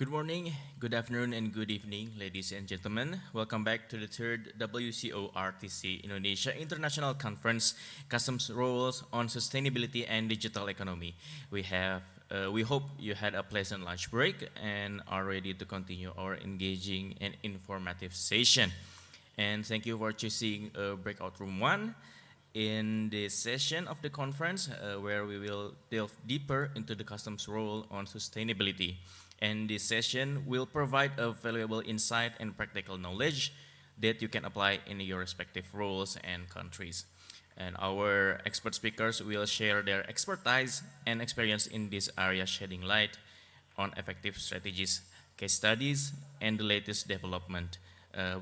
Good morning, good afternoon, and good evening, ladies and gentlemen. Welcome back to the third WCORTC Indonesia International Conference, Customs Rules on Sustainability and Digital Economy. We hope you had a pleasant lunch break and are ready to continue our engaging and informative session. And thank you for choosing Breakout Room 1 in this session of the conference where we will delve deeper into the customs role on sustainability. And this session will provide a valuable insight and practical knowledge that you can apply in your respective roles and countries. And our expert speakers will share their expertise and experience in this area, shedding light on effective strategies, case studies, and the latest development.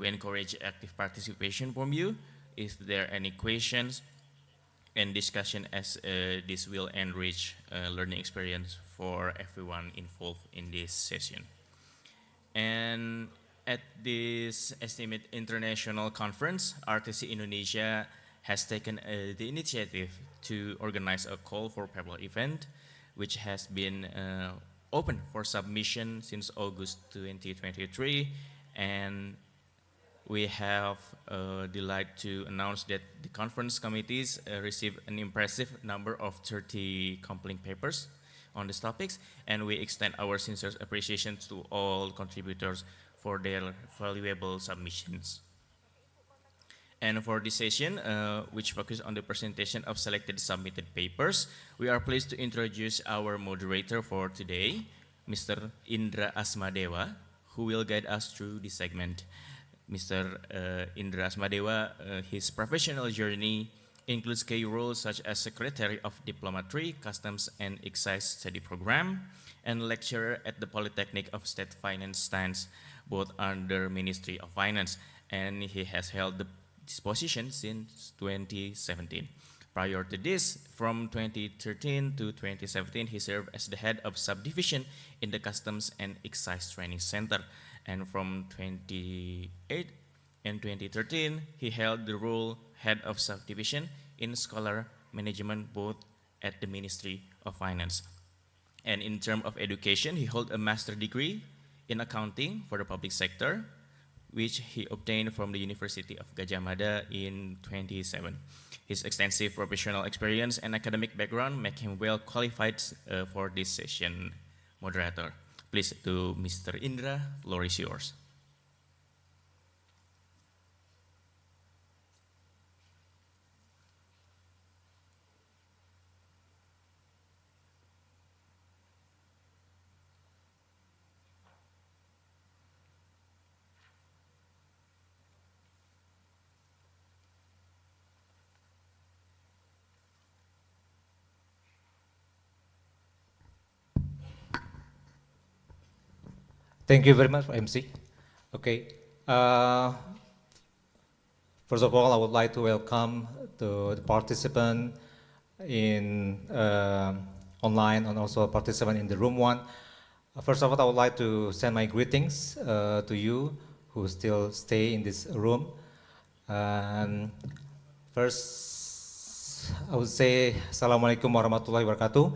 We encourage active participation from you. If there are any questions and discussion, as this will enrich learning experience for everyone involved in this session. And at this esteemed international conference, RTC Indonesia has taken the initiative to organize a call for paper event, which has been open for submission since August 2023, and we have delight to announce that the conference committees received an impressive number of 30 compelling papers on these topics, and we extend our sincere appreciation to all contributors for their valuable submissions. And for this session, which focuses on the presentation of selected submitted papers, we are pleased to introduce our moderator for today, Mr. Indra Asmadewa, who will guide us through this segment. Mr. Indra Asmadewa, his professional journey includes key roles such as Secretary of Diplomatry, Customs and Excise Study Program, and lecturer at the Polytechnic of State Finance Science, both under Ministry of Finance, and he has held this position since 2017. Prior to this, from 2013 to 2017, he served as the head of subdivision in the Customs and Excise Training Center. And from 2008 and 2013, he held the role head of subdivision in scholar management, both at the Ministry of Finance. And in terms of education, he held a master's degree in accounting for the public sector, which he obtained from the University of Gadjah Mada in 2007. His extensive professional experience and academic background make him well qualified for this session. Moderator, please, to Mr. Indra, floor is yours. Thank you very much, MC. Okay. First of all, I would like to welcome the participant in online and also participant in the room 1. First of all, I would like to send my greetings to you who still stay in this room. First, I would say Assalamualaikum warahmatullahi wabarakatuh.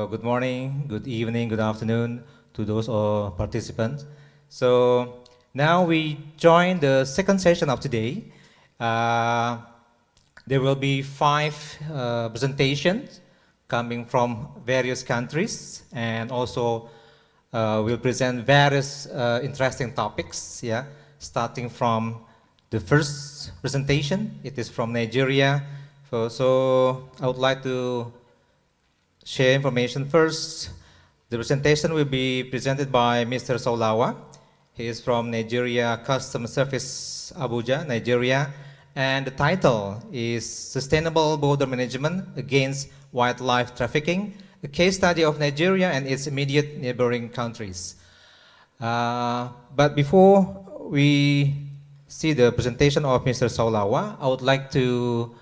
Good morning, good evening, good afternoon to those participants. So now we join the second session of today. There will be 5 presentations coming from various countries, and also we'll present various interesting topics. Yeah, starting from the first presentation, it is from Nigeria. So I would like to share information first. The presentation will be presented by Mr. Saulawa. He is from Nigeria Customs Service, Abuja, Nigeria. And the title is Sustainable Border Management Against Wildlife Trafficking, a case study of Nigeria and its immediate neighboring countries. But before we see the presentation of Mr. Saulawa, I would like to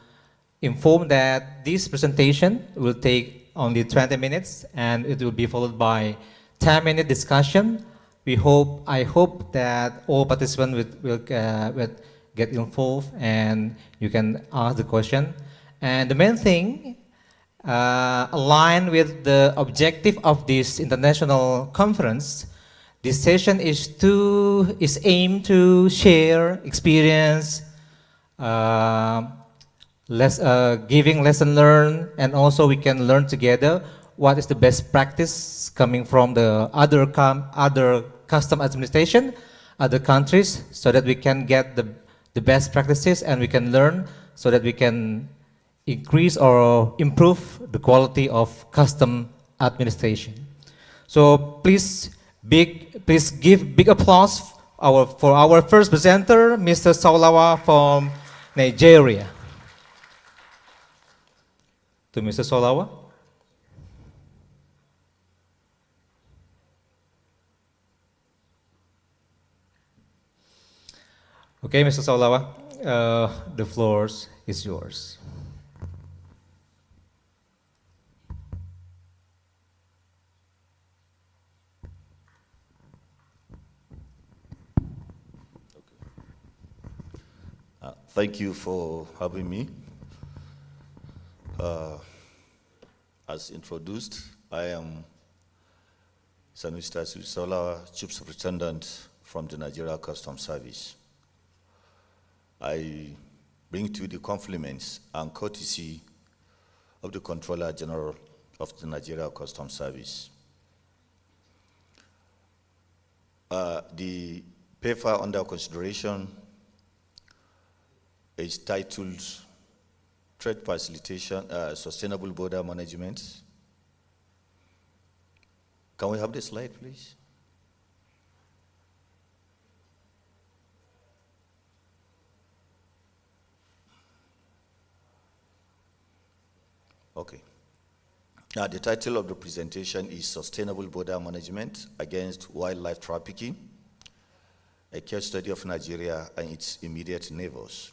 inform that this presentation will take only 20 minutes, and it will be followed by 10-minute discussion. I hope that all participants will get involved and you can ask the question. And the main thing aligned with the objective of this international conference, this session is aimed to share experience, uh, giving lesson learned, and also we can learn together what is the best practice coming from the other custom administration, other countries, so that we can get the best practices and we can learn so that we can increase or improve the quality of custom administration. So please give big applause for our first presenter, Mr. Saulawa from Nigeria. To Mr. Saulawa. Okay, Mr. Saulawa, the floor is yours. Thank you for having me. As introduced, I am Mr. Saulawa, Chief Superintendent from the Nigeria Customs Service. I bring to you the compliments and courtesy of the Controller General of the Nigeria Customs Service. The paper under consideration is titled Trade Facilitation, Sustainable Border Management. Can we have the slide, please? Okay. Now, the title of the presentation is Sustainable Border Management Against Wildlife Trafficking, a case study of Nigeria and its immediate neighbors.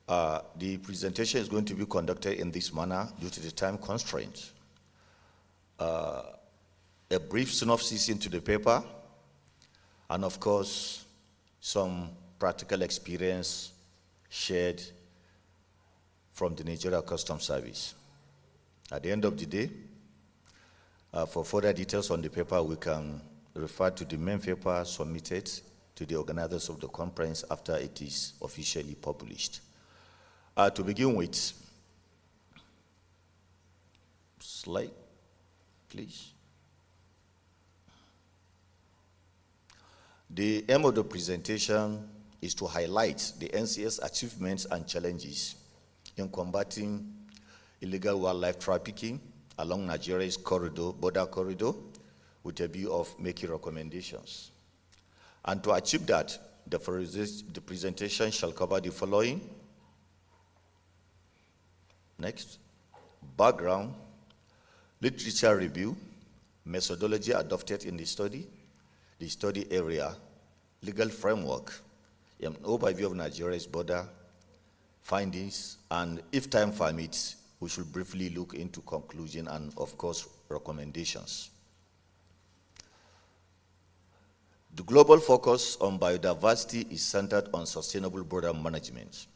The presentation is going to be conducted in this manner due to the time constraint. A brief synopsis into the paper, and of course, some practical experience shared from the Nigeria Customs Service. At the end of the day, for further details on the paper, we can refer to the main paper submitted to the organizers of the conference after it is officially published. To begin with, slide, please. The aim of the presentation is to highlight the NCS achievements and challenges in combating illegal wildlife trafficking along Nigeria's border corridor, with a view of making recommendations. And to achieve that, the presentation shall cover the following. Next, background, literature review, methodology adopted in the study area, legal framework, an overview of Nigeria's border findings, and if time permits, we should briefly look into conclusion and, of course, recommendations. The global focus on biodiversity is centered on sustainable border management,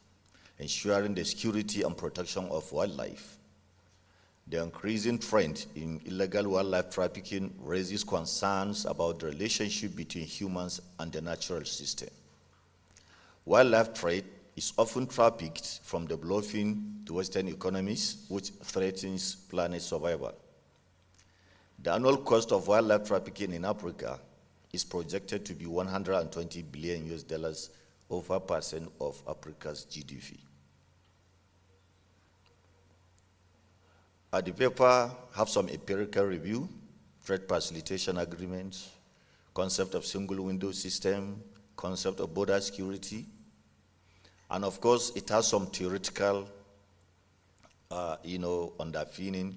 ensuring the security and protection of wildlife. The increasing trend in illegal wildlife trafficking raises concerns about the relationship between humans and the natural system. Wildlife trade is often trafficked from developing to Western economies, which threatens planet survival. The annual cost of wildlife trafficking in Africa is projected to be $120 billion US, over 5% of Africa's GDP. The paper have some empirical review, trade facilitation agreements, concept of single window system, concept of border security, and of course it has some theoretical, underpinning,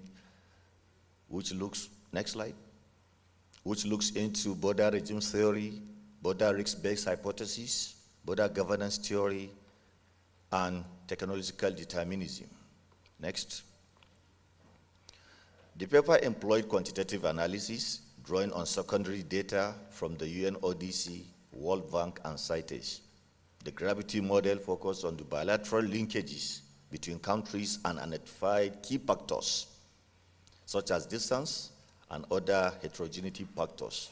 which looks, next slide, which looks into border regime theory, border risk-based hypothesis, border governance theory, and technological determinism. Next. The paper employed quantitative analysis drawing on secondary data from the UNODC, World Bank, and CITES. The gravity model focused on the bilateral linkages between countries and identified key factors, such as distance and other heterogeneity factors.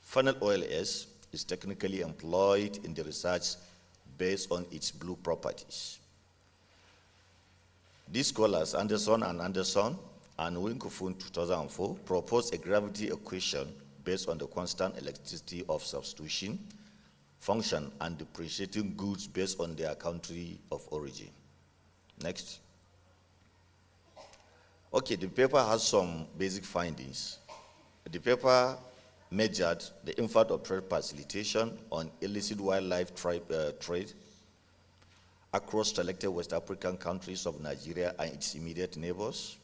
Funnel OLS is technically employed in the research based on its blue properties. These scholars, Anderson and Winkofun 2004, proposed a gravity equation based on the constant elasticity of substitution, function, and depreciating goods based on their country of origin. Next. Okay, the paper has some basic findings. The paper measured the impact of trade facilitation on illicit wildlife trade across selected West African countries of Nigeria and its immediate neighbors.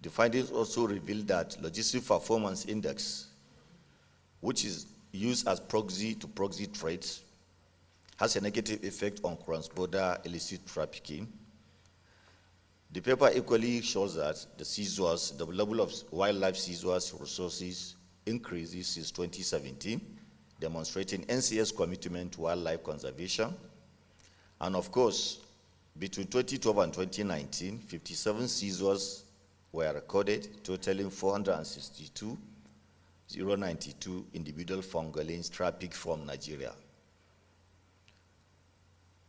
The findings also revealed that Logistics Performance Index, which is used as proxy to proxy trades, has a negative effect on cross-border illicit trafficking. The paper equally shows that the level of wildlife seizures resources increases since 2017, demonstrating NCS commitment to wildlife conservation. And of course, between 2012 and 2019, 57 seizures were recorded, totaling 462,092 individual pangolins trafficked from Nigeria.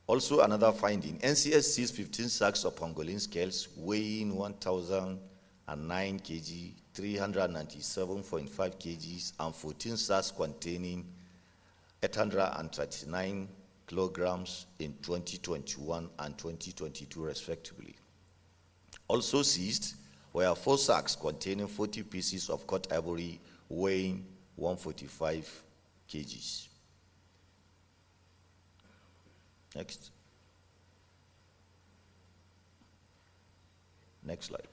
Also, another finding, NCS seized 15 sacks of pangolin scales weighing 1,009 kg, 397.5 kgs, and 14 sacks containing 839 kilograms in 2021 and 2022, respectively. Also seized were 4 sacks containing 40 pieces of cut ivory weighing 145 kgs. Next. Next slide.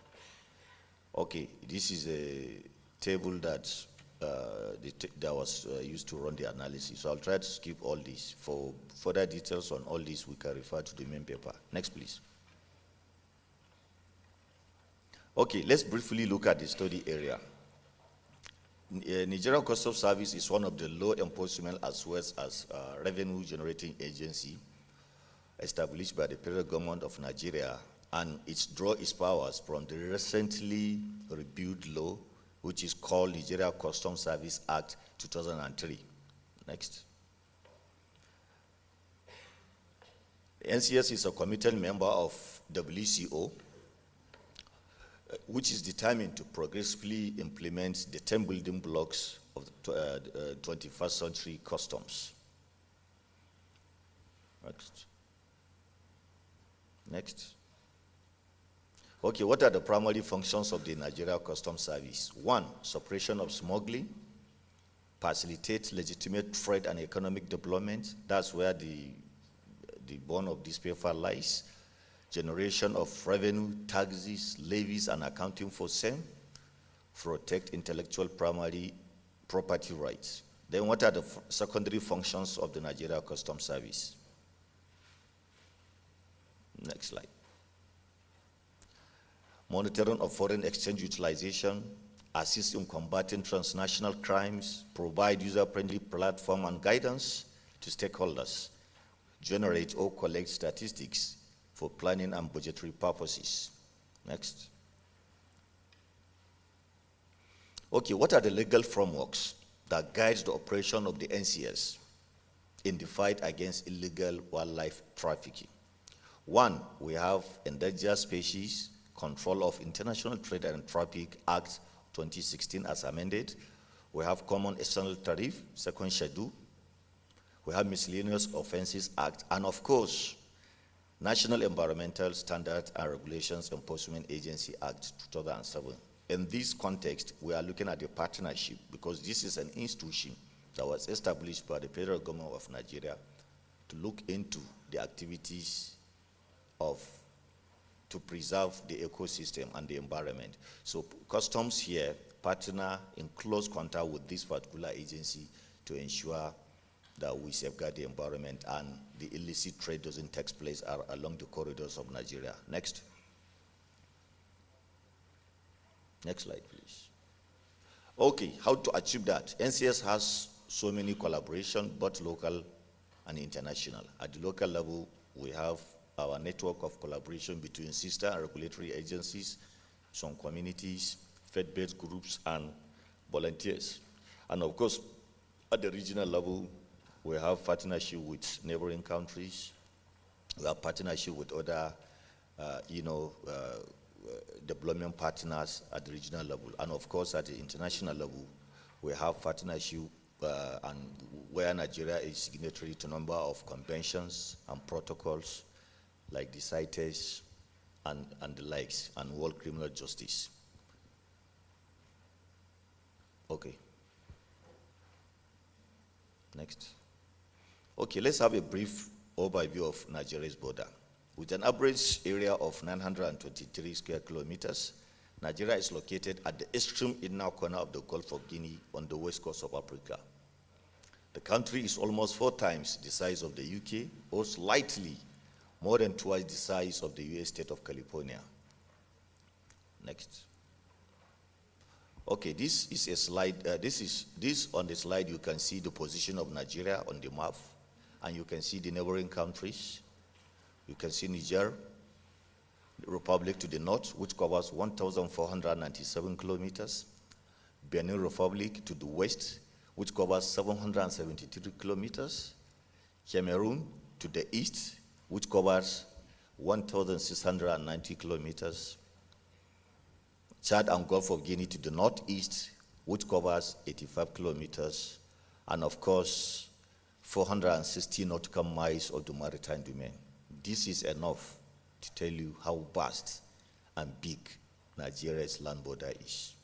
Okay, this is a table that that was used to run the analysis. So I'll try to skip all this. For further details on all this, we can refer to the main paper. Next, please. Okay, let's briefly look at the study area. Nigerian Customs Service is one of the law enforcement as well as revenue generating agency established by the federal government of Nigeria, and it draws its powers from the recently reviewed law, which is called Nigeria Customs Service Act 2003. Next. NCS is a committed member of WCO, which is determined to progressively implement the 10 building blocks of the 21st century customs. Next. Next. Okay, what are the primary functions of the Nigeria Customs Service? 1, suppression of smuggling, facilitate legitimate trade and economic development. That's where the bone of this paper lies. Generation of revenue, taxes, levies, and accounting for same. Protect intellectual property rights. Then what are the secondary functions of the Nigeria Customs Service? Next slide. Monitoring of foreign exchange utilization, assist in combating transnational crimes, provide user-friendly platform and guidance to stakeholders, generate or collect statistics for planning and budgetary purposes. Next. Okay, what are the legal frameworks that guides the operation of the NCS in the fight against illegal wildlife trafficking? 1, we have Endangered Species Control of International Trade and Traffic Act 2016 as amended. We have Common External Tariff, second schedule. We have Miscellaneous Offenses Act, and of course, National Environmental Standards and Regulations Enforcement Agency Act 2007. In this context, we are looking at a partnership because this is an institution that was established by the federal government of Nigeria to look into the activities to preserve the ecosystem and the environment. So customs here partner in close contact with this particular agency to ensure that we safeguard the environment and the illicit trade doesn't take place along the corridors of Nigeria. Next. Next slide, please. Okay, how to achieve that? NCS has so many collaboration, both local and international. At the local level, we have our network of collaboration between sister and regulatory agencies, some communities, faith-based groups, and volunteers. And of course, at the regional level, we have partnership with neighboring countries. We have partnership with other, development partners at the regional level. And of course, at the international level, we have partnership and where Nigeria is signatory to a number of conventions and protocols like the CITES and the likes, and World Criminal Justice. Okay. Next. Okay, let's have a brief overview of Nigeria's border. With an average area of 923 square kilometers, Nigeria is located at the extreme inner corner of the Gulf of Guinea on the west coast of Africa. The country is almost 4 times the size of the UK, or slightly more than twice the size of the US state of California. Next. Okay, this is a slide. This on the slide you can see the position of Nigeria on the map, and you can see the neighboring countries. You can see Niger, the Republic to the north, which covers 1,497 kilometers. Benin Republic to the west, which covers 773 kilometers. Cameroon to the east, which covers 1,690 kilometers. Chad and Gulf of Guinea to the northeast, which covers 85 kilometers. And of course, 460 nautical miles of the maritime domain. This is enough to tell you how vast and big Nigeria's land border is.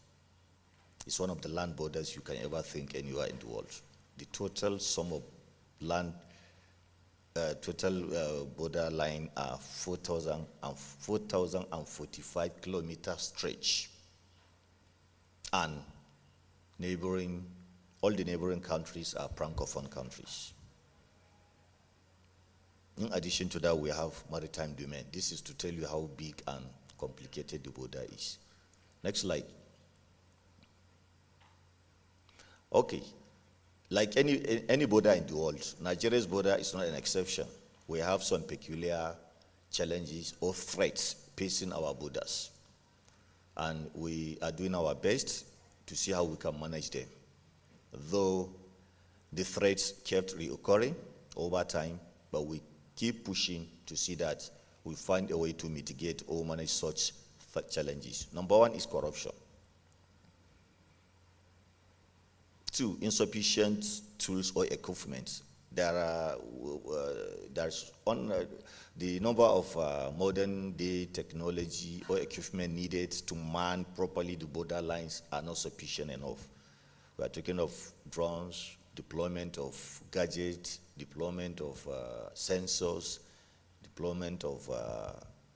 It's one of the land borders you can ever think anywhere in the world. The total sum of land, border line are 4,045 kilometer stretch. And all the neighboring countries are Francophone countries. In addition to that, we have maritime domain. This is to tell you how big and complicated the border is. Next slide. Okay, like any border in the world, Nigeria's border is not an exception. We have some peculiar challenges or threats facing our borders. And we are doing our best to see how we can manage them. Though the threats kept reoccurring over time, but we keep pushing to see that we find a way to mitigate or manage such challenges. Number 1 is corruption. 2, insufficient tools or equipment. There's the number of modern day technology or equipment needed to man properly the border lines are not sufficient enough. We are talking of drones, deployment of gadgets, deployment of sensors, deployment of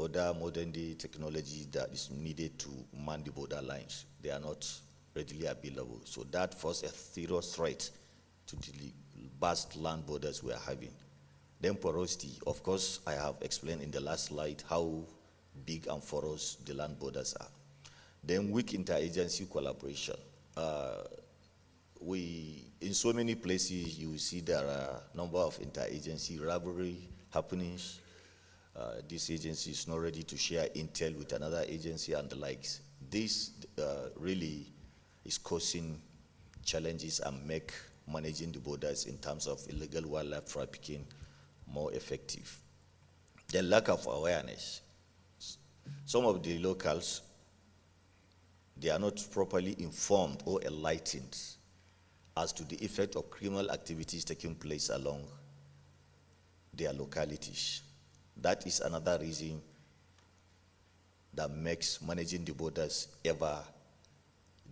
other modern day technology that is needed to man the border lines. They are not readily available. So that poses a serious threat to the vast land borders we are having. Then porosity. Of course, I have explained in the last slide how big and porous the land borders are. Then weak interagency collaboration. In so many places, you see there are a number of interagency rivalry happenings. This agency is not ready to share intel with another agency and the likes. This really is causing challenges and make managing the borders in terms of illegal wildlife trafficking more effective. The lack of awareness. Some of the locals, they are not properly informed or enlightened as to the effect of criminal activities taking place along their localities. That is another reason that makes managing the borders ever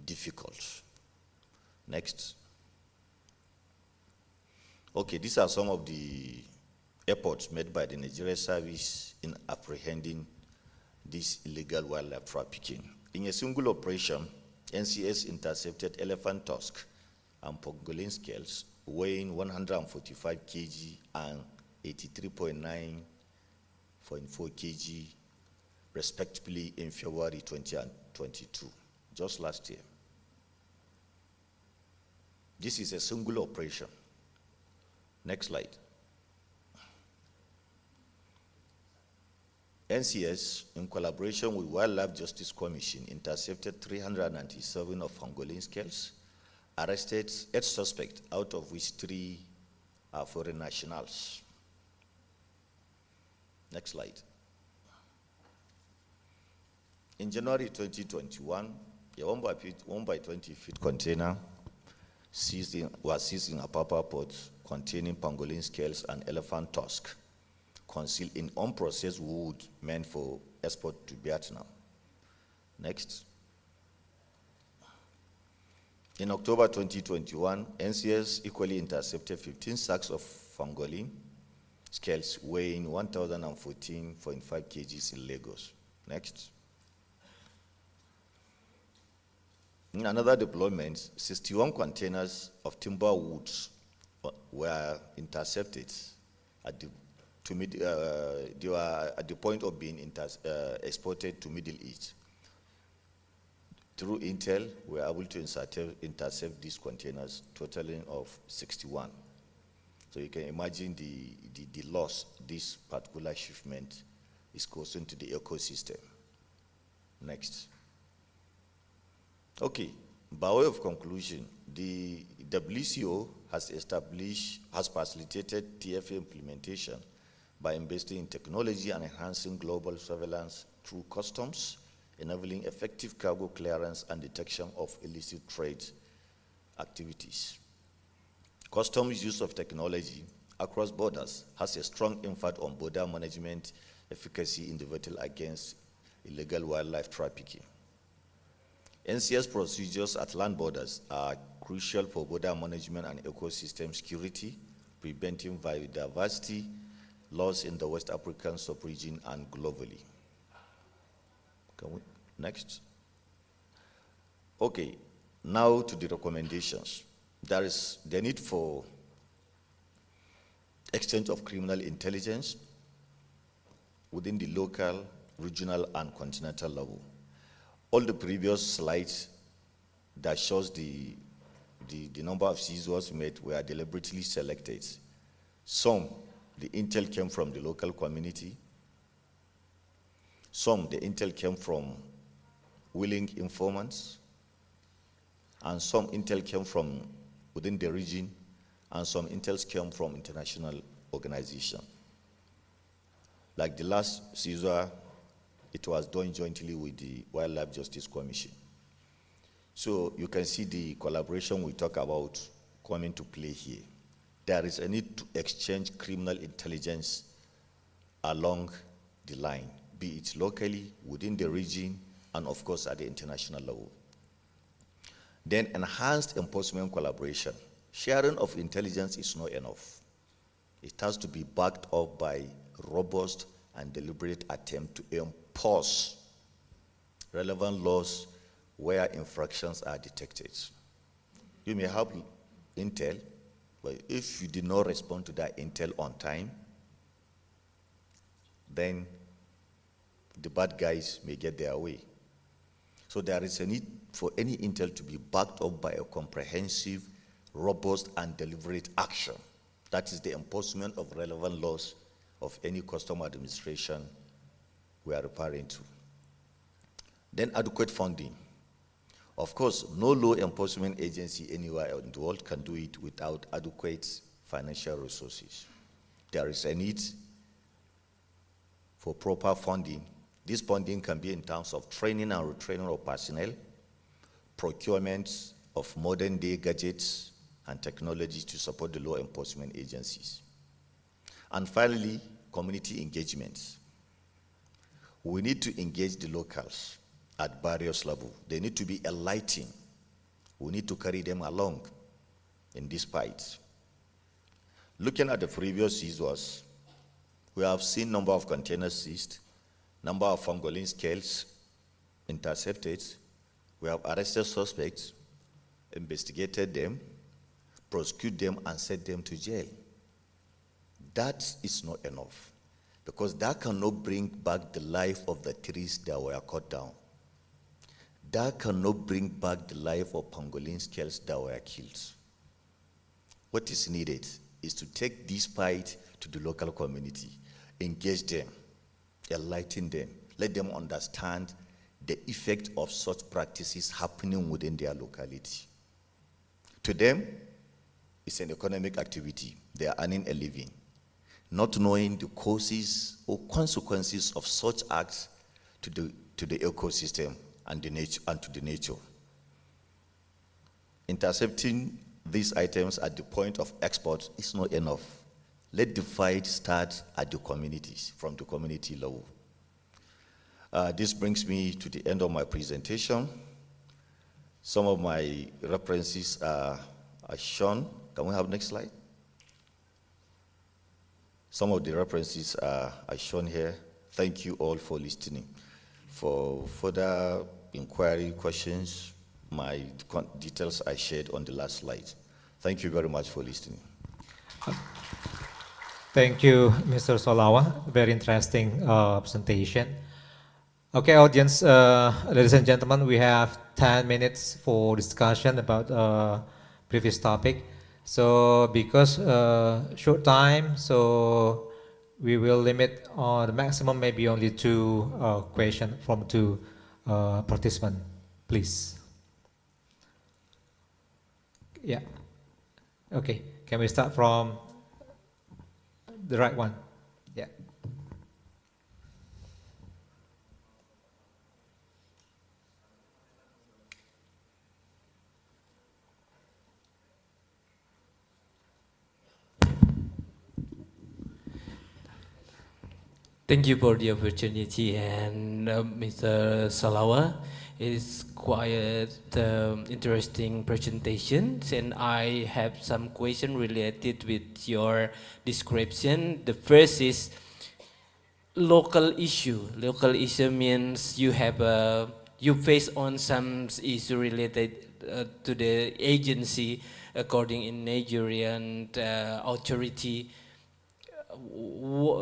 difficult. Next. Okay, these are some of the efforts made by the Nigeria service in apprehending this illegal wildlife trafficking. In a single operation, NCS intercepted elephant tusk and pangolin scales weighing 145 kg and 83.9.4 kg respectively in February 2022, just last year. This is a single operation. Next slide. NCS, in collaboration with Wildlife Justice Commission, intercepted 397 of pangolin scales, arrested 8 suspects, out of which 3 are foreign nationals. Next slide. In January 2021, a 1 by 20 feet container was seized in Apapa port containing pangolin scales and elephant tusk, concealed in unprocessed wood meant for export to Vietnam. Next. In October 2021, NCS equally intercepted 15 sacks of pangolin scales weighing 1,014.5 kgs in Lagos. Next. In another deployment, 61 containers of timber woods were intercepted at they were at the point of being exported to Middle East. Through intel, we were able to intercept these containers, totaling of 61. So you can imagine the loss this particular shipment is causing to the ecosystem. Next. Okay, by way of conclusion, the WCO has facilitated TFA implementation by investing in technology and enhancing global surveillance through customs, enabling effective cargo clearance and detection of illicit trade activities. Customs use of technology across borders has a strong impact on border management efficacy in the battle against illegal wildlife trafficking. NCS procedures at land borders are crucial for border management and ecosystem security, preventing biodiversity loss in the West African sub-region and globally. Next. Okay, now to the recommendations. There is the need for exchange of criminal intelligence within the local, regional, and continental level. All the previous slides that shows the number of seizures made were deliberately selected. Some, the intel came from the local community. Some, the intel came from willing informants. And some intel came from within the region, and some intels came from international organizations. Like the last seizure, it was done jointly with the Wildlife Justice Commission. So you can see the collaboration we talk about coming to play here. There is a need to exchange criminal intelligence along the line, be it locally, within the region, and of course at the international level. Then enhanced enforcement collaboration. Sharing of intelligence is not enough. It has to be backed up by robust and deliberate attempt to enforce relevant laws where infractions are detected. You may have intel, but if you did not respond to that intel on time, then the bad guys may get their way. So there is a need for any intel to be backed up by a comprehensive, robust, and deliberate action. That is the enforcement of relevant laws of any custom administration we are referring to. Then adequate funding. Of course, no law enforcement agency anywhere in the world can do it without adequate financial resources. There is a need for proper funding. This funding can be in terms of training and retraining of personnel, procurement of modern day gadgets and technologies to support the law enforcement agencies. And finally, community engagement. We need to engage the locals at various levels. They need to be enlightened. We need to carry them along in this fight. Looking at the previous seizures, we have seen number of containers seized, number of pangolin scales intercepted. We have arrested suspects, investigated them, prosecute them, and sent them to jail. That is not enough, because that cannot bring back the life of the trees that were cut down. That cannot bring back the life of pangolin scales that were killed. What is needed is to take this fight to the local community, engage them, enlighten them, let them understand the effect of such practices happening within their locality. To them, it's an economic activity. They are earning a living. Not knowing the causes or consequences of such acts to the ecosystem and to the nature. Intercepting these items at the point of export is not enough. Let the fight start at the communities, from the community level. This brings me to the end of my presentation. Some of my references are shown. Can we have next slide? Some of the references are shown here. Thank you all for listening. For further inquiry, questions, my details I shared on the last slide. Thank you very much for listening. Thank you, Mr. Solawa. Very interesting presentation. Okay, audience, ladies and gentlemen, we have 10 minutes for discussion about previous topic. So because short time, so we will limit on the maximum, maybe only 2 questions from 2 participants, please. Yeah. Okay, can we start from the right one? Yeah. Thank you for the opportunity, and Mr. Salawa, it's quite interesting presentation, and I have some question related with your description. The first is local issue. Local issue means you have you face on some issue related to the agency according in Nigerian authority.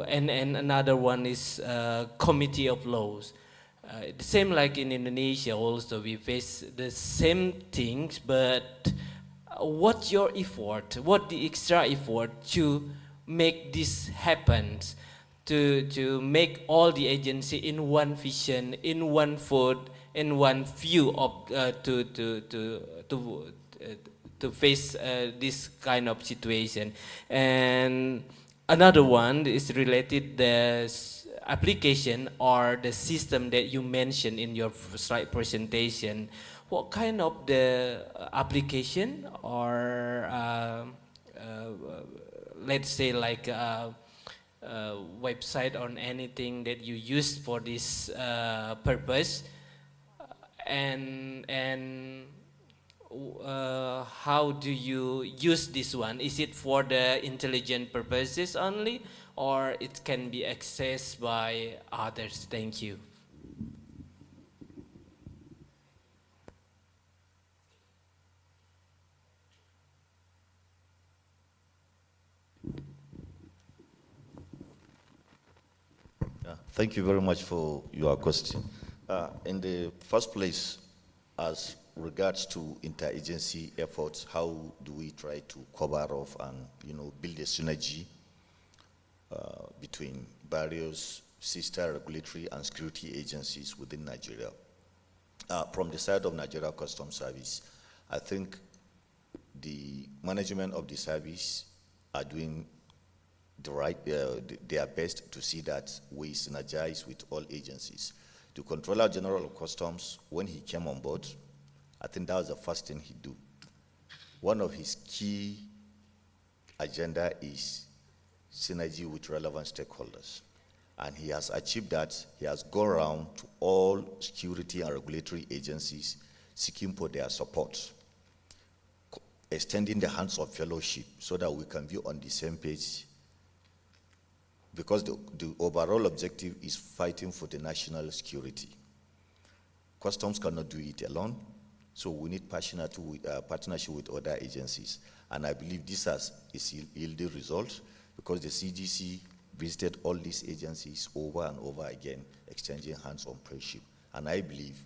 And another one is committee of laws. The same like in Indonesia also we face the same things, but what's your effort, what the extra effort to make this happen, to make all the agency in one vision, in one foot, in one view of to face this kind of situation. And another one is related the application or the system that you mentioned in your slide presentation. What kind of the application or let's say like website or anything that you use for this purpose, and how do you use this one? Is it for the intelligent purposes only, or it can be accessed by others? Thank you. Thank you very much for your question. In the first place, as regards to interagency efforts, how do we try to cover off and build a synergy between various sister regulatory and security agencies within Nigeria? From the side of Nigeria Customs Service, I think the management of the service are doing their best to see that we synergize with all agencies. The Controller General of Customs, when he came on board, I think that was the first thing he'd do. One of his key agenda is synergy with relevant stakeholders. And he has achieved that. He has gone around to all security and regulatory agencies seeking for their support, extending the hands of fellowship so that we can be on the same page, because the overall objective is fighting for the national security. Customs cannot do it alone, so we need partnership with other agencies. And I believe this has yielded results, because the CGC visited all these agencies over and over again, exchanging hands-on friendship. And I believe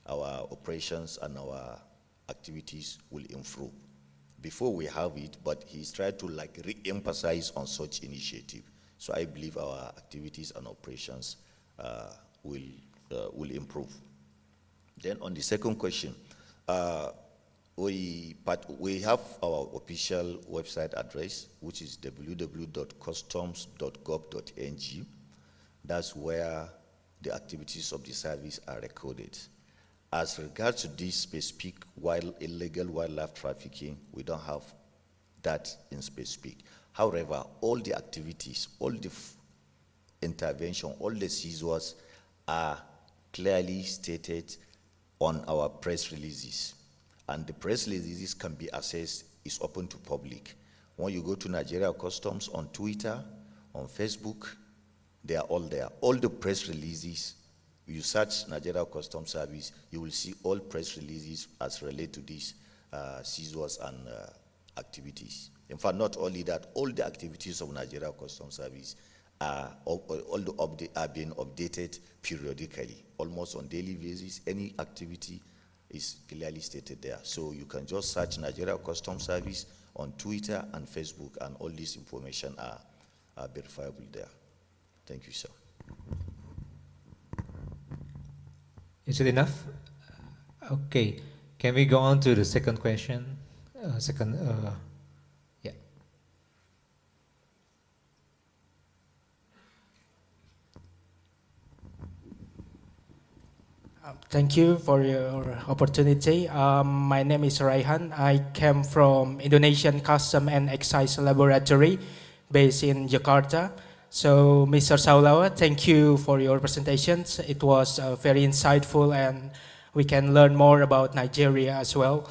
our operations and our activities will improve. Before we have it, but he's tried to re-emphasize on such initiative. So I believe our activities and operations will, will improve. Then on the second question, we have our official website address, which is www.customs.gov.ng. That's where the activities of the service are recorded. As regards to this specific illegal wildlife trafficking, we don't have that in specific. However, all the activities, all the intervention, all the seizures are clearly stated on our press releases. And the press releases can be accessed, is open to public. When you go to Nigeria Customs on Twitter, on Facebook, they are all there. All the press releases, you search Nigeria Customs Service, you will see all press releases as relate to these seizures and activities. In fact, not only that, all the activities of Nigeria Customs Service are being updated periodically, almost on daily basis. Any activity is clearly stated there. So you can just search Nigeria Customs Service on Twitter and Facebook, and all this information are verifiable there. Thank you, sir. Is it enough? Okay. Can we go on to the second question? Yeah. Thank you for your opportunity. My name is Raihan. I came from Indonesian Custom and Excise Laboratory based in Jakarta. So, Mr. Saulawa, thank you for your presentations. It was very insightful, and we can learn more about Nigeria as well.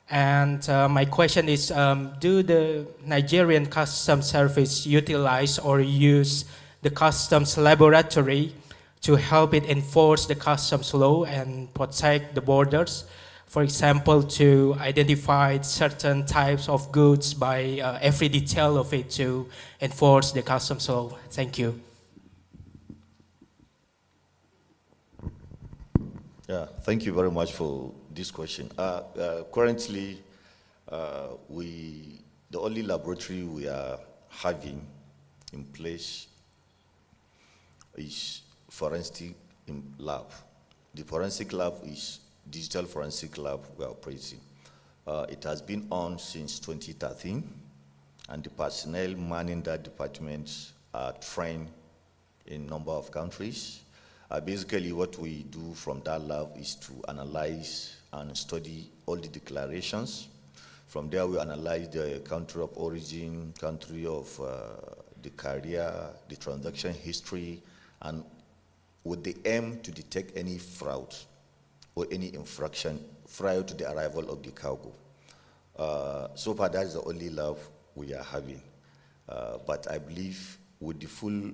And my question is, do the Nigerian Customs Service utilize or use the Customs Laboratory to help it enforce the customs law and protect the borders? For example, to identify certain types of goods by every detail of it to enforce the customs law. Thank you. Yeah, thank you very much for this question. Currently, the only laboratory we are having in place is forensic lab. The forensic lab is digital forensic lab we are operating. It has been on since 2013, and the personnel manning that department are trained in a number of countries. Basically, what we do from that lab is to analyze and study all the declarations. From there, we analyze the country of origin, country of the carrier, the transaction history, and with the aim to detect any fraud or any infraction prior to the arrival of the cargo. So far, that is the only lab we are having. But I believe with the full,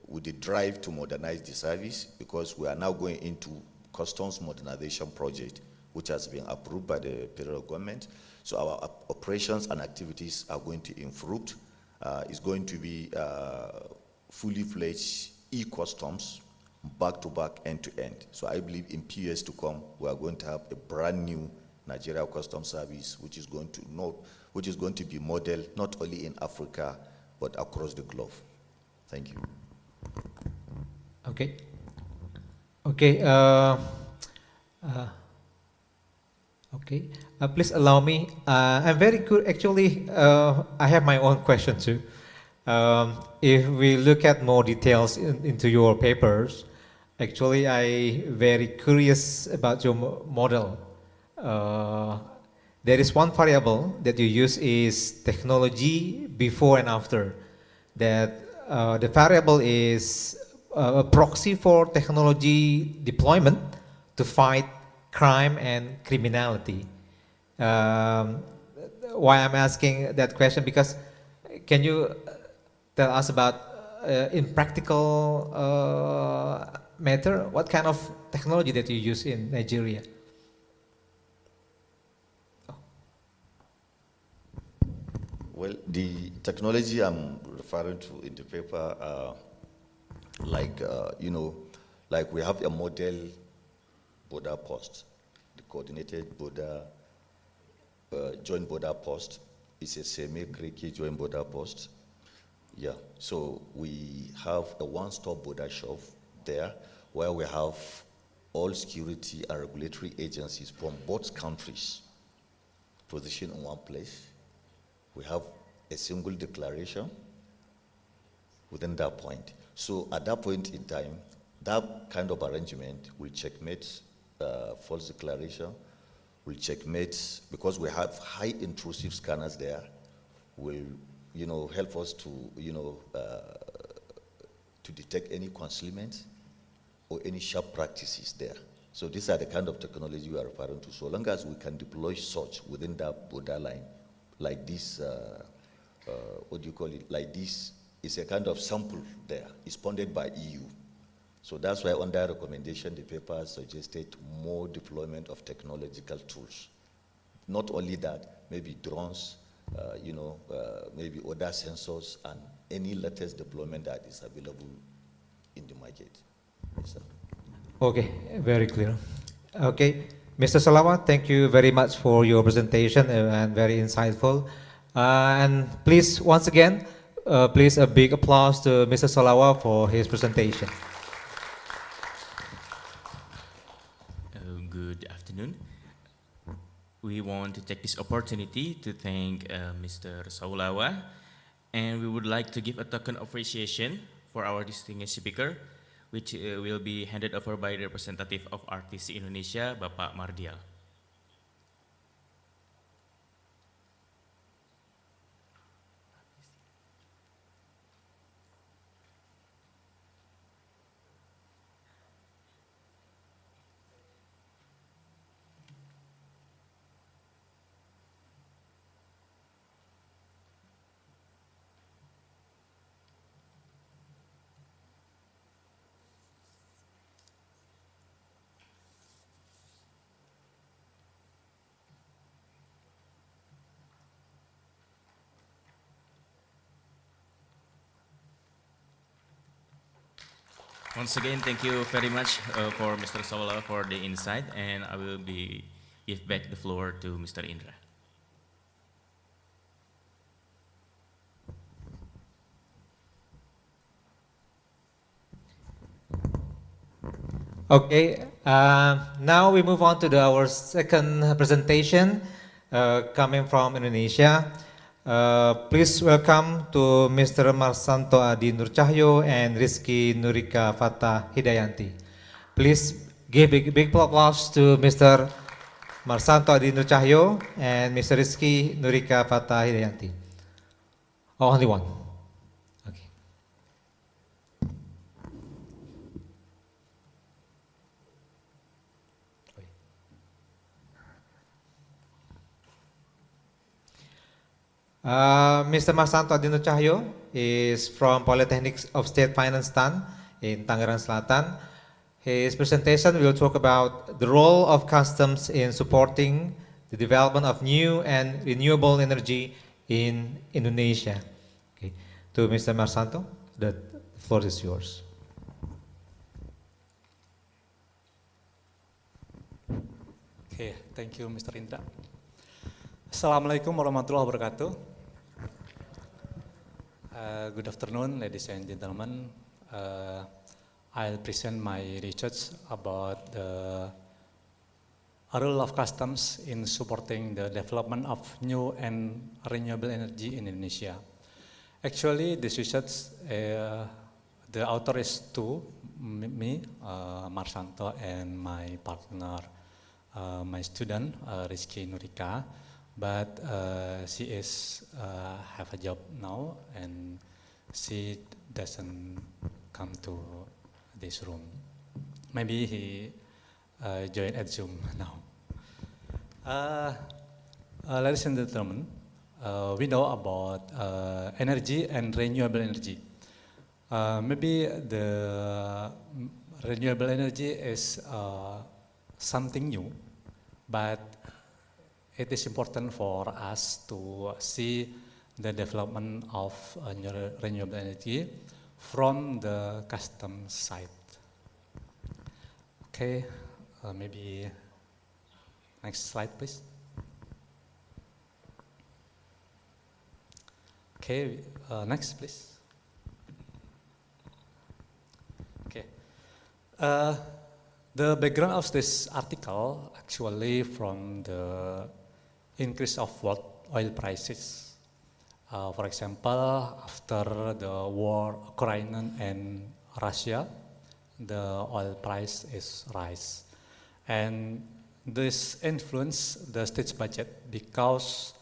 with the drive to modernize the service, because we are now going into customs modernization project, which has been approved by the federal government. So our operations and activities are going to improve. It's going to be fully fledged e-customs, back-to-back, end-to-end. So I believe in few years to come, we are going to have a brand new Nigeria Customs Service, which is going to be modeled not only in Africa, but across the globe. Thank you. Okay. Okay. Okay. Please allow me. I'm very good. Actually, I have my own question too. If we look at more details into your papers, actually, I very curious about your model. There is one variable that you use is technology before and after. That the variable is a proxy for technology deployment to fight crime and criminality. Why I'm asking that question, because can you tell us about, in practical matter, what kind of technology that you use in Nigeria? Well, the technology I'm referring to in the paper, like we have a model border post, the coordinated border, joint border post. It's a semi-creaky joint border post. Yeah, so we have a one-stop border shop there where we have all security and regulatory agencies from both countries positioned in one place. We have a single declaration within that point. So at that point in time, that kind of arrangement will checkmate false declaration, will checkmate, because we have high intrusive scanners there, will help us to to detect any concealment or any sharp practices there. So these are the kind of technology we are referring to. So long as we can deploy such within that borderline, like this, what do you call it? Like this is a kind of sample there. It's funded by EU. So that's why under recommendation, the paper suggested more deployment of technological tools. Not only that, maybe drones, maybe other sensors and any latest deployment that is available in the market. Yes, sir. Okay, very clear. Okay, Mr. Salawa, thank you very much for your presentation and very insightful. And please, once again, please a big applause to Mr. Salawa for his presentation. Good afternoon. We want to take this opportunity to thank Mr. Saulawa, and we would like to give a token of appreciation for our distinguished speaker, which will be handed over by the representative of RTC Indonesia, Bapak Mardial. Once again, thank you very much for Mr. Saula for the insight, and I will give back the floor to Mr. Indra. Okay, now we move on to our second presentation coming from Indonesia. Please welcome to Mr. Marsanto Adi Nurcahyo and Rizky Nurika Fatah Hidayanti. Please give big applause to Mr. Marsanto Adi Nurcahyo and Mr. Rizky Nurika Fatah Hidayanti. Oh, only one. Okay. Mr. Marsanto Adino Cahyo is from Polytechnic of State Finance Tan in Tangerang Selatan. His presentation will talk about the role of customs in supporting the development of new and renewable energy in Indonesia. Okay. To Mr. Marsanto, the floor is yours. Okay, thank you, Mr. Indra. Assalamualaikum warahmatullahi wabarakatuh. Good afternoon, ladies and gentlemen. I'll present my research about the role of customs in supporting the development of new and renewable energy in Indonesia. Actually, this research, the author is two, me, Marsanto, and my partner, my student, Rizky Nurika. But she is have a job now, and she doesn't come to this room. Maybe he joined at Zoom now. Ladies and gentlemen, we know about energy and renewable energy. Maybe the renewable energy is something new, but it is important for us to see the development of renewable energy from the customs side. Okay, maybe next slide, please. Okay, next, please. Uh, the background of this article actually from the increase of world oil prices. For example, after the war Ukraine and Russia, the oil price is rise, and this influence the state's budget because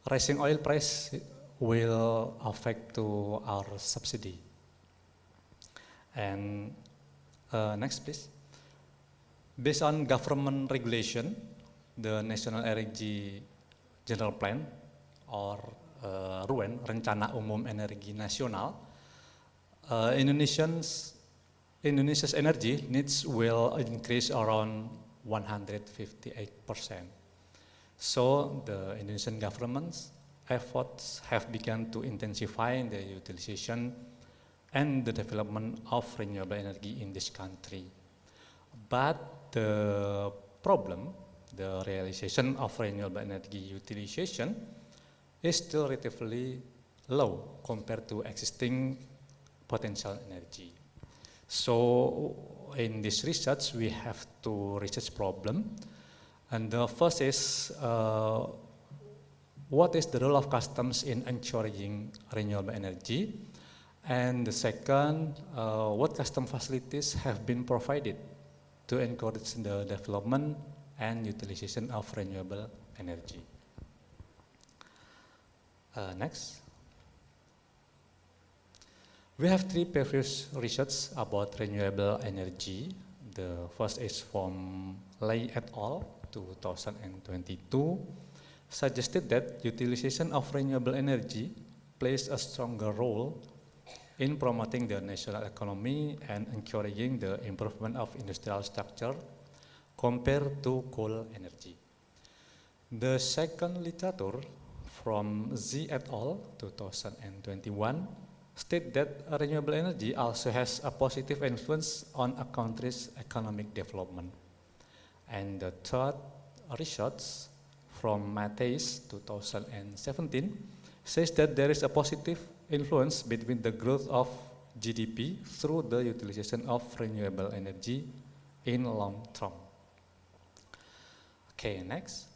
rising oil price will affect to our subsidy. And next, please. Based on government regulation, the National Energy General Plan or RUEN, Rencana Umum Energi Nasional, Indonesia's energy needs will increase around 158%. So the Indonesian government's efforts have begun to intensify the utilization and the development of renewable energy in this country. But the problem, the realization of renewable energy utilization is still relatively low compared to existing potential energy. So in this research, we have two research problem. And the first is, what is the role of customs in encouraging renewable energy? And the second, what custom facilities have been provided to encourage the development and utilization of renewable energy. Next. We have three previous research about renewable energy. The first is from Lei et al. 2022, suggested that utilization of renewable energy plays a stronger role in promoting the national economy and encouraging the improvement of industrial structure compared to coal energy. The second literature from Z et al. 2021 state that renewable energy also has a positive influence on a country's economic development. And the third research from Mattheis 2017 says that there is a positive influence between the growth of GDP through the utilization of renewable energy in long term. Okay, next.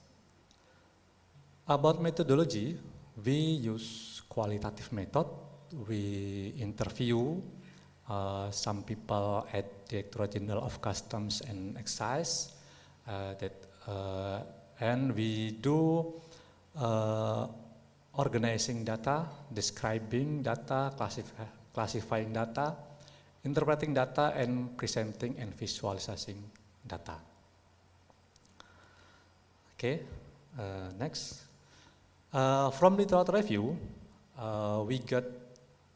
About methodology, we use qualitative method. We interview some people at the Directorate General of Customs and Excise, and we do organizing data, describing data, classifying data, interpreting data, and presenting and visualizing data. Okay, next. From literature review, we got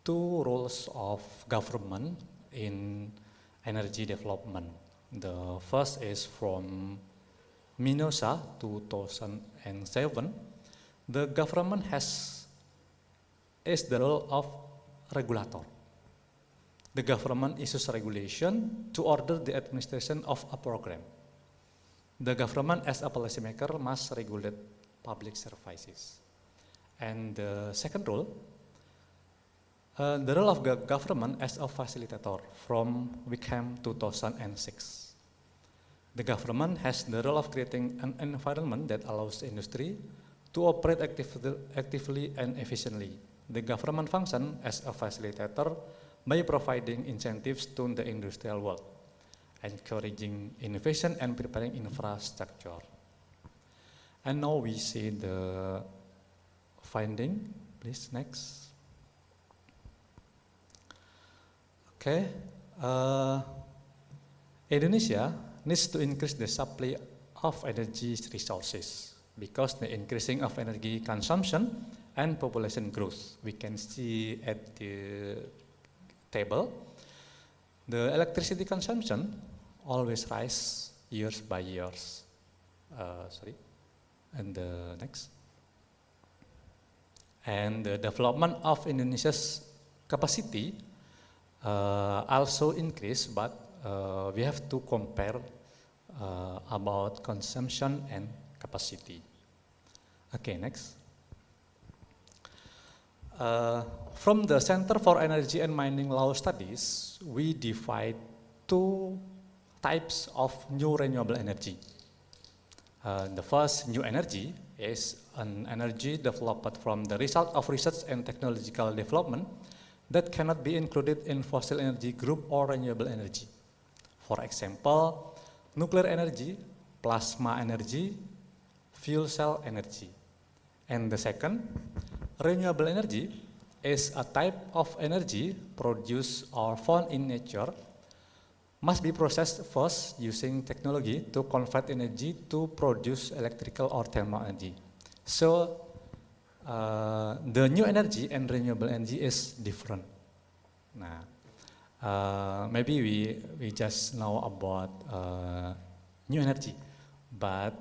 two roles of government in energy development. The first is from Minosa 2007. The government is the role of regulator. The government issues regulation to order the administration of a program. The government as a policymaker must regulate public services. And the second role, the role of the government as a facilitator from Wickham 2006. The government has the role of creating an environment that allows industry to operate actively and efficiently. The government functions as a facilitator by providing incentives to the industrial world, encouraging innovation and preparing infrastructure. And now we see the finding. Please, next. Okay. Indonesia needs to increase the supply of energy resources because the increasing of energy consumption and population growth. We can see at the table, the electricity consumption always rise years by years. And the next. And the development of Indonesia's capacity also increase, but we have to compare about consumption and capacity. Okay, next. From the Center for Energy and Mining Law Studies, we divide two types of new renewable energy. The first new energy is an energy developed from the result of research and technological development that cannot be included in fossil energy group or renewable energy. For example, nuclear energy, plasma energy, fuel cell energy. And the second, renewable energy is a type of energy produced or found in nature, must be processed first using technology to convert energy to produce electrical or thermal energy. So the new energy and renewable energy is different. Nah, maybe we just know about new energy, but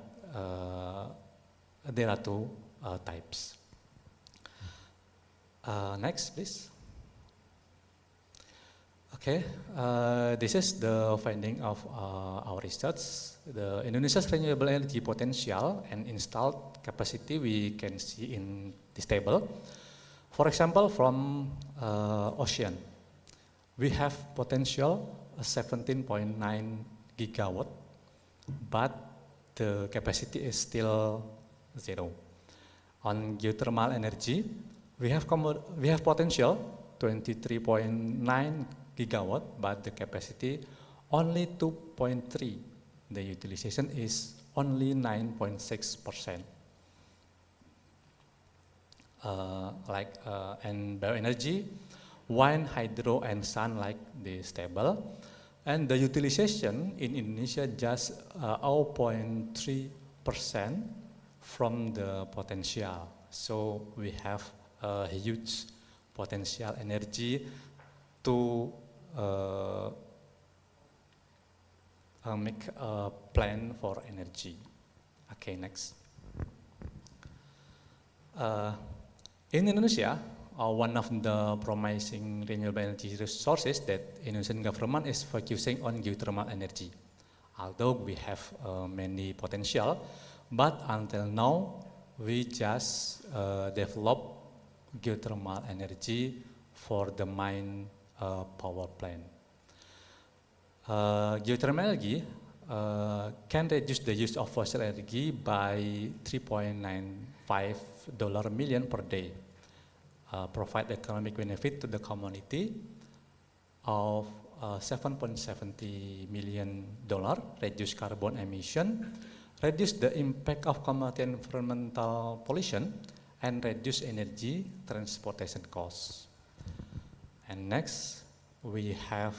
there are two types. Next, please. Okay, this is the finding of our research. The Indonesia's renewable energy potential and installed capacity we can see in this table. For example, from ocean, we have potential 17.9 gigawatt, but the capacity is still 0. On geothermal energy, we have potential 23.9 gigawatt, but the capacity only 2.3. The utilization is only 9.6%. And bioenergy, wind, hydro, and sun like this table. And the utilization in Indonesia just 0.3% from the potential. So we have a huge potential energy to make a plan for energy. Okay, next. In Indonesia, one of the promising renewable energy resources that Indonesian government is focusing on geothermal energy. Although we have many potential, but until now we just develop geothermal energy for the main power plant. Geothermal energy can reduce the use of fossil energy by $3.95 million per day, provide economic benefit to the community of $7.70 million, reduce carbon emission, reduce the impact of community environmental pollution, and reduce energy transportation costs. And next, we have,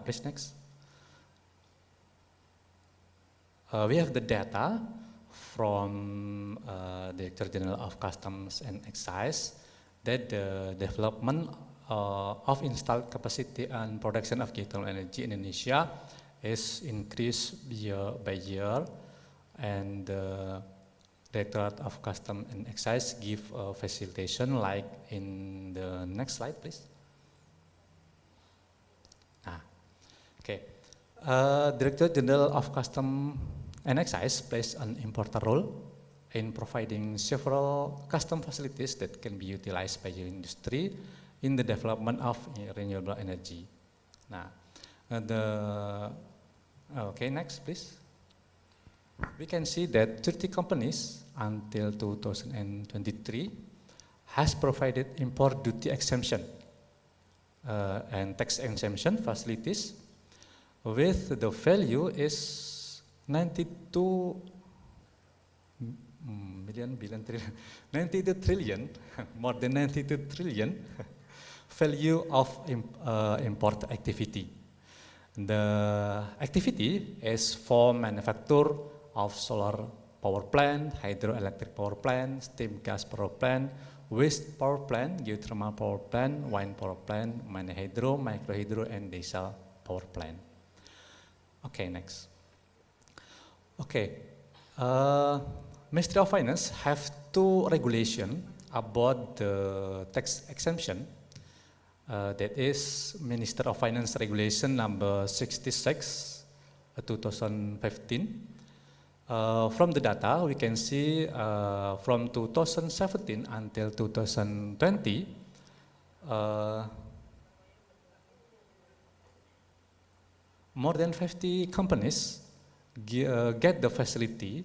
please next. We have the data from Director General of Customs and Excise that the development of installed capacity and production of geothermal energy in Indonesia is increased year by year, and the Directorate of Customs and Excise give facilitation like in the next slide, please. Okay. Director General of Customs and Excise plays an important role in providing several custom facilities that can be utilized by your industry in the development of renewable energy. Okay, next, please. We can see that 30 companies until 2023 has provided import duty exemption and tax exemption facilities with the value is 92 trillion, more than 92 trillion value of import activity. The activity is for manufacture of solar power plant, hydroelectric power plant, steam gas power plant, waste power plant, geothermal power plant, wind power plant, mini hydro, micro hydro, and diesel power plant. Okay, next. Okay, Ministry of Finance have two regulations about the tax exemption. That is Minister of Finance Regulation number 66, 2015. From the data, we can see from 2017 until 2020, more than 50 companies get the facility.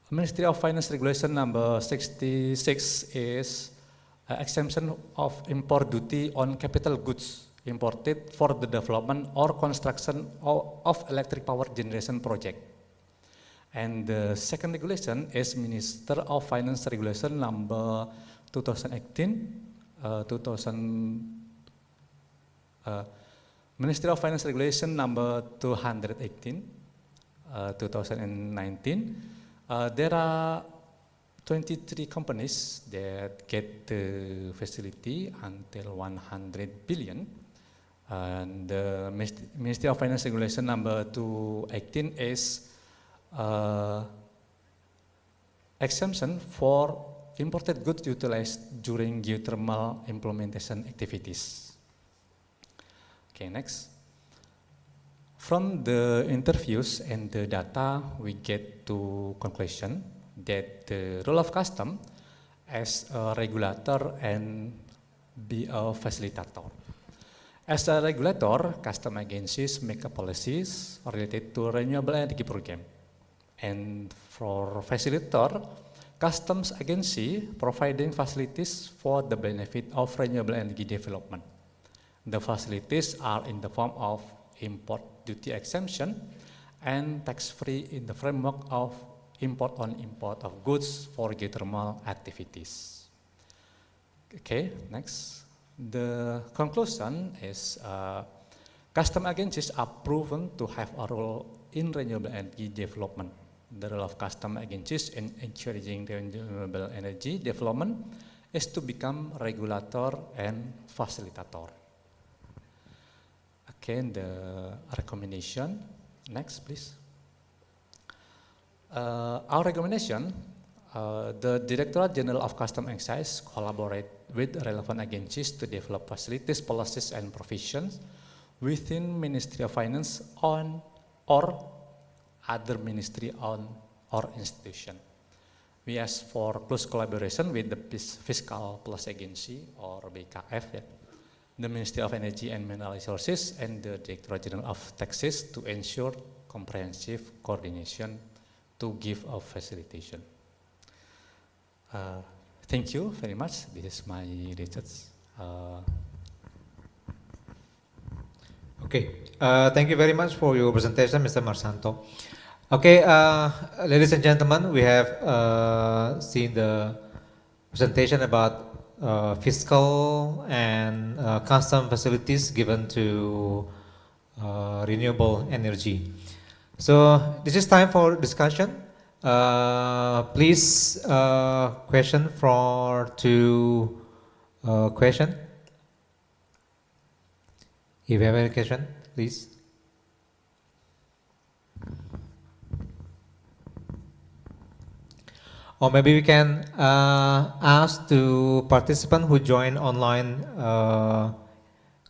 Ministry of Finance Regulation number 66 is exemption of import duty on capital goods imported for the development or construction of electric power generation project. And the second regulation is Minister of Finance Regulation number 2018, Ministry of Finance Regulation number 218, 2019. There are 23 companies that get the facility until 100 billion. And the Ministry of Finance Regulation number 218 is exemption for imported goods utilized during geothermal implementation activities. Okay, next. From the interviews and the data, we get to conclusion that the role of custom as a regulator and be a facilitator. As a regulator, custom agencies make policies related to renewable energy program. And for facilitator, customs agency providing facilities for the benefit of renewable energy development. The facilities are in the form of import duty exemption and tax-free in the framework of import on import of goods for geothermal activities. Okay, next. The conclusion is custom agencies are proven to have a role in renewable energy development. The role of custom agencies in encouraging renewable energy development is to become regulator and facilitator. Okay, the recommendation. Next, please. Our recommendation, the Directorate General of Customs Excise collaborate with relevant agencies to develop facilities, policies, and provisions within Ministry of Finance on or other ministry on or institution. We ask for close collaboration with the Fiscal Plus Agency or BKF, the Ministry of Energy and Mineral Resources, and the Directorate General of Taxes to ensure comprehensive coordination to give a facilitation. Thank you very much. This is my research. Okay, thank you very much for your presentation, Mr. Marsanto. Okay, ladies and gentlemen, we have seen the presentation about fiscal and custom facilities given to renewable energy. So this is time for discussion. Please, question for two question. If you have any question, please. Or maybe we can ask the participant who join online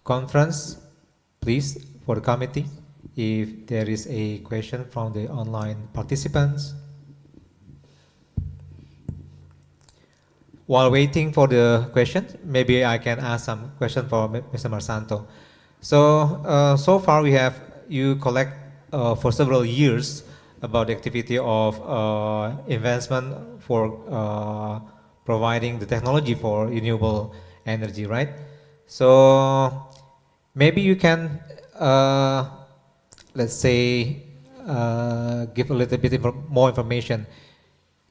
conference, please, for the committee, if there is a question from the online participants. While waiting for the question, maybe I can ask some question for Mr. Marsanto. So, so far we have you collect for several years about the activity of investment for providing the technology for renewable energy, right? So maybe you can, let's say, give a little bit more information.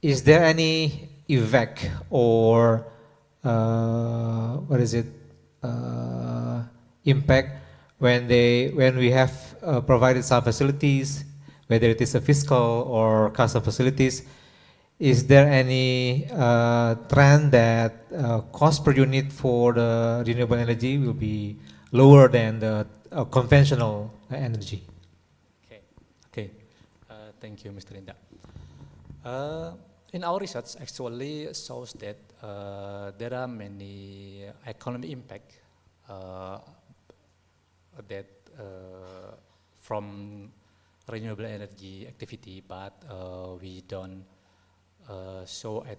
Is there any effect or what is it, impact when we have provided some facilities, whether it is a fiscal or custom facilities? Is there any trend that cost per unit for the renewable energy will be lower than the conventional energy? Okay. Thank you, Mr. Inda. In our research, actually shows that there are many economic impact that from renewable energy activity, but we don't show at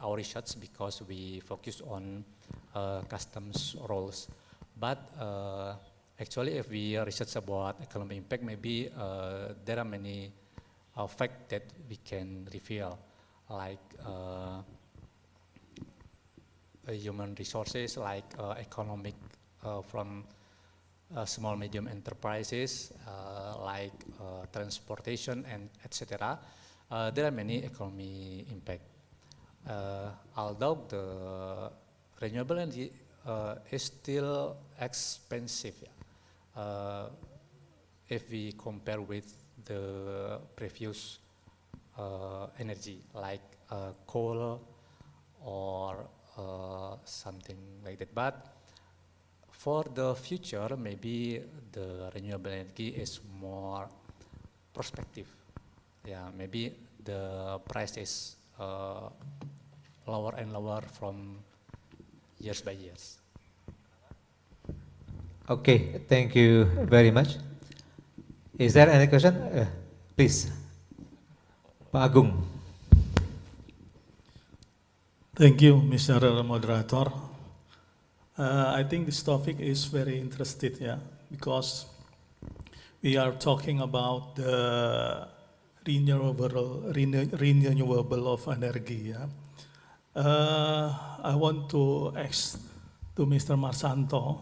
our research because we focus on customs roles. But Actually, if we research about economic impact, maybe there are many facts that we can reveal, like human resources, like economic from small medium enterprises, like transportation and etc. There are many economic impact. Although the renewable energy is still expensive, if we compare with the previous energy like coal or something like that. But for the future, maybe the renewable energy is more prospective. Yeah, maybe the price is lower and lower from years by years. Okay, thank you very much. Is there any question? Please, Pak Agung. Thank you, Mr. Moderator. I think this topic is very interesting, yeah, because we are talking about the renewable of energy. Yeah. I want to ask to Mr. Marsanto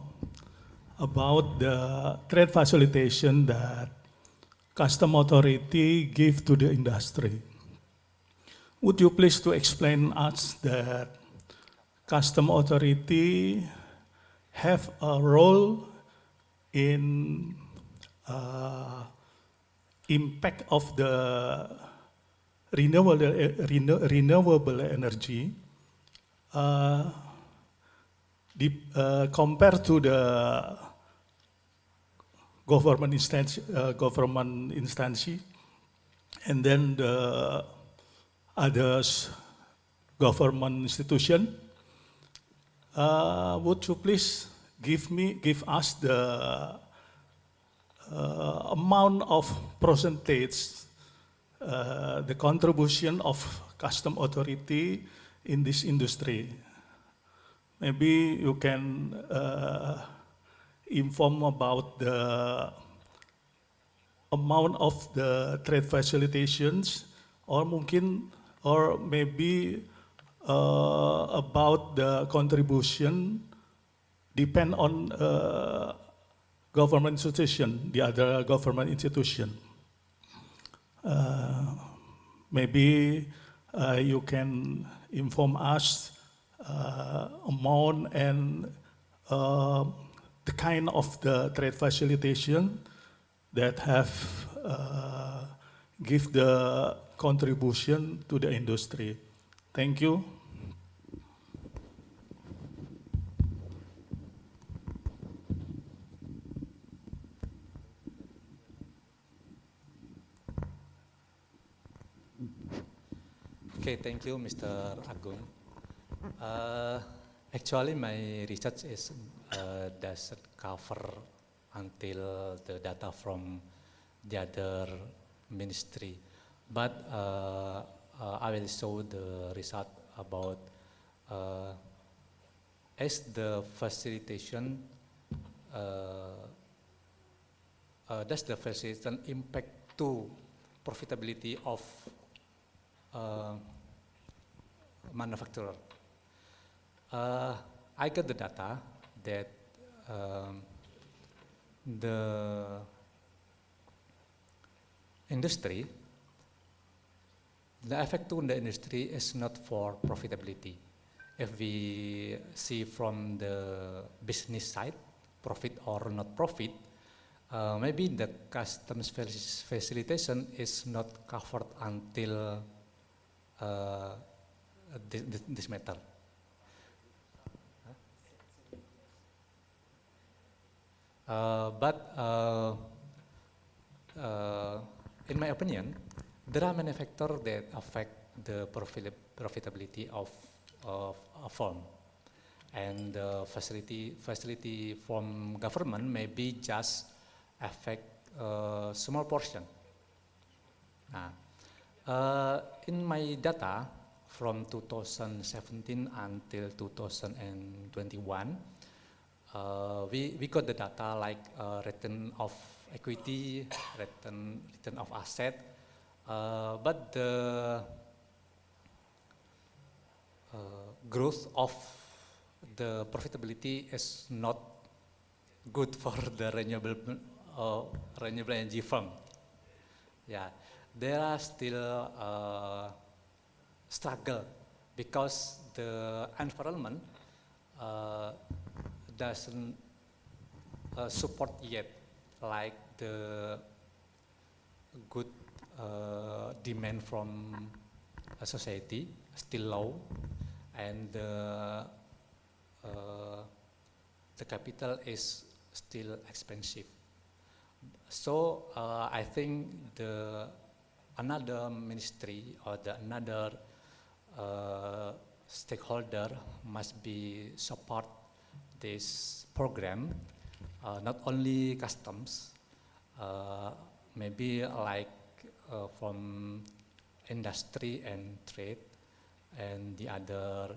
about the trade facilitation that custom authority give to the industry. Would you please to explain us that custom authority have a role in impact of the renewable energy compared to the government instance, and then the others government institution. Would you please give us the amount of percentage, the contribution of custom authority in this industry? Maybe you can inform about the amount of the trade facilitations, or maybe about the contribution depend on government institution, the other government institution. Maybe you can inform us amount and the kind of the trade facilitation that have give the contribution to the industry. Thank you. Okay, thank you, Mr. Agung. Actually, my research doesn't cover until the data from the other ministry, but I will show the result about as the facilitation does the facilitation impact to profitability of manufacturer. I got the data that the industry, the effect to the industry is not for profitability. If we see from the business side, profit or not profit, maybe the customs facilitation is not covered until this matter. But in my opinion, there are many factors that affect the profitability of a firm, and the facility from government maybe just affect a small portion. In my data from 2017 until 2021, we got the data like return of equity, return of asset, but the growth of the profitability is not good for the renewable energy firm. Yeah, there are still struggle because the environment doesn't support yet, like the good demand from a society still low, and the capital is still expensive. So I think another ministry or another stakeholder must be support this program, not only customs, maybe like from industry and trade and the other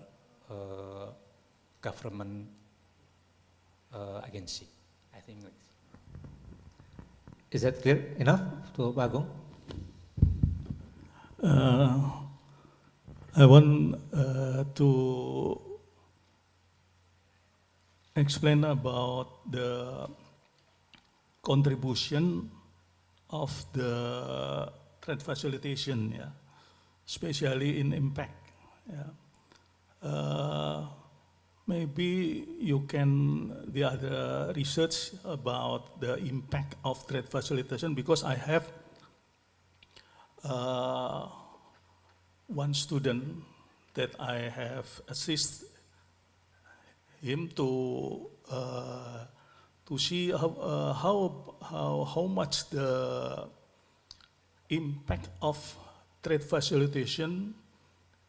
government agency. I think like this. Is that clear enough to Pak Agung? I want to explain about the contribution of the trade facilitation, yeah, especially in impact. Yeah. Maybe you can the other research about the impact of trade facilitation, because I have one student that I have assisted him to see how much the impact of trade facilitation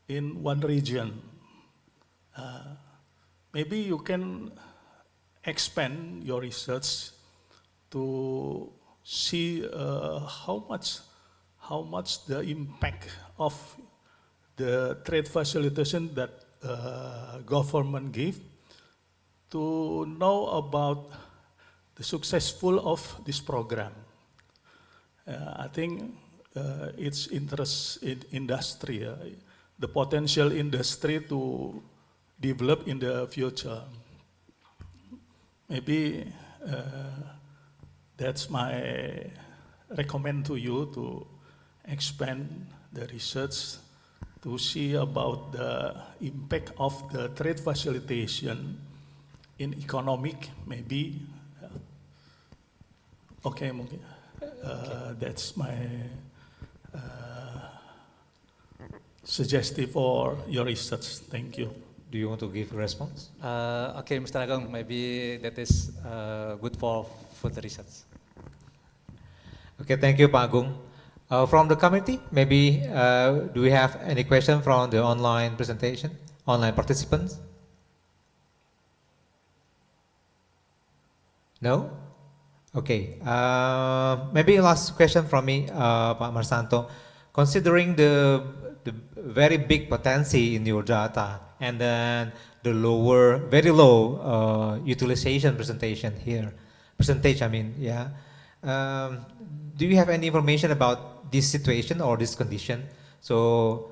in one region. Maybe you can expand your research to see how much the impact of the trade facilitation that government give, to know about the successful of this program. I think it's interest in industry, the potential industry to develop in the future. Maybe that's my recommend to you to expand the research to see about the impact of the trade facilitation in economic, maybe. Okay, mungkin. That's my suggestion for your research. Thank you. Do you want to give a response? Okay, Mr. Agung, maybe that is good for further research. Okay, thank you, Pak Agung. From the committee, maybe do we have any question from the online presentation, online participants? No? Okay, maybe last question from me, Pak Marsanto. Considering the very big potency in your data and then the very low utilization percentage, I mean, yeah. Do you have any information about this situation or this condition? So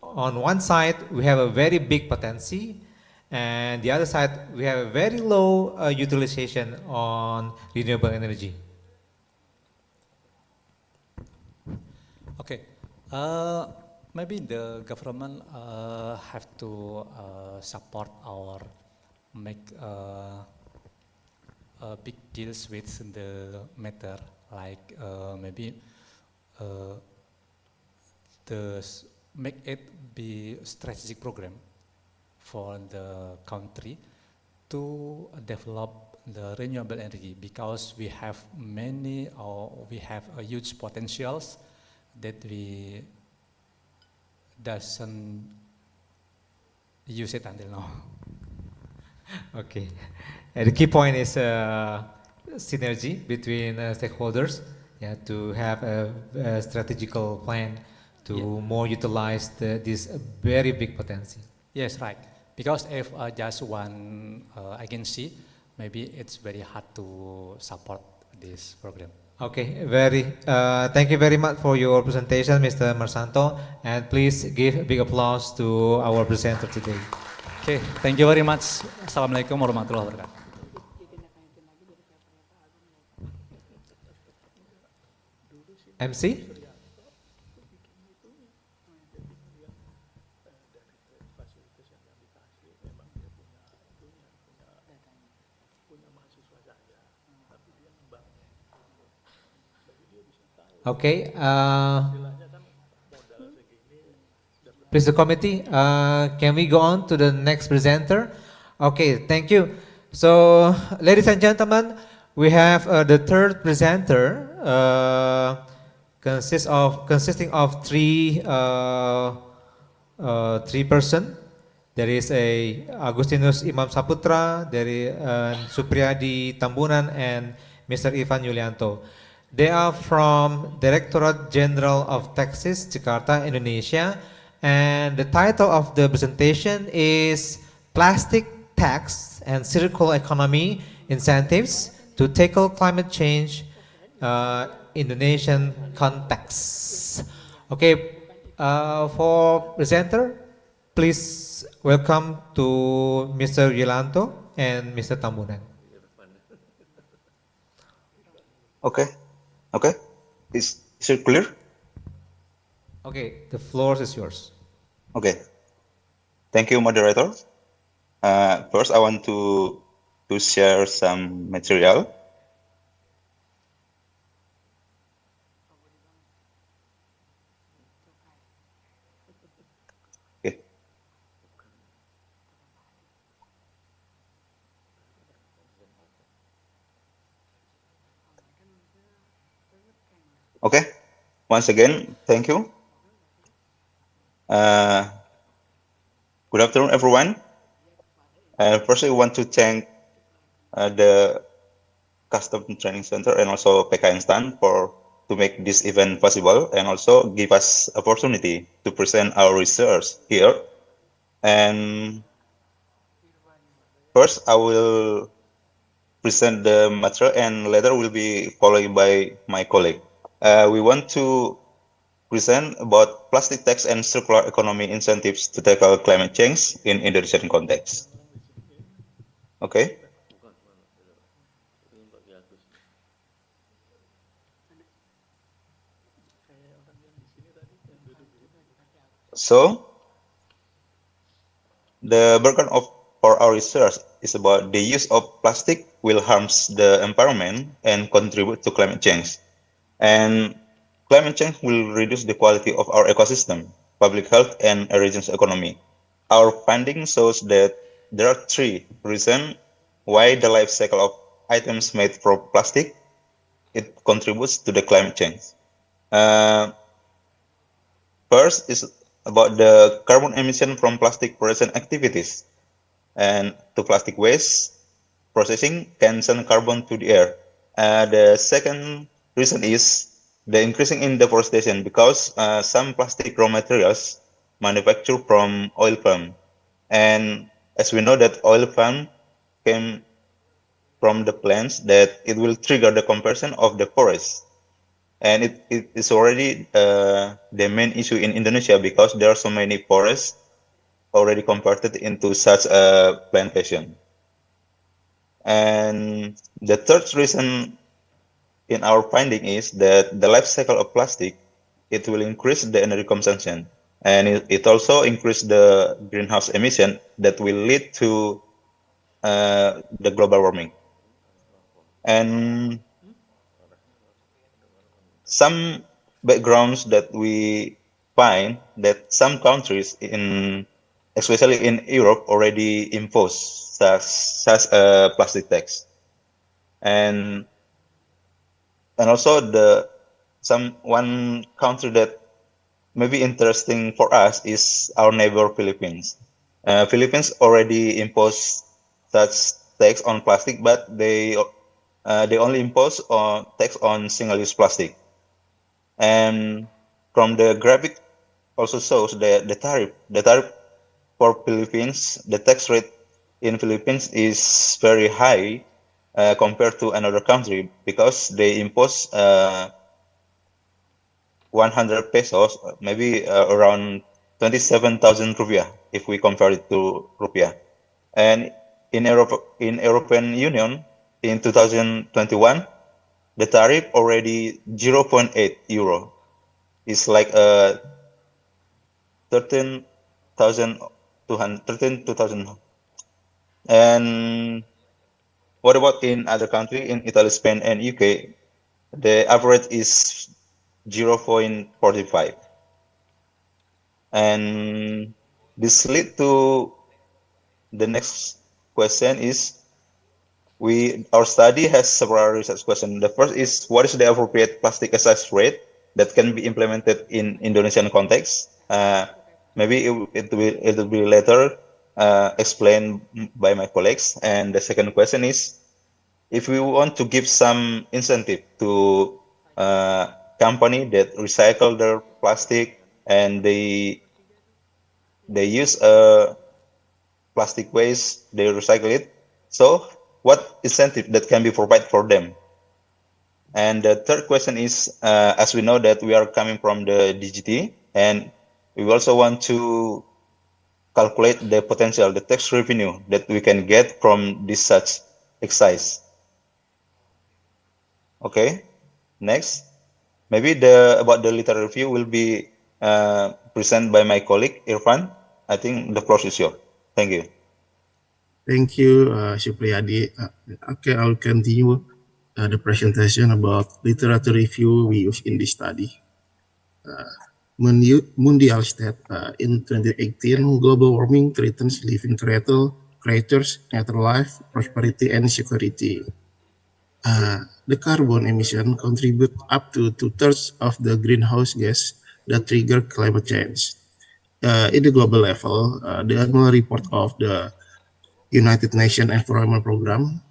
on one side, we have a very big potency, and the other side, we have a very low utilization on renewable energy. Okay, maybe the government have to support or make big deals with the matter, like maybe make it be strategic program for the country to develop the renewable energy, because we have a huge potentials that we doesn't use it until now. Okay, and the key point is synergy between stakeholders, yeah, to have a strategical plan to more utilize this very big potency. Yes, right. Because if just one agency, maybe it's very hard to support this program. Okay, thank you very much for your presentation, Mr. Marsanto, and please give a big applause to our presenter today. Okay, thank you very much. Assalamualaikum warahmatullahi wabarakatuh. MC? Okay, please the committee, can we go on to the next presenter? Okay, thank you. So, ladies and gentlemen, we have the third presenter, consisting of three person. There is a Agustinus Imam Saputra, there is Supriyadi Tambunan, and Mr. Ivan Yulianto. They are from Directorate General of Taxes, Jakarta, Indonesia, and the title of the presentation is Plastic Tax and Circular Economy Incentives to Tackle Climate Change Indonesian Context. Okay, for presenter, please welcome to Mr. Yulianto and Mr. Tambunan. Okay, is it clear? Okay, the floor is yours. Okay, thank you, moderator. First, I want to share some material. Okay. Okay, once again, thank you. Good afternoon, everyone. First, I want to thank the Custom Training Center and also PKN Stan to make this event possible and also give us opportunity to present our research here. And first, I will present the material and later will be followed by my colleague. We want to present about plastic tax and circular economy incentives to tackle climate change in Indonesian context. Okay. So, the burden for our research is about the use of plastic will harm the environment and contribute to climate change. And climate change will reduce the quality of our ecosystem, public health, and a region's economy. Our finding shows that there are three reasons why the life cycle of items made from plastic it contributes to the climate change. First is about the carbon emission from plastic production activities, and to plastic waste processing can send carbon to the air. The second reason is the increasing in deforestation because some plastic raw materials manufactured from oil palm, and as we know that oil palm came from the plants that it will trigger the conversion of the forest, and it is already the main issue in Indonesia because there are so many forests already converted into such a plantation. And the third reason in our finding is that the life cycle of plastic, it will increase the energy consumption, and it also increase the greenhouse emission that will lead to the global warming. And some backgrounds that we find that some countries especially in Europe already impose such a plastic tax. And also one country that may be interesting for us is our neighbor Philippines. Philippines already impose such tax on plastic, but they only impose tax on single-use plastic. And from the graphic also shows the tariff for Philippines, the tax rate in Philippines is very high compared to another country because they impose 100 pesos, maybe around 27,000 rupiah if we compare it to rupiah. And in European Union in 2021, the tariff already 0.8 euro. It's like 13,200. And what about in other countries, in Italy, Spain, and UK? The average is 0.45. And this lead to the next question is, our study has several research questions. The first is, what is the appropriate plastic excise rate that can be implemented in Indonesian context? Maybe it will be later explained by my colleagues. And the second question is, if we want to give some incentive to company that recycle their plastic and they use plastic waste, they recycle it. So what incentive that can be provided for them? And the third question is, as we know that we are coming from the DGT, and we also want to calculate the potential, the tax revenue that we can get from this such excise. Okay, next. Maybe about the literary review will be presented by my colleague Irfan. I think the floor is yours. Thank you. Thank you, Supriyadi. Okay, I'll continue the presentation about literature review we use in this study. Mundial state in 2018, global warming threatens living creatures, natural life, prosperity, and security. The carbon emission contribute up to 2/3 of the greenhouse gas that trigger climate change. In the global level, the annual report of the United Nations Environment Program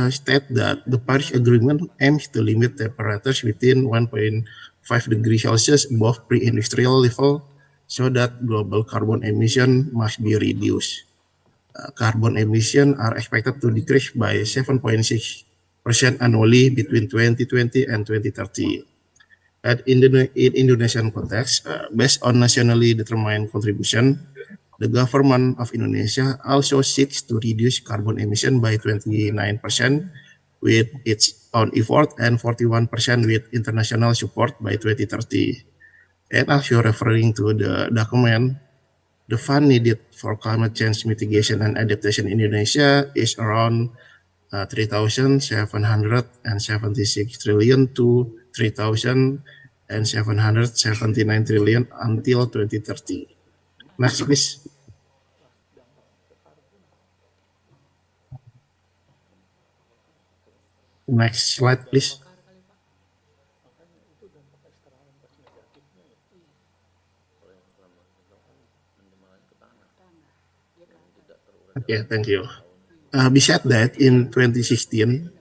state that the Paris Agreement aims to limit temperatures within 1.5 degrees Celsius above pre-industrial level so that global carbon emission must be reduced. Carbon emission are expected to decrease by 7.6% annually between 2020 and 2030. In Indonesian context, based on nationally determined contribution, the government of Indonesia also seeks to reduce carbon emission by 29% with its own effort and 41% with international support by 2030. And also referring to the document, the fund needed for climate change mitigation and adaptation in Indonesia is around 3,776 trillion to 3,779 trillion until 2030. Next, please. Next slide, please. Okay, thank you. Besides that, in 2016,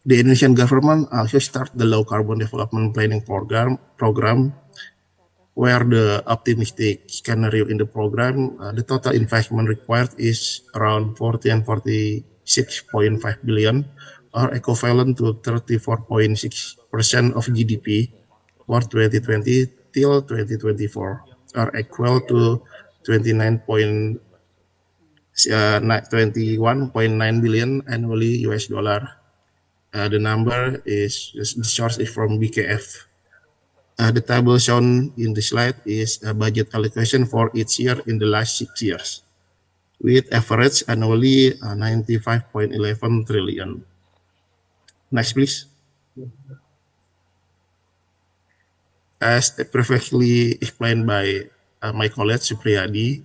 the Indonesian government also started the low carbon development planning program where the optimistic scenario in the program, the total investment required is around 40 and 46.5 billion, or equivalent to 34.6% of GDP for 2020 till 2024, or equal to 21.9 billion annually US dollar. The number is, the source is from BKF. The table shown in the slide is a budget allocation for each year in the last 6 years, with average annually 95.11 trillion. Next, please. As previously explained by my colleague Supriyadi,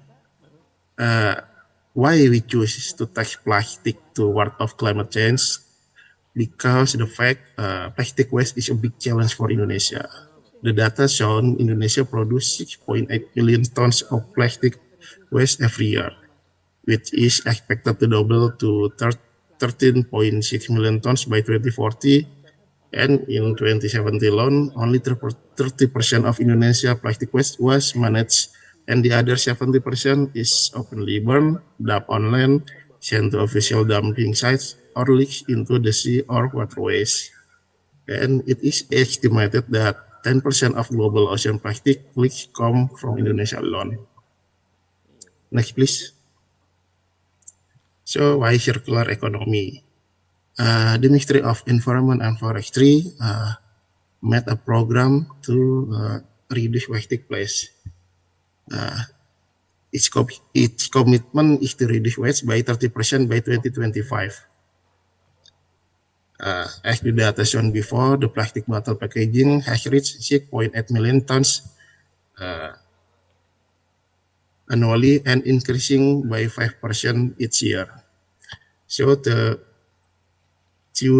why we choose to tax plastic to ward off climate change? Because the fact plastic waste is a big challenge for Indonesia. The data shown Indonesia produce 6.8 million tons of plastic waste every year, which is expected to double to 13.6 million tons by 2040. And in 2017 alone, only 30% of Indonesia plastic waste was managed, and the other 70% is openly burned, dumped on land, sent to official dumping sites, or leaks into the sea or waterways. And it is estimated that 10% of global ocean plastic leaks come from Indonesia alone. Next, please. So, why circular economy? The Ministry of Environment and Forestry made a program to reduce plastic waste. Its commitment is to reduce waste by 30% by 2025. As the data shown before, the plastic bottle packaging has reached 6.8 million tons annually and increasing by 5% each year. So to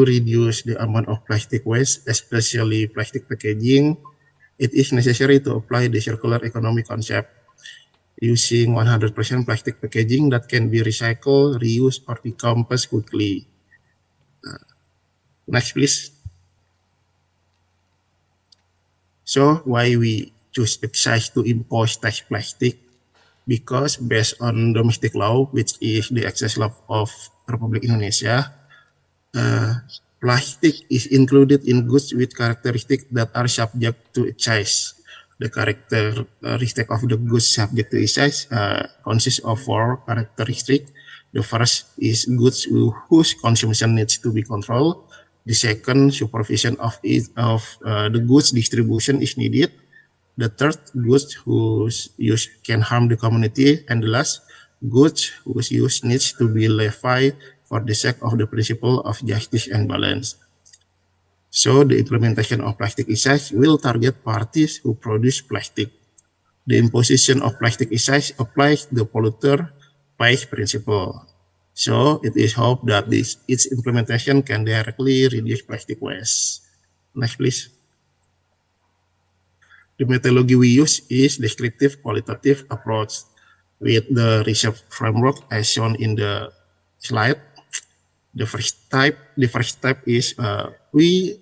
reduce the amount of plastic waste, especially plastic packaging, it is necessary to apply the circular economy concept using 100% plastic packaging that can be recycled, reused, or decomposed quickly. Next, please. So why we choose excise to impose tax plastic? Because based on domestic law, which is the excise law of Republic Indonesia, plastic is included in goods with characteristics that are subject to excise. The characteristic of the goods subject to excise consists of 4 characteristics. The first is goods whose consumption needs to be controlled. The second, supervision of the goods distribution is needed. The third, goods whose use can harm the community. And the last, goods whose use needs to be levied for the sake of the principle of justice and balance. So the implementation of plastic excise will target parties who produce plastic. The imposition of plastic excise applies the polluter pays principle. So it is hoped that its implementation can directly reduce plastic waste. Next, please. The methodology we use is descriptive qualitative approach with the research framework as shown in the slide. The first type is we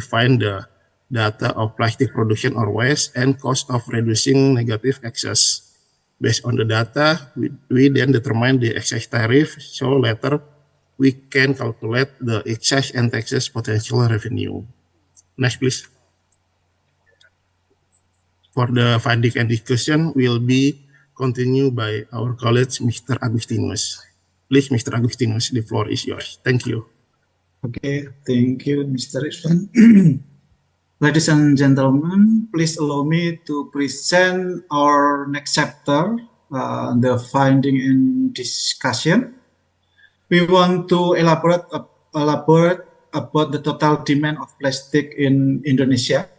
find the data of plastic production or waste and cost of reducing negative excess. Based on the data, we then determine the excise tariff. So later, we can calculate the excise and taxes potential revenue. Next, please. For the finding and discussion will be continued by our colleague, Mr. Agustinus. Please, Mr. Agustinus, the floor is yours. Thank you. Okay, thank you, Mr. Irfan. Ladies and gentlemen, please allow me to present our next chapter, the finding and discussion. We want to elaborate about the total demand of plastic in Indonesia.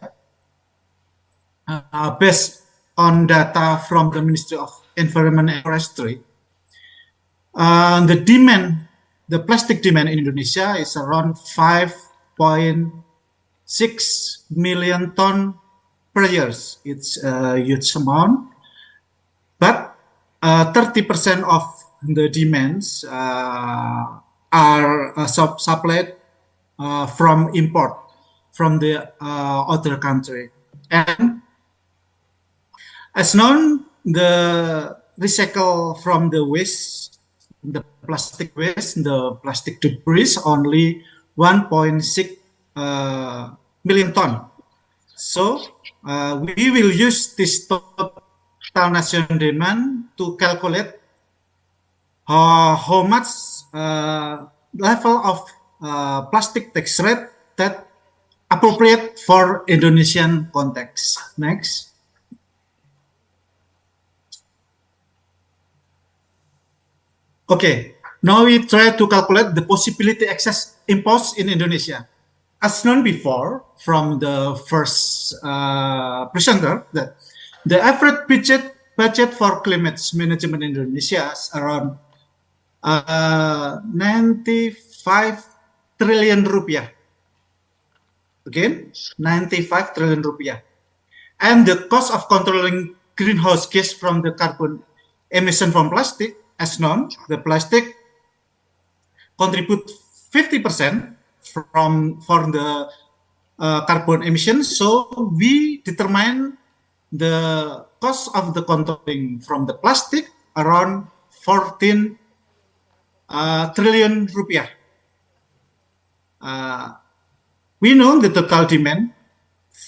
Based on data from the Ministry of Environment and Forestry, the plastic demand in Indonesia is around 5.6 million ton per year. It's a huge amount, but 30% of the demands are supplied from import from the other country. And as known, the recycle from the waste, the plastic waste, the plastic debris, only 1.6 million ton. So we will use this total national demand to calculate how much level of plastic tax rate that appropriate for Indonesian context. Next. Okay, now we try to calculate the possibility excess imposed in Indonesia. As known before from the first presenter, that the average budget for climate management in Indonesia is around 95 trillion rupiah. Again, 95 trillion rupiah. And the cost of controlling greenhouse gas from the carbon emission from plastic, as known, the plastic contribute 50% for the carbon emissions. So we determine the cost of the controlling from the plastic around 14 trillion rupiah. we know the total demand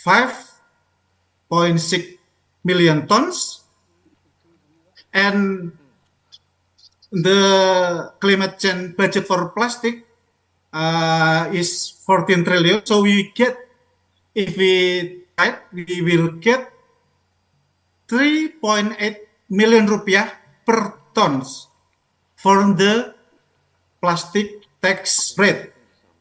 5.6 million tons, and the climate change budget for plastic is 14 trillion. So we get, if we type, we will get 3.8 million rupiah per tons for the plastic tax rate,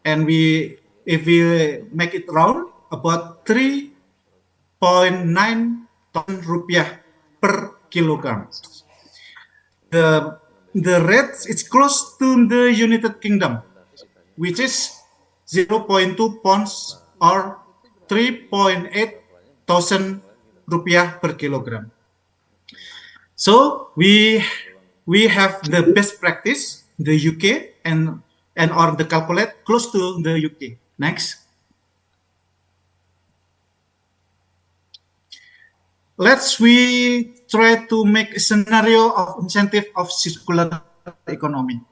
and if we make it round, about 3.9 ton rupiah per kilogram. The rate is close to the United Kingdom, which is 0.2 pounds or 3.8 thousand rupiah per kilogram. So we have the best practice, the UK, and or the calculate close to the UK. Next. We try to make a scenario of incentive of circular economy.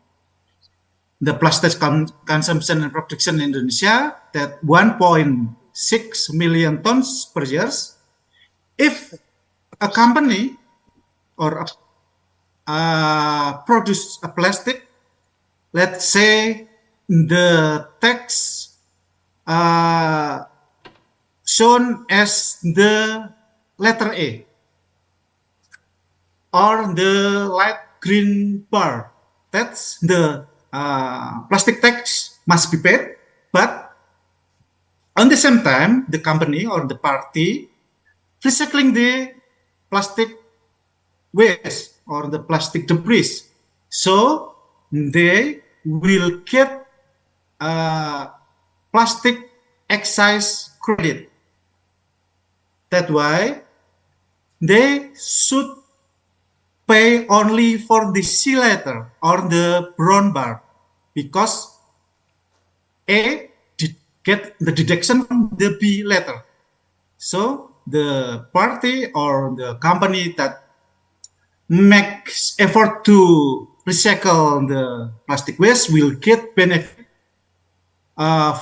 The plastic consumption and production in Indonesia, that 1.6 million tons per year. If a company or produce a plastic, let's say the tax shown as the letter A or the light green bar, that's the plastic tax must be paid. But on the same time, the company or the party recycling the plastic waste or the plastic debris, so they will get plastic excise credit. That's why they should pay only for the C letter or the brown bar, because A did get the deduction from the B letter. So the party or the company that makes effort to recycle the plastic waste will get benefit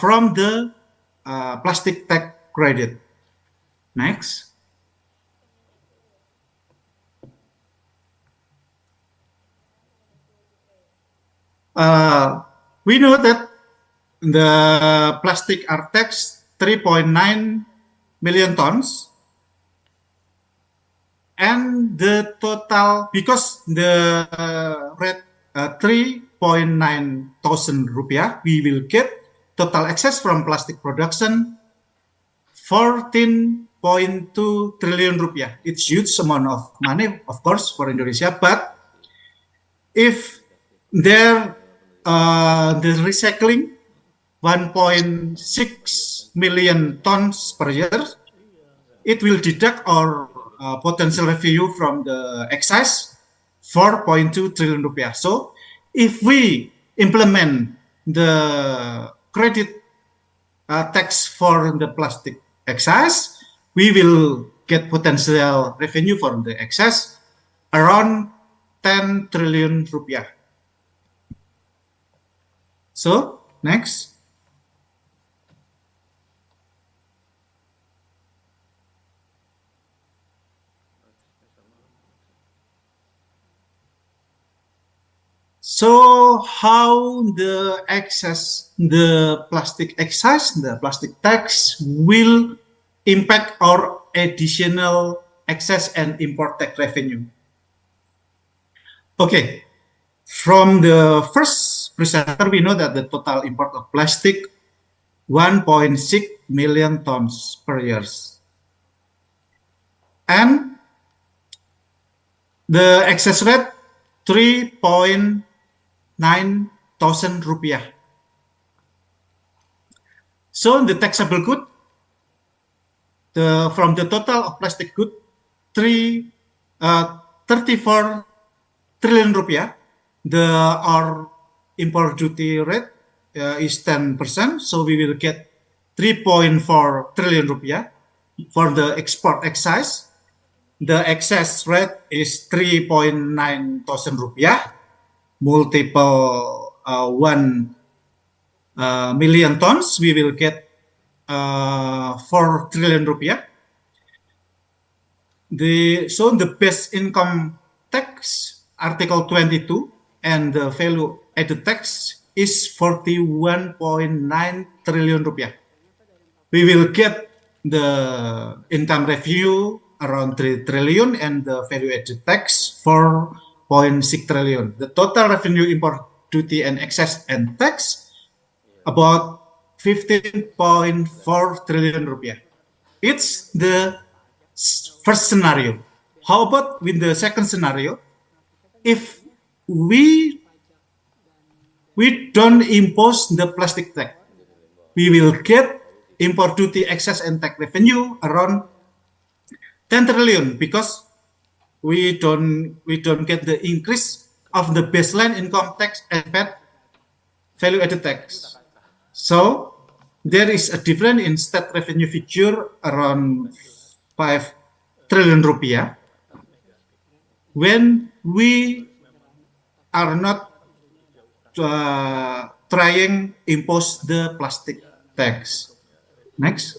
from the plastic tax credit. Next. We know that the plastic are taxed 3.9 million tons, and the total, because the rate 3.9 thousand rupiah, we will get total excess from plastic production 14.2 trillion rupiah. It's huge amount of money, of course, for Indonesia. But if there the recycling 1.6 million tons per year, it will deduct our potential revenue from the excise 4.2 trillion rupiah. So if we implement the credit tax for the plastic excise, we will get potential revenue from the excess around 10 trillion rupiah. So next. So how the plastic excise, the plastic tax will impact our additional excess and import tax revenue? Okay, from the first presenter, we know that the total import of plastic 1.6 million tons per year. And the excess rate 3.9 thousand rupiah. So the taxable good, from the total of plastic good, 34 trillion rupiah. Our import duty rate is 10%, so we will get 3.4 trillion rupiah for the export excise. The excess rate is 3.9 thousand rupiah, multiple 1 million tons, we will get 4 trillion rupiah. So the base income tax, Article 22, and the value added tax is 41.9 trillion rupiah. We will get the income revenue around 3 trillion and the value added tax 4.6 trillion. The total revenue, import duty and excess and tax about 15.4 trillion rupiah. It's the first scenario. How about with the second scenario? If we don't impose the plastic tax, we will get import duty, excess and tax revenue around 10 trillion because we don't get the increase of the baseline income tax and VAT value added tax. So there is a difference in state revenue figure around 5 trillion rupiah when we are not trying impose the plastic tax. Next.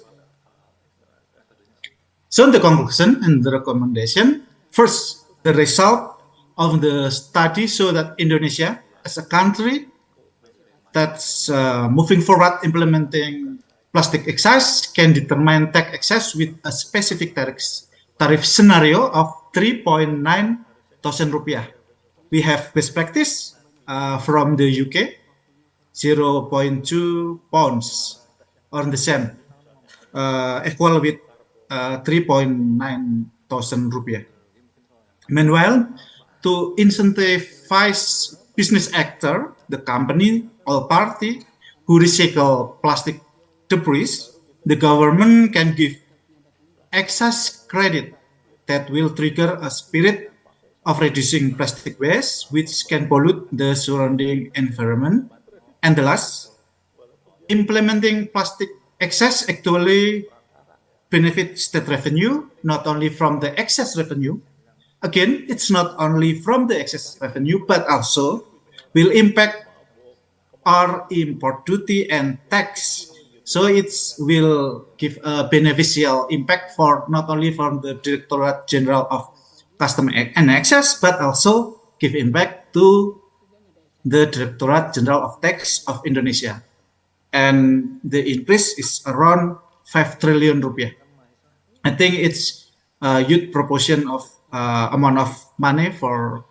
So the conclusion and the recommendation. First, the result of the study show that Indonesia as a country that's moving forward implementing plastic excise can determine tax excess with a specific tariff scenario of 3.9 thousand rupiah. We have best practice from the UK, 0.2 pounds on the same, equal with 3.9 thousand rupiah. Meanwhile, to incentivize business actor, the company or party who recycle plastic debris, the government can give excess credit that will trigger a spirit of reducing plastic waste, which can pollute the surrounding environment. And the last, implementing plastic excess actually benefits state revenue, not only from the excess revenue. Again, it's not only from the excess revenue, but also will impact our import duty and tax. So it will give a beneficial impact for not only from the Directorate General of Custom and Excess, but also give impact to the Directorate General of Tax of Indonesia. And the increase is around 5 trillion rupiah. I think it's a huge proportion of amount of money for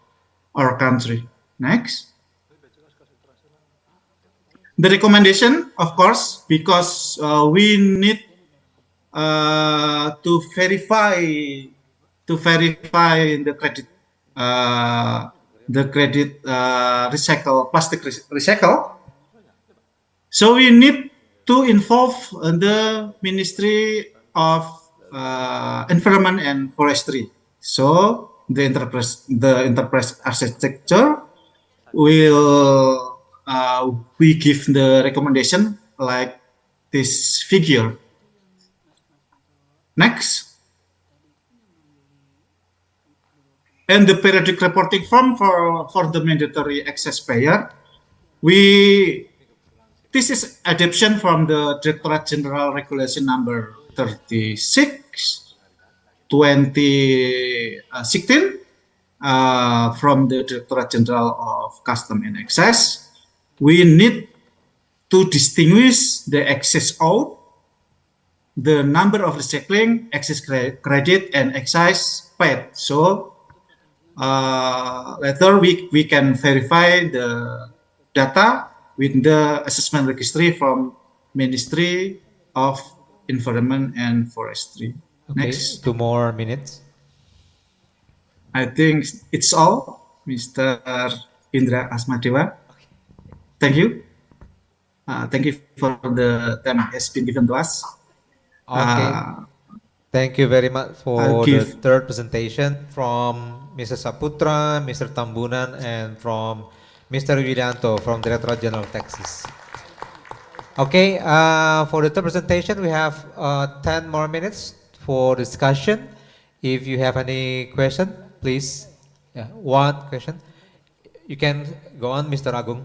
our country. Next. The recommendation, of course, because we need to verify the credit recycle plastic recycle. So we need to involve the Ministry of Environment and Forestry. So the enterprise architecture will we give the recommendation like this figure. Next. And the periodic reporting form for the mandatory excess payer, this is adoption from the Directorate General Regulation number 36, 2016, from the Directorate General of Custom and Excise. We need to distinguish the excess out, the number of recycling, excess credit, and excise paid. So later we can verify the data with the assessment registry from Ministry of Environment and Forestry. Okay, Next. 2 more minutes. I think it's all, Mr. Indra Asmadewa. Thank you. Thank you for the time has been given to us. Okay. Thank you very much for the third presentation from Mr. Saputra, Mr. Tambunan, and from Mr. Yulianto from Directorate General of Taxes. Okay, for the third presentation, we have 10 more minutes for discussion. If you have any question, please. Yeah, one question. You can go on, Mr. Agung.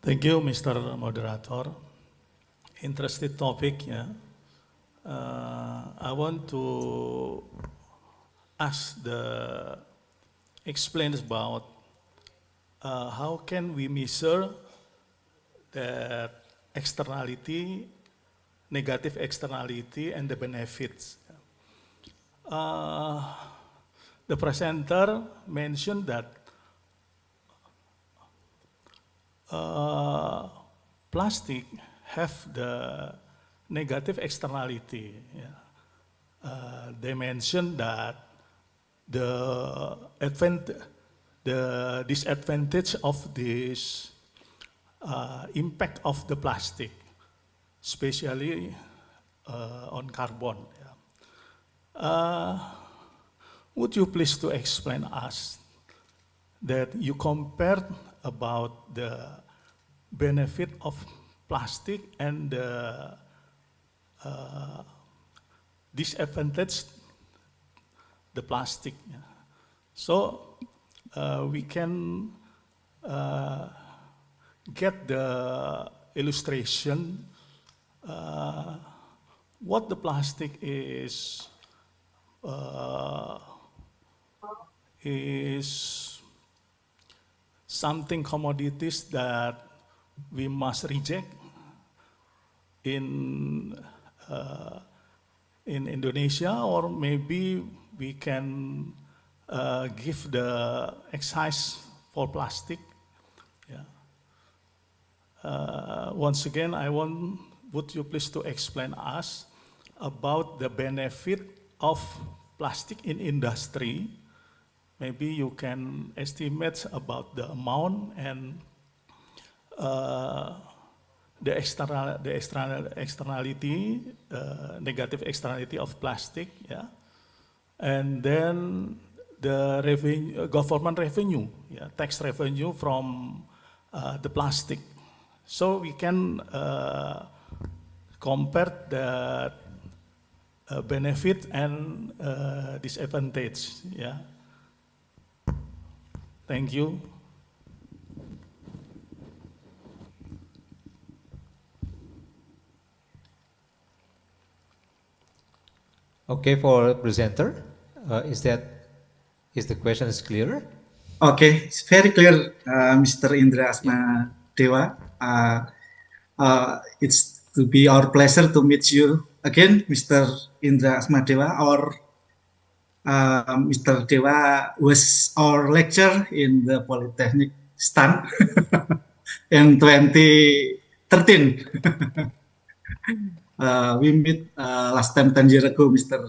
Thank you, Mr. Moderator. Interesting topic, yeah. I want to ask explain about how can we measure that externality, negative externality, and the benefits. The presenter mentioned that plastic have the negative externality. Yeah. They mentioned that the disadvantage of this impact of the plastic, especially on carbon. Yeah. Would you please to explain us that you compared about the benefit of plastic and the disadvantage the plastic. So we can get the illustration what the plastic is something commodities that we must reject in Indonesia, or maybe we can give the excise for plastic. Yeah. Once again, would you please to explain us about the benefit of plastic in industry? Maybe you can estimate about the amount and the externality, negative externality of plastic, yeah, and then the revenue, government revenue, yeah, tax revenue from the plastic. So we can compare the benefit and disadvantage, yeah. Thank you. Okay, for presenter, is the question is clear? Okay, it's very clear, Mr. Indra Asma Dewa. It's to be our pleasure to meet you again, Mr. Indra Asma Dewa. Mr. Dewa was our lecturer in the Polytechnic STAN in 2013. We met last time 10 years ago, Mr.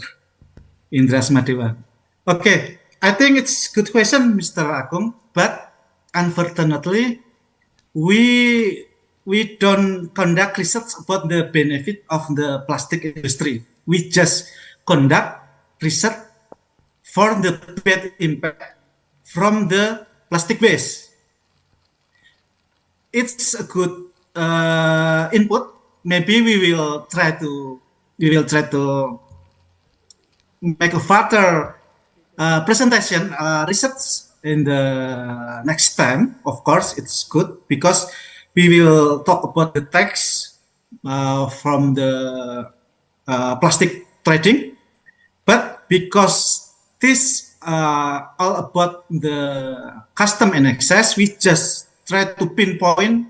Indra Asma Dewa. Okay, I think it's good question, Mr. Agung, but unfortunately, we don't conduct research about the benefit of the plastic industry. We just conduct research for the bad impact from the plastic waste. It's a good input. Maybe we will try to make a further presentation research in the next time. Of course, it's good because we will talk about the tax from the plastic trading, but because this all about the custom and excess, we just try to pinpoint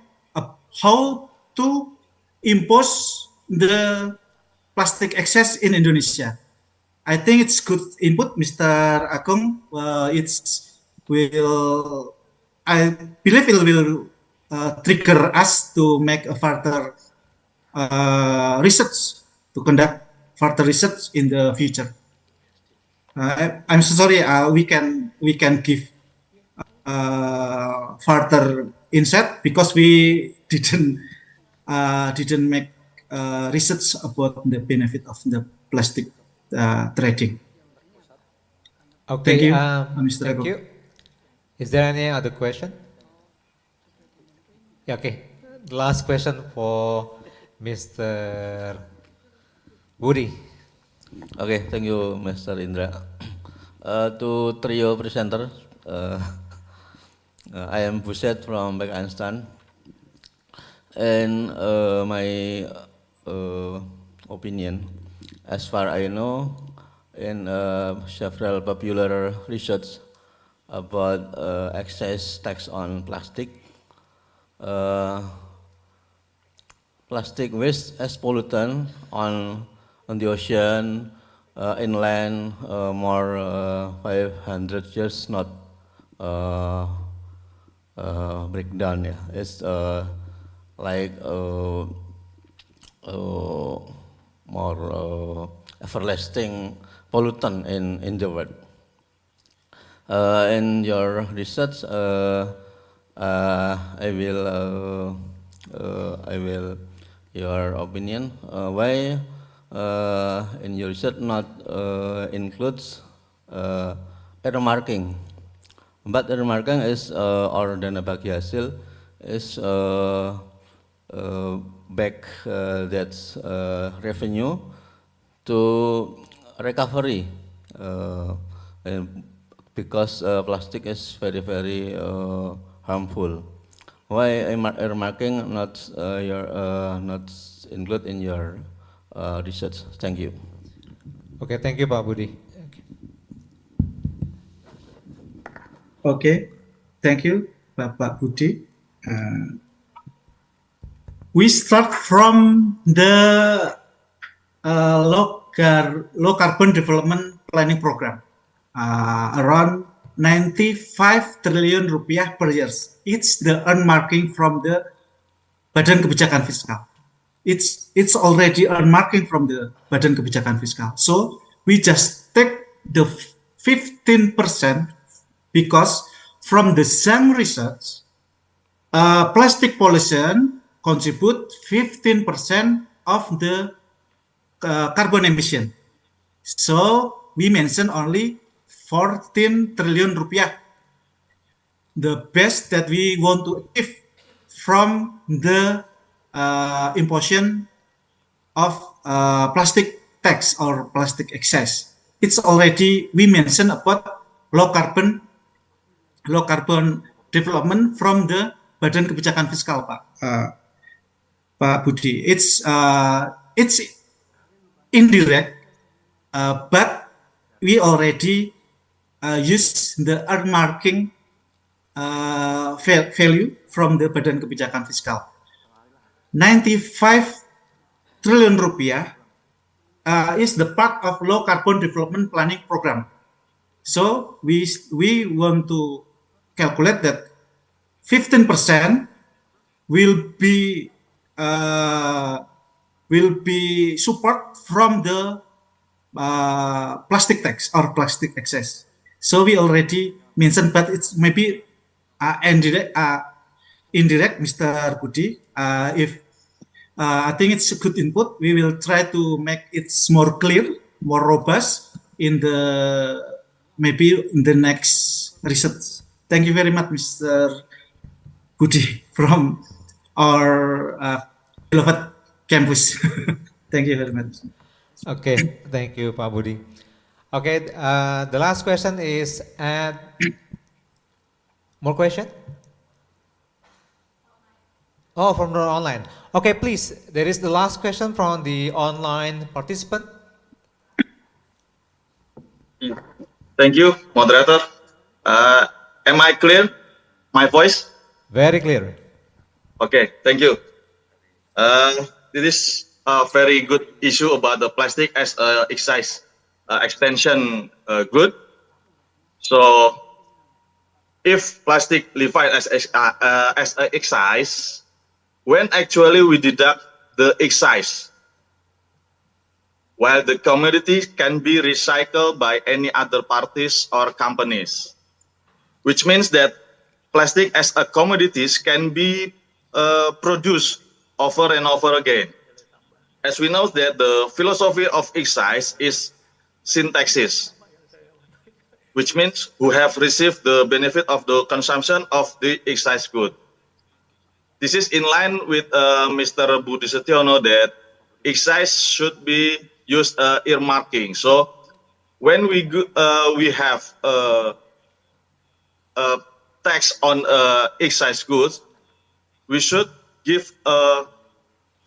how to impose the plastic excess in Indonesia. I think it's good input, Mr. Agung. I believe it will trigger us to make a further research, to conduct further research in the future. I'm so sorry. We can give further insight because we didn't make research about the benefit of the plastic trading. Okay, Thank you, Mr. thank Agung. you. Is there any other question? Yeah, okay. The last question for Mr. Budi. Okay, thank you, Mr. Indra. To trio presenter, I am Buset from Beck Einstein. In my opinion, as far I know, in several popular research about excess tax on plastic, plastic waste as pollutant on the ocean, inland, more 500 years not breakdown. Yeah, it's like more everlasting pollutant in the world. In your research, I will your opinion. Why in your research not includes earmarking? But earmarking is or dana bagi hasil is back that's revenue to recovery and because plastic is very harmful. Why earmarking not your not include in your research? Thank you. Okay, thank you, Pak Budi. Okay, thank you, Bapak Budi. We start from the low carbon development planning program, around 95 triliun rupiah per year. It's the earmarking from the Badan Kebijakan Fiskal. It's already earmarking from the Badan Kebijakan Fiskal. So we just take the 15% because from the same research, plastic pollution contribute 15% of the carbon emission. So we mention only 14 triliun rupiah. The best that we want to achieve from the imposition of plastic tax or plastic excess. It's already we mentioned about low carbon development from the Badan Kebijakan Fiskal, Pak Budi. It's indirect, but we already use the earmarking value from the Badan Kebijakan Fiskal. 95 triliun rupiah is the part of low carbon development planning program. So we want to calculate that 15% will be support from the plastic tax or plastic excess. So we already mentioned, but it's maybe indirect, Mr. Budi. If I think it's a good input, we will try to make it more clear, more robust in the next research. Thank you very much, Mr. Budi, from our beloved campus. Thank you very much. Okay, thank you, Pak Budi. Okay, the last question is, more question? Oh, from the online. Okay, please, there is the last question from the online participant. Thank you, moderator. Am I clear? My voice? Very clear. Okay, thank you. This is a very good issue about the plastic as a excise extension good. So, if plastic classified as an excise, when actually we deduct the excise, while the commodity can be recycled by any other parties or companies, which means that plastic as a commodities can be produced over and over again. As we know that the philosophy of excise is syntaxis, which means who have received the benefit of the consumption of the excise good. This is in line with Mr. Budi Setiono that excise should be used earmarking. So when we have a tax on excise goods, we should give a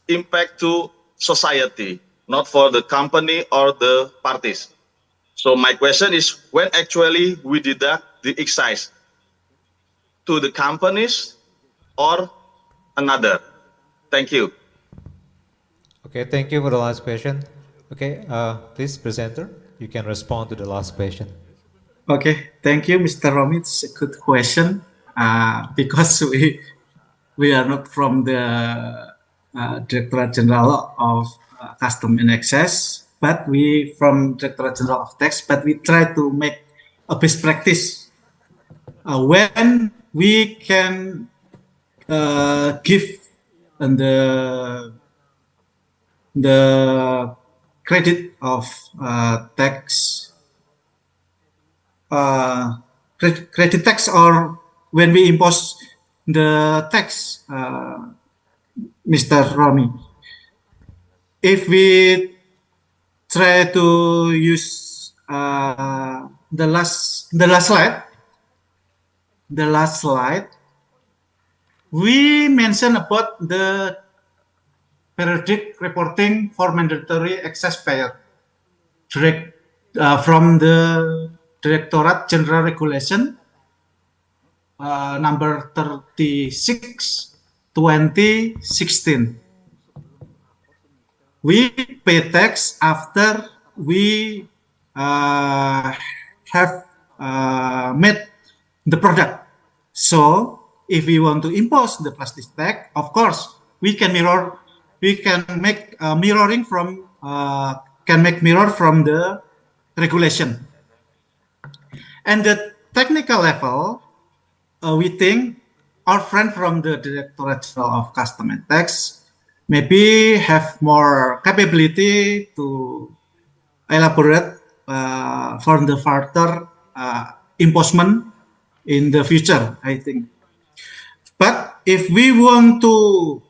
impact to society, not for the company or the parties. So my question is, when actually we deduct the excise, to the companies or another? Thank you. Okay, thank you for the last question. Okay, please, presenter, you can respond to the last question. Okay, thank you, Mr. Romi. It's a good question because we are not from the Directorate General of Custom and Excise, but we from Directorate General of Tax. But we try to make a best practice when we can give the credit of tax credit tax, or when we impose the tax, Mr. Romi. If we try to use the last slide, we mentioned about the periodic reporting for mandatory excise payer from the Directorate General Regulation number 36 2016. We pay tax after we have made the product. So if we want to impose the plastic tax, of course we can make mirroring from the regulation. And the technical level, we think our friend from the Directorate General of Custom and Tax maybe have more capability to elaborate for the further imposement in the future, I think. But if we want to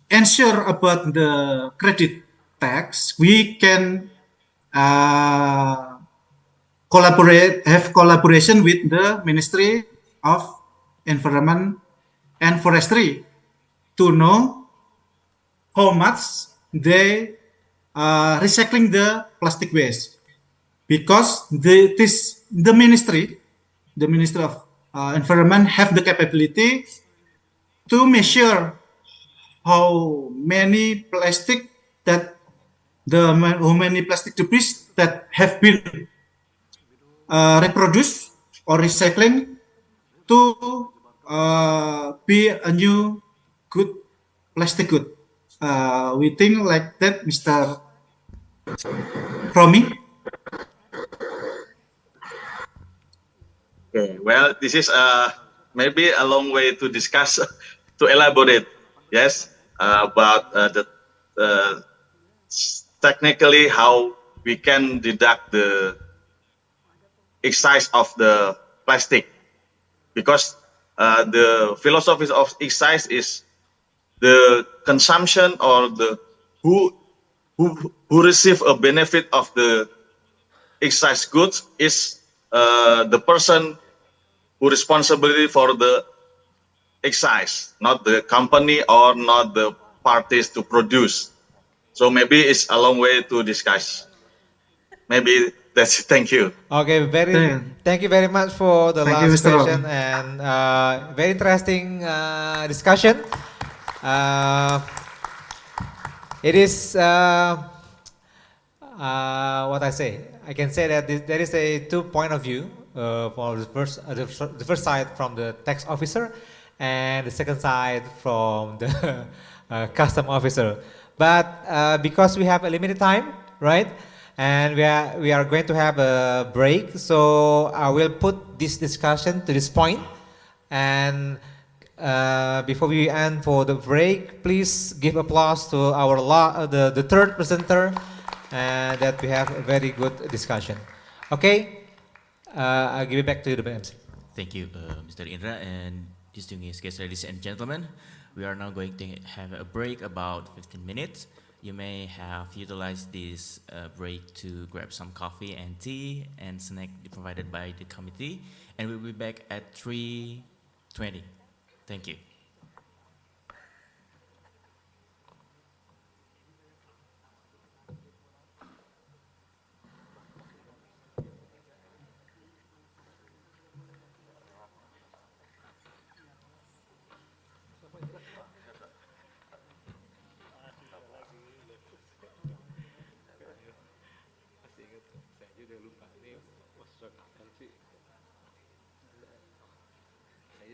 ensure about the credit tax, we can have collaboration with the Ministry of Environment and Forestry to know how much they recycling the plastic waste, because the Ministry of Environment have the capability to measure how many plastic debris that have been reproduced or recycling to be a new good plastic good. We think like that, Mr. Romi. Okay, well, this is maybe a long way to discuss, to elaborate, yes, about the technically how we can deduct the excise of the plastic, because the philosophy of excise is the consumption, or the who receive a benefit of the excise goods is the person who responsibility for the excise, not the company or not the parties to produce. So maybe it's a long way to discuss. Maybe that's it. Thank you. Okay, thank you very much for the Thank you, last Mr. question, Romi. and very interesting discussion. It is what I say. I can say that there is a two point of view for the first side from the tax officer, and the second side from the custom officer. But because we have a limited time, right? And we are going to have a break, so I will put this discussion to this point. And before we end for the break, please give applause to our the third presenter, and that we have a very good discussion. Okay, I'll give it back to you, the MC. Thank you, Mr. Indra, and distinguished guests, ladies and gentlemen. We are now going to have a break about 15 minutes. You may have utilized this break to grab some coffee and tea and snack provided by the committee, and we'll be back at 3:20. Thank you.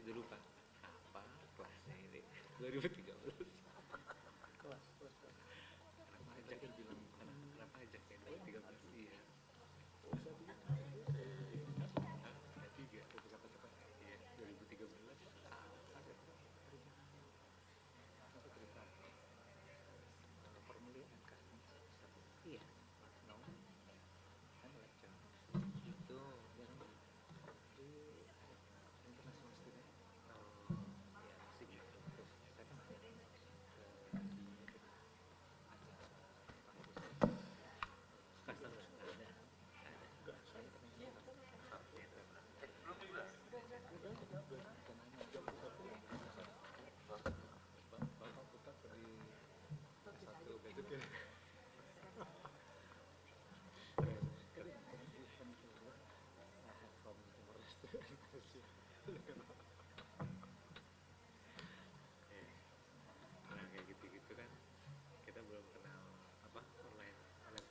udah lupa apa kelasnya ini 2013. Kenapa ajak bilang kenapa ajak yang 2013? Iya. Tiga, iya 2013. Iya. Itu international student. Ya pasti gitu. Terus saya kan ada di customer nggak ada. Soalnya katanya bapak putar di satu gadget ya. Nah kayak gitu-gitu kan kita belum kenal apa online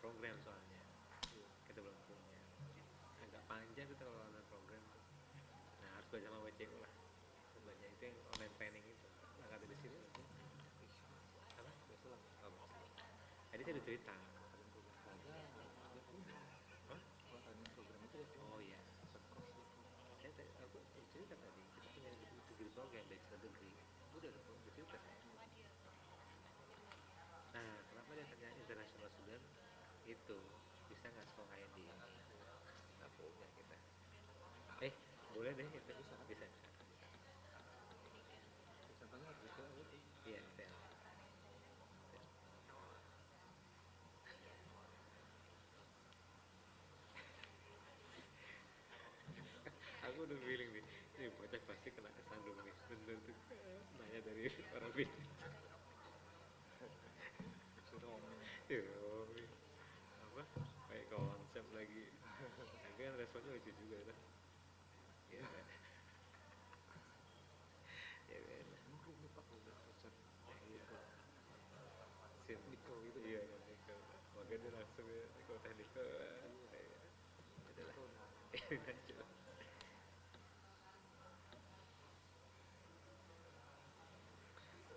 program soalnya kita belum punya agak panjang itu kalau online program nah harus belajar sama WCU lah belajar itu yang online planning itu nggak ada di situ apa tadi saya udah cerita oh iya aku cerita tadi kita punya degree program bachelor degree udah cerita saya. Nah kenapa dia tanya international student itu bisa nggak sekolahin di nggak punya kita boleh deh itu bisa contohnya iya aku udah feeling nih ini bocah pasti kena kesandung nih bener tuh nanya dari orang Bina apa kayak konsep lagi tapi kan responnya lucu juga tuh ya ya kan teknikal gitu iya teknikal makanya dia langsung ya kalau teknikal adalah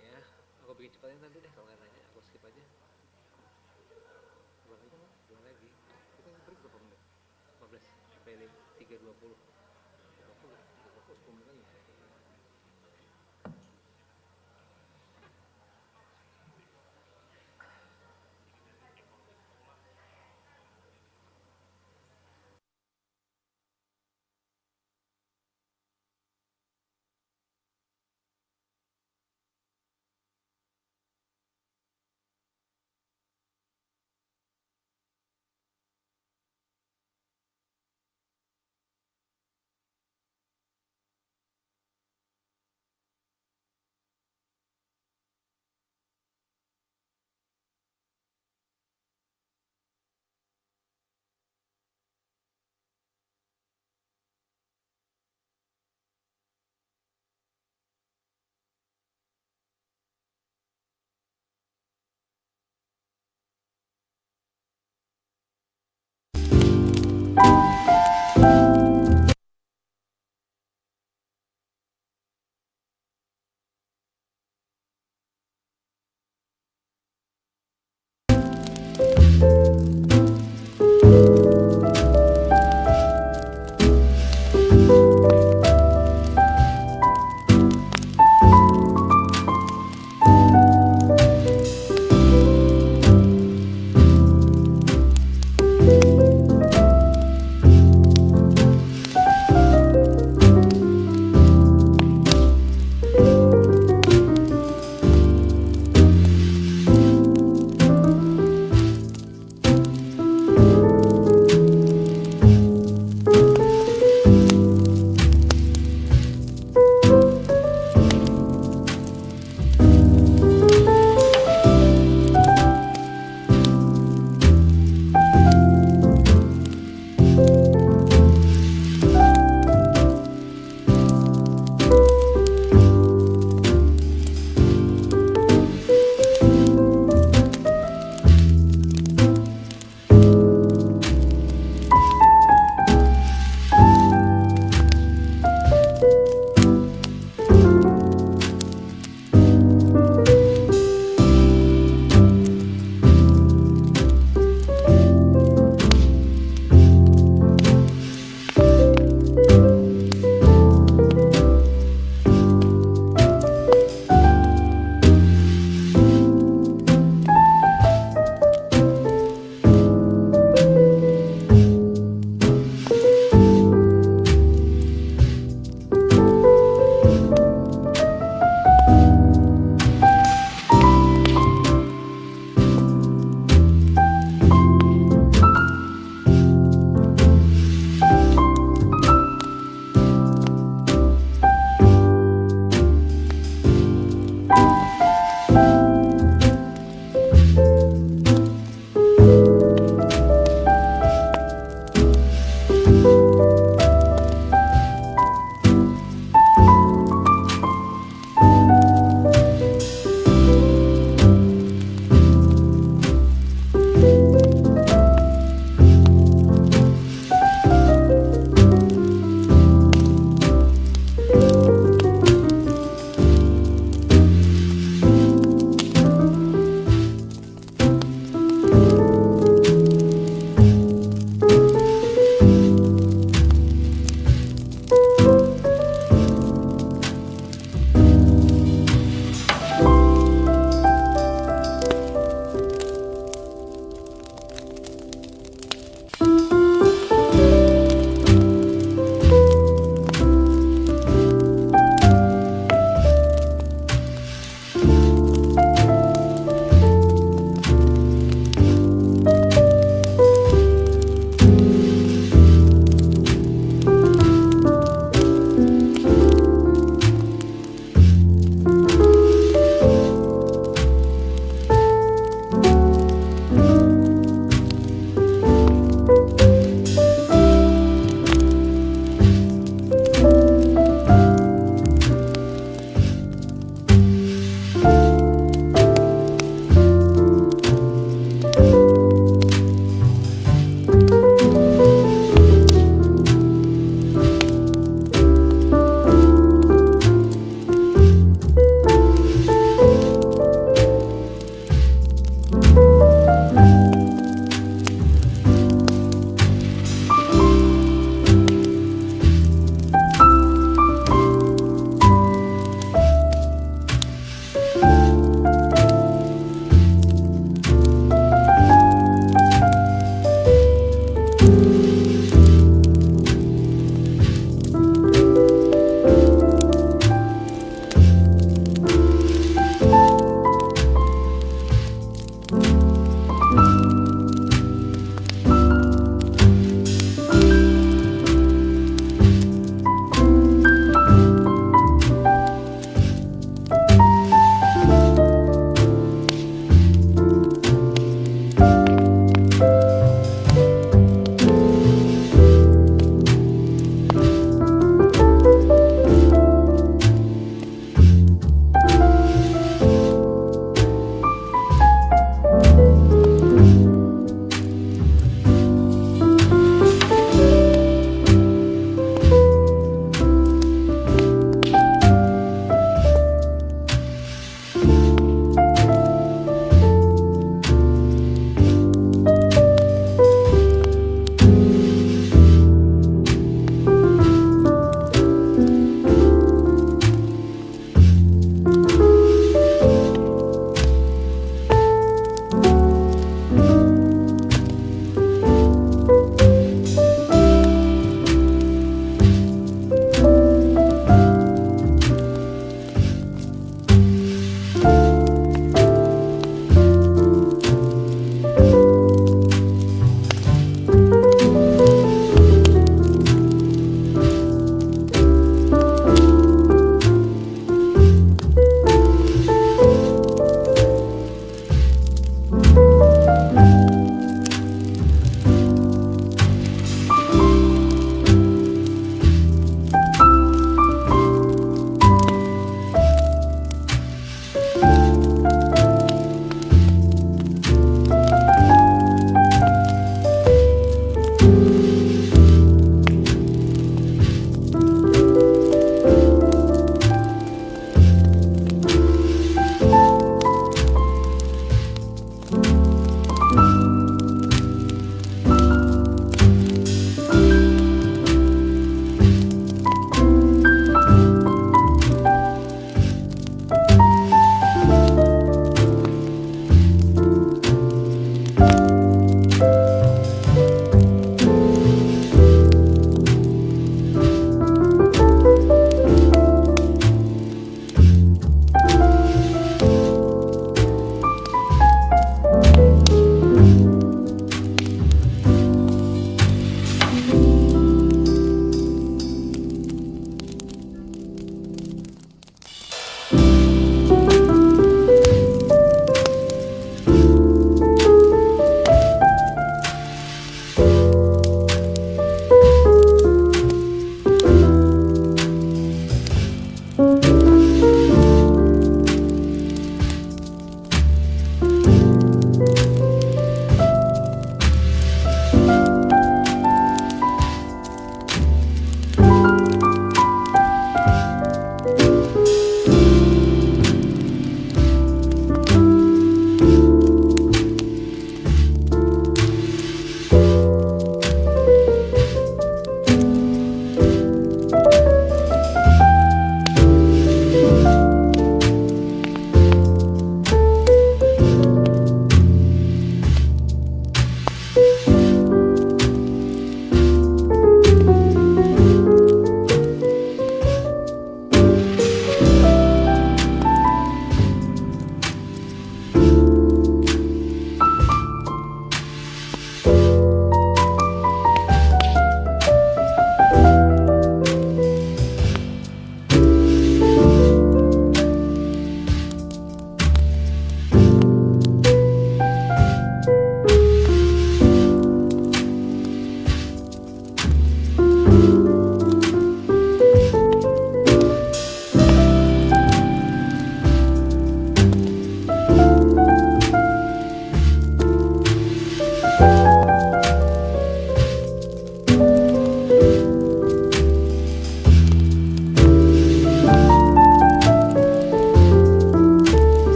ya aku bikin cepatnya nanti deh kalau nggak nanya aku skip aja dua lagi kita break berapa menit 15 sampai 3.20 10 menit lagi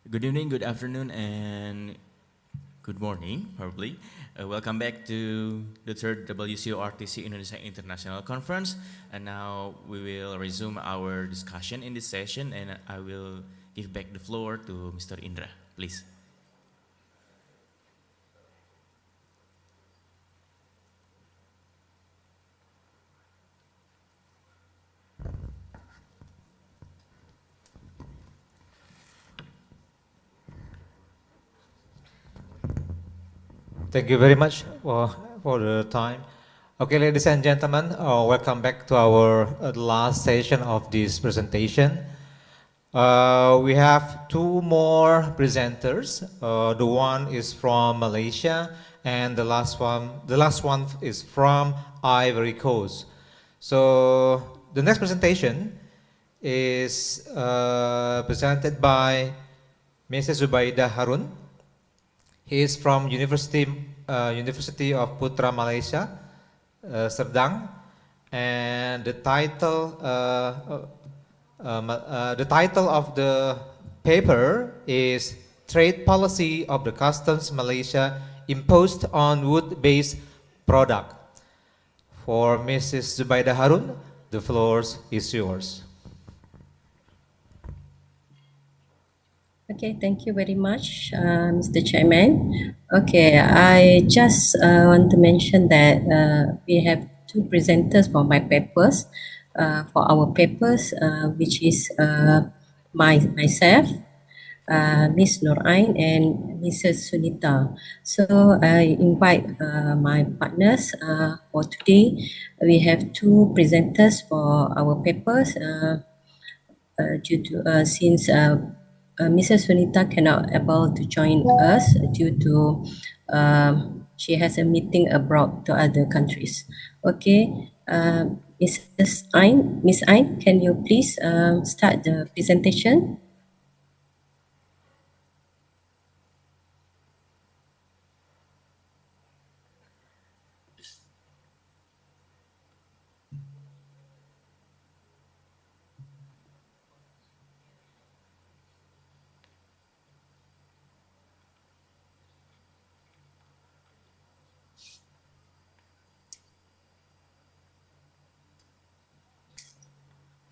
Good evening, good afternoon, and good morning, probably. Welcome back to the third WCORTC Indonesia International Conference. And now we will resume our discussion in this session, and I will give back the floor to Mr. Indra, please. Thank you very much for the time. Okay, ladies and gentlemen, welcome back to our last session of this presentation. We have two more presenters. The one is from Malaysia, and the last one is from Ivory Coast. So the next presentation is presented by Mrs. Zubaida Harun. He is from University of Putra Malaysia, Serdang, and the title of the paper is Trade Policy of the Customs Malaysia Imposed on Wood-Based Product. For Mrs. Zubaida Harun, the floor is yours. Okay, thank you very much, Mr. Chairman. Okay, I just want to mention that we have two presenters for my papers. For our papers, which is myself, Miss Nur Ain and Mrs. Sunita. So I invite my partners for today. We have two presenters for our papers. Due to since Mrs. Sunita cannot able to join us due to she has a meeting abroad to other countries. Okay, Miss Ain, can you please start the presentation?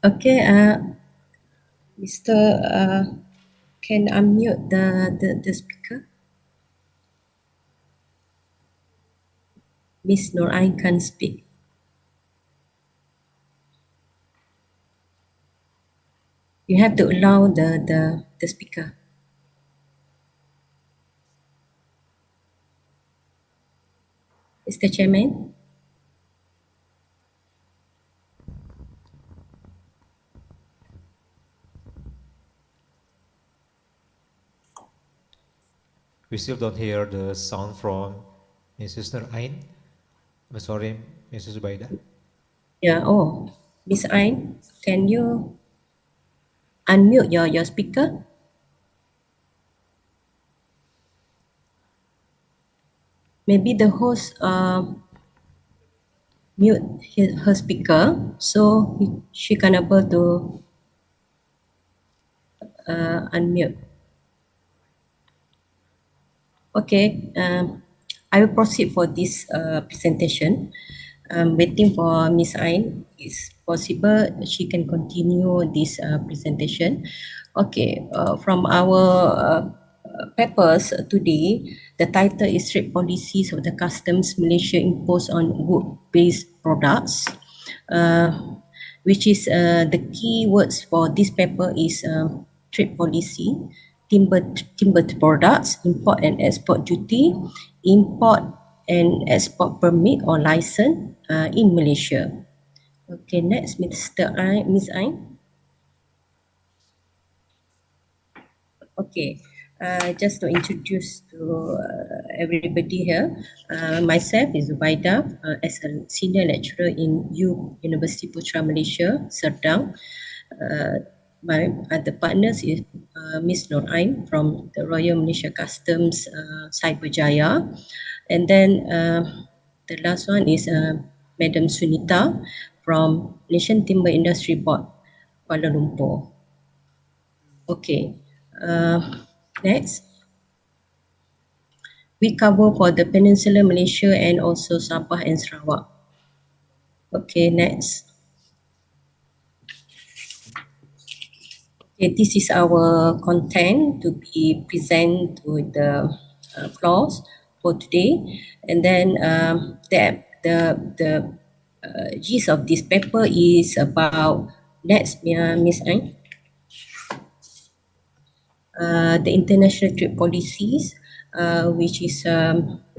Okay, Mr. Can unmute the speaker. Miss Nur Ain can't speak. You have to allow the speaker. Mr. Chairman. We still don't hear the sound from Mrs. Nur Ain. I'm sorry, Mrs. Zubaida. Yeah, oh, Miss Ain, can you unmute your speaker? Maybe the host mute her speaker so she can able to unmute. Okay, I will proceed for this presentation. I'm waiting for Miss Ain. It's possible she can continue this presentation. Okay, from our papers today, the title is Trade Policies of the Customs Malaysia Imposed on Wood-Based Products, which is the key words for this paper is trade policy, timber products, import and export duty, import and export permit or license in Malaysia. Okay, next, Miss Ain. Okay, just to introduce to everybody here, myself is Zubaida as a senior lecturer in University Putra Malaysia, Serdang. My other partners is Miss Nur Ain from the Royal Malaysia Customs Cyberjaya, and then the last one is Madam Sunita from Malaysian Timber Industry Board, Kuala Lumpur. Okay. Next. We cover for the Peninsular Malaysia and also Sabah and Sarawak. Okay, next. Okay, this is our content to be present to the clause for today, and then the gist of this paper is about next, Miss Ang. The international trade policies, which is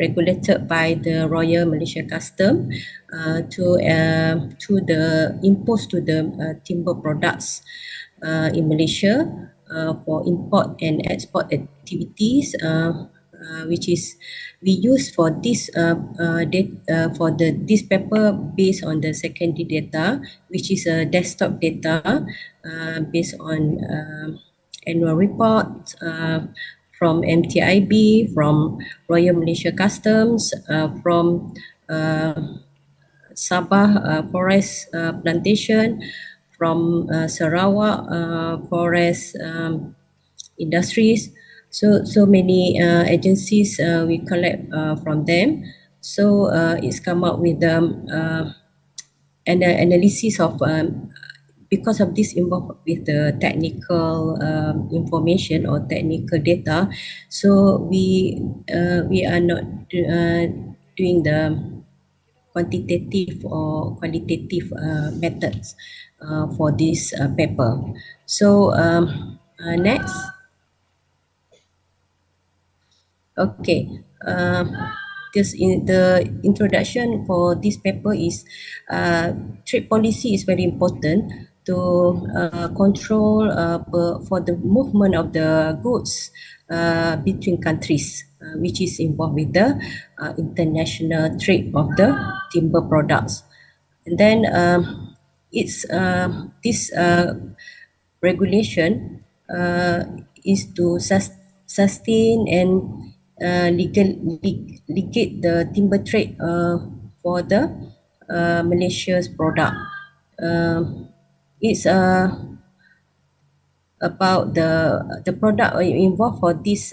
regulated by the Royal Malaysia Custom to the imposed to the timber products in Malaysia for import and export activities, which is we use for this this paper based on the secondary data, which is a desktop data based on annual report from MTIB, from Royal Malaysia Customs, from Sabah Forest Plantation, from Sarawak Forest Industries. So many agencies we collect from them. So it's come up with an analysis of because of this involved with the technical information or technical data, so we are not doing the quantitative or qualitative methods for this paper. So next. Okay. This in the introduction for this paper is trade policy is very important to control for the movement of the goods between countries, which is involved with the international trade of the timber products. And then it's this regulation is to sustain and legate the timber trade for the Malaysia's product. It's about the product involved for this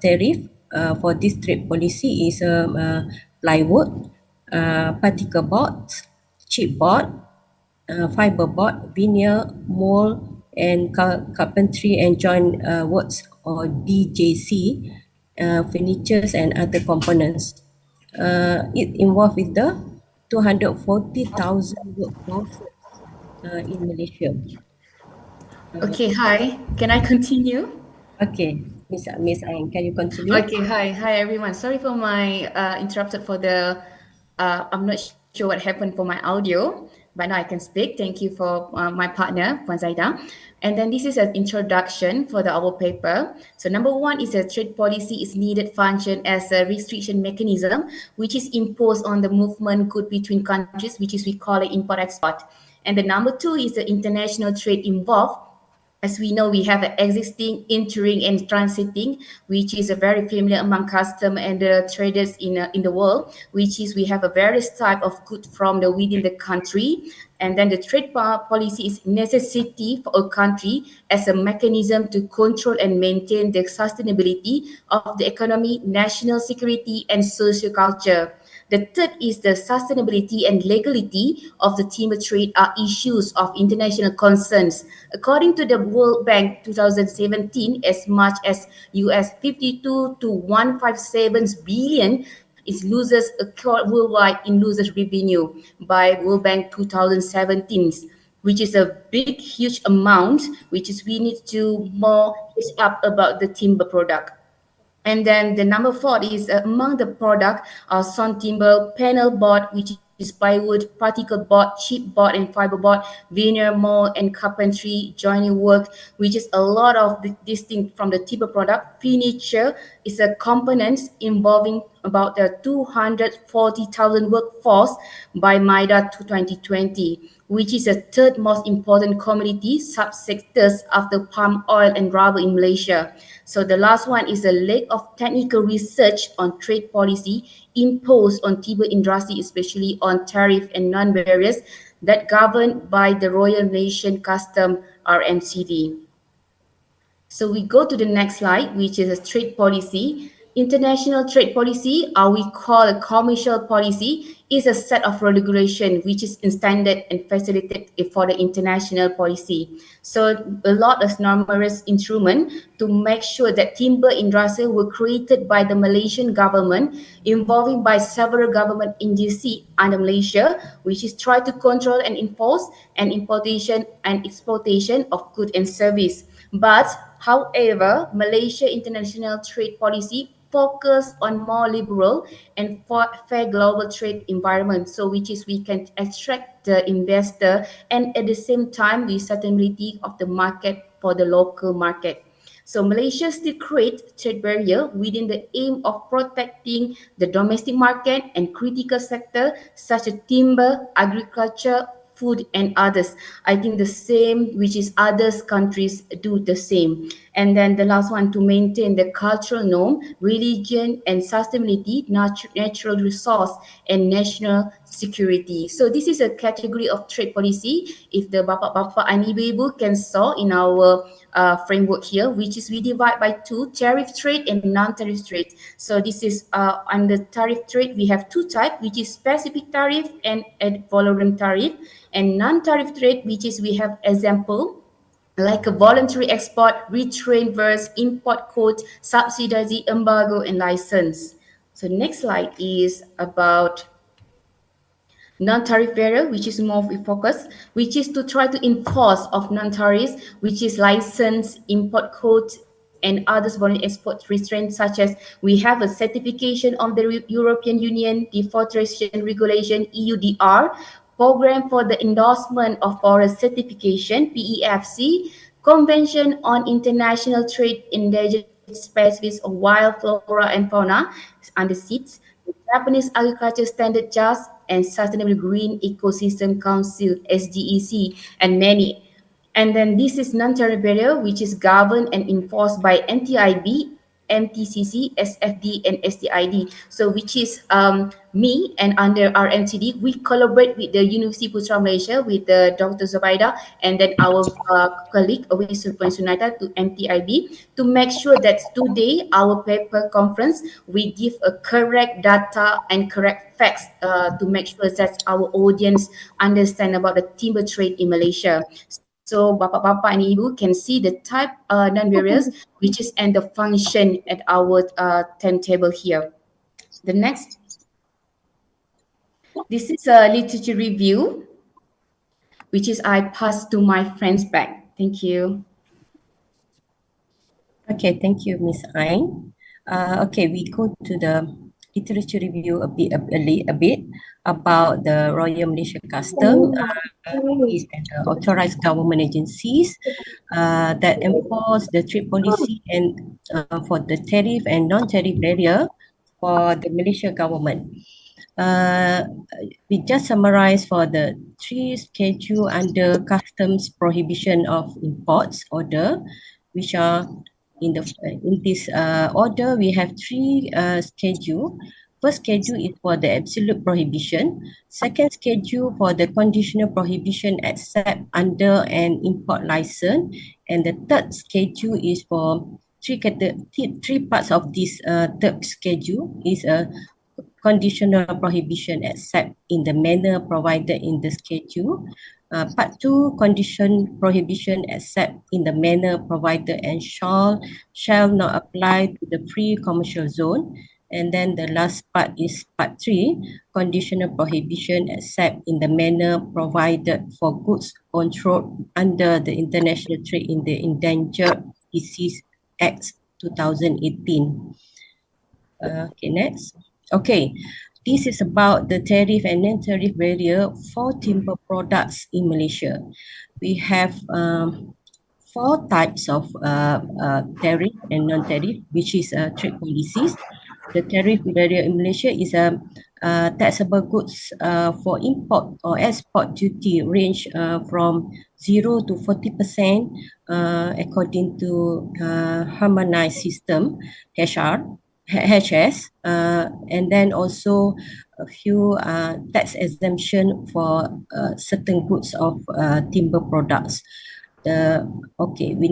tariff for this trade policy is plywood, particle board, chipboard, fiberboard, veneer, mold, and carpentry and joint works or DJC, furnitures and other components. It involved with the 240,000 workforce in Malaysia. Okay, hi. Can I continue? Okay, Miss Ain, can you continue? Okay, hi everyone. Sorry for my interrupted for the. I'm not sure what happened for my audio, but now I can speak. Thank you for my partner, Puan Zaida. And then this is an introduction for our paper. So number one is a trade policy is needed function as a restriction mechanism, which is imposed on the movement good between countries, which is we call it import-export. And the number two is the international trade involved. As we know, we have an existing entering and transiting, which is a very familiar among custom and traders in the world, which is we have a various type of good from the within the country. And then the trade policy is necessity for a country as a mechanism to control and maintain the sustainability of the economy, national security, and social culture. The third is the sustainability and legality of the timber trade are issues of international concerns. According to the World Bank 2017, as much as US 52 to 157 billion is losers worldwide in losers revenue by World Bank 2017, which is a big, huge amount, which is we need to more up about the timber product. And then the number four is among the product are sawn timber, panel board, which is plywood, particle board, chipboard, and fiberboard, veneer, mold, and carpentry, joining work, which is a lot of distinct from the timber product. Furniture is a components involving about the 240,000 workforce by MIDA to 2020, which is a third most important commodity subsectors after palm oil and rubber in Malaysia. So the last one is a lack of technical research on trade policy imposed on timber industry, especially on tariff and non-barriers that governed by the Royal Malaysian Custom RMCV. So we go to the next slide, which is a trade policy. International trade policy, or we call a commercial policy, is a set of regulation which is standard and facilitated for the international policy. So a lot of numerous instruments to make sure that timber industry were created by the Malaysian government, involving by several government agencies under Malaysia, which is try to control and enforce an importation and exploitation of goods and service. But however, Malaysia international trade policy focus on more liberal and fair global trade environment, so which is we can attract the investor and at the same time the sustainability of the market for the local market. So Malaysia still create trade barrier within the aim of protecting the domestic market and critical sector such as timber, agriculture, food and others. I think the same, which is others countries do the same. And then the last one, to maintain the cultural norm, religion and sustainability, natural resource and national security. So this is a category of trade policy. If the Bapak-Bapak and Ibu-Ibu can saw in our framework here, which is we divide by two, tariff trade and non-tariff trade. So this is under tariff trade, we have two types, which is specific tariff and ad valorem tariff, and non-tariff trade, which is we have example like a voluntary export, retrain versus import quote, subsidy, embargo, and license. So next slide is about non-tariff barrier, which is more focus, which is to try to enforce of non-tariffs, which is license, import code, and others foreign export restraints, such as we have a certification of the European Union Deforestation Regulation EUDR, Program for the Endorsement of Forest Certification PEFC, Convention on International Trade Endangered Species of Wild Flora and Fauna under SEEDS, Japanese Agriculture Standard Just and Sustainable Green Ecosystem Council SGEC, and many. And then this is non-tariff barrier, which is governed and enforced by NTIB, MTCC, SFD, and STID. So which is me, and under our NTD, we collaborate with the University Putra Malaysia, with the Dr. Zubaida, and then our colleague, Puan Sunata, to NTIB, to make sure that today, our paper conference, we give a correct data and correct facts to make sure that our audience understand about the timber trade in Malaysia. So Bapak-Bapak and Ibu can see the type non-barriers, which is and the function at our timetable here. The next, this is a literature review, which is I pass to my friends back. Thank you. Okay, thank you, Ms. Ain. Okay, we go to the literature review a bit about the Royal Malaysia Custom. Is authorized government agencies that enforce the trade policy and for the tariff and non-tariff barrier for the Malaysia government. We just summarize for the three schedule under customs prohibition of imports order, which are in this order we have three schedule. First schedule is for the absolute prohibition. Second schedule for the conditional prohibition except under an import license. And the third schedule is for three parts of this third schedule is a conditional prohibition except in the manner provided in the schedule. Part 2, condition prohibition except in the manner provided and shall not apply to the free commercial zone. And then the last part is part 3, conditional prohibition except in the manner provided for goods controlled under the International Trade in the Endangered Species Act 2018. Okay, next. Okay, this is about the tariff and non-tariff barrier for timber products in Malaysia. We have 4 types of tariff and non-tariff, which is trade policies. The tariff barrier in Malaysia is taxable goods for import or export duty range from 0 to 40% according to harmonized system HS, and then also a few tax exemption for certain goods of timber products. okay, we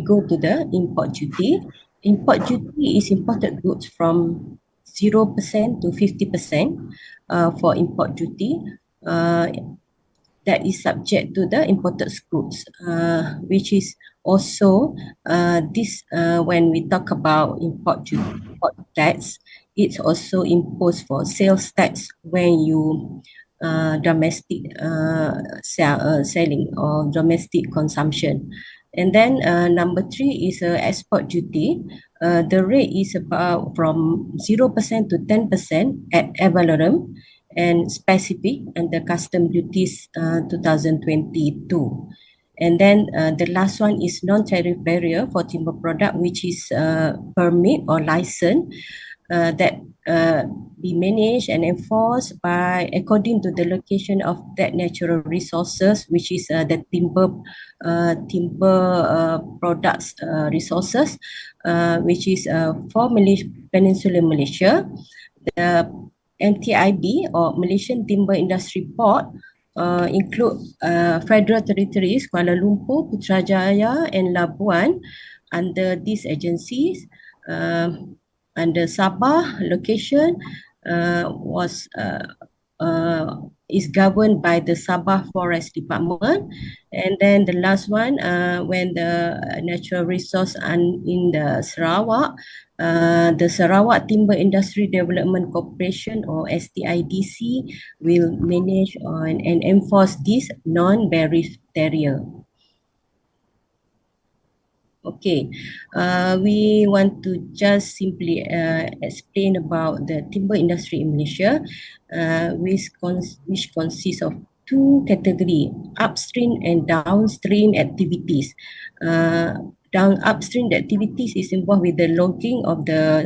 go to the import duty. Import duty is imported goods from 0% to 50% for import duty. That is subject to the imported goods, which is also when we talk about import tax, it's also imposed for sales tax when you domestic selling or domestic consumption. And then number 3 is export duty. The rate is about from 0% to 10% at ad valorem and specific under custom duties 2022. And then the last one is non-tariff barrier for timber product, which is permit or license that be managed and enforced by according to the location of that natural resources, which is the timber products resources, which is for Peninsular Malaysia. The MTIB or Malaysian Timber Industry Board include Federal Territories, Kuala Lumpur, Putrajaya and Labuan under these agencies. Under Sabah location is governed by the Sabah Forest Department. And then the last one, when the natural resource in the Sarawak, the Sarawak Timber Industry Development Corporation or STIDC will manage and enforce this non-barrier. Okay, we want to just simply explain about the timber industry in Malaysia, which consists of 2 categories, upstream and downstream activities. Upstream activities is involved with the logging of the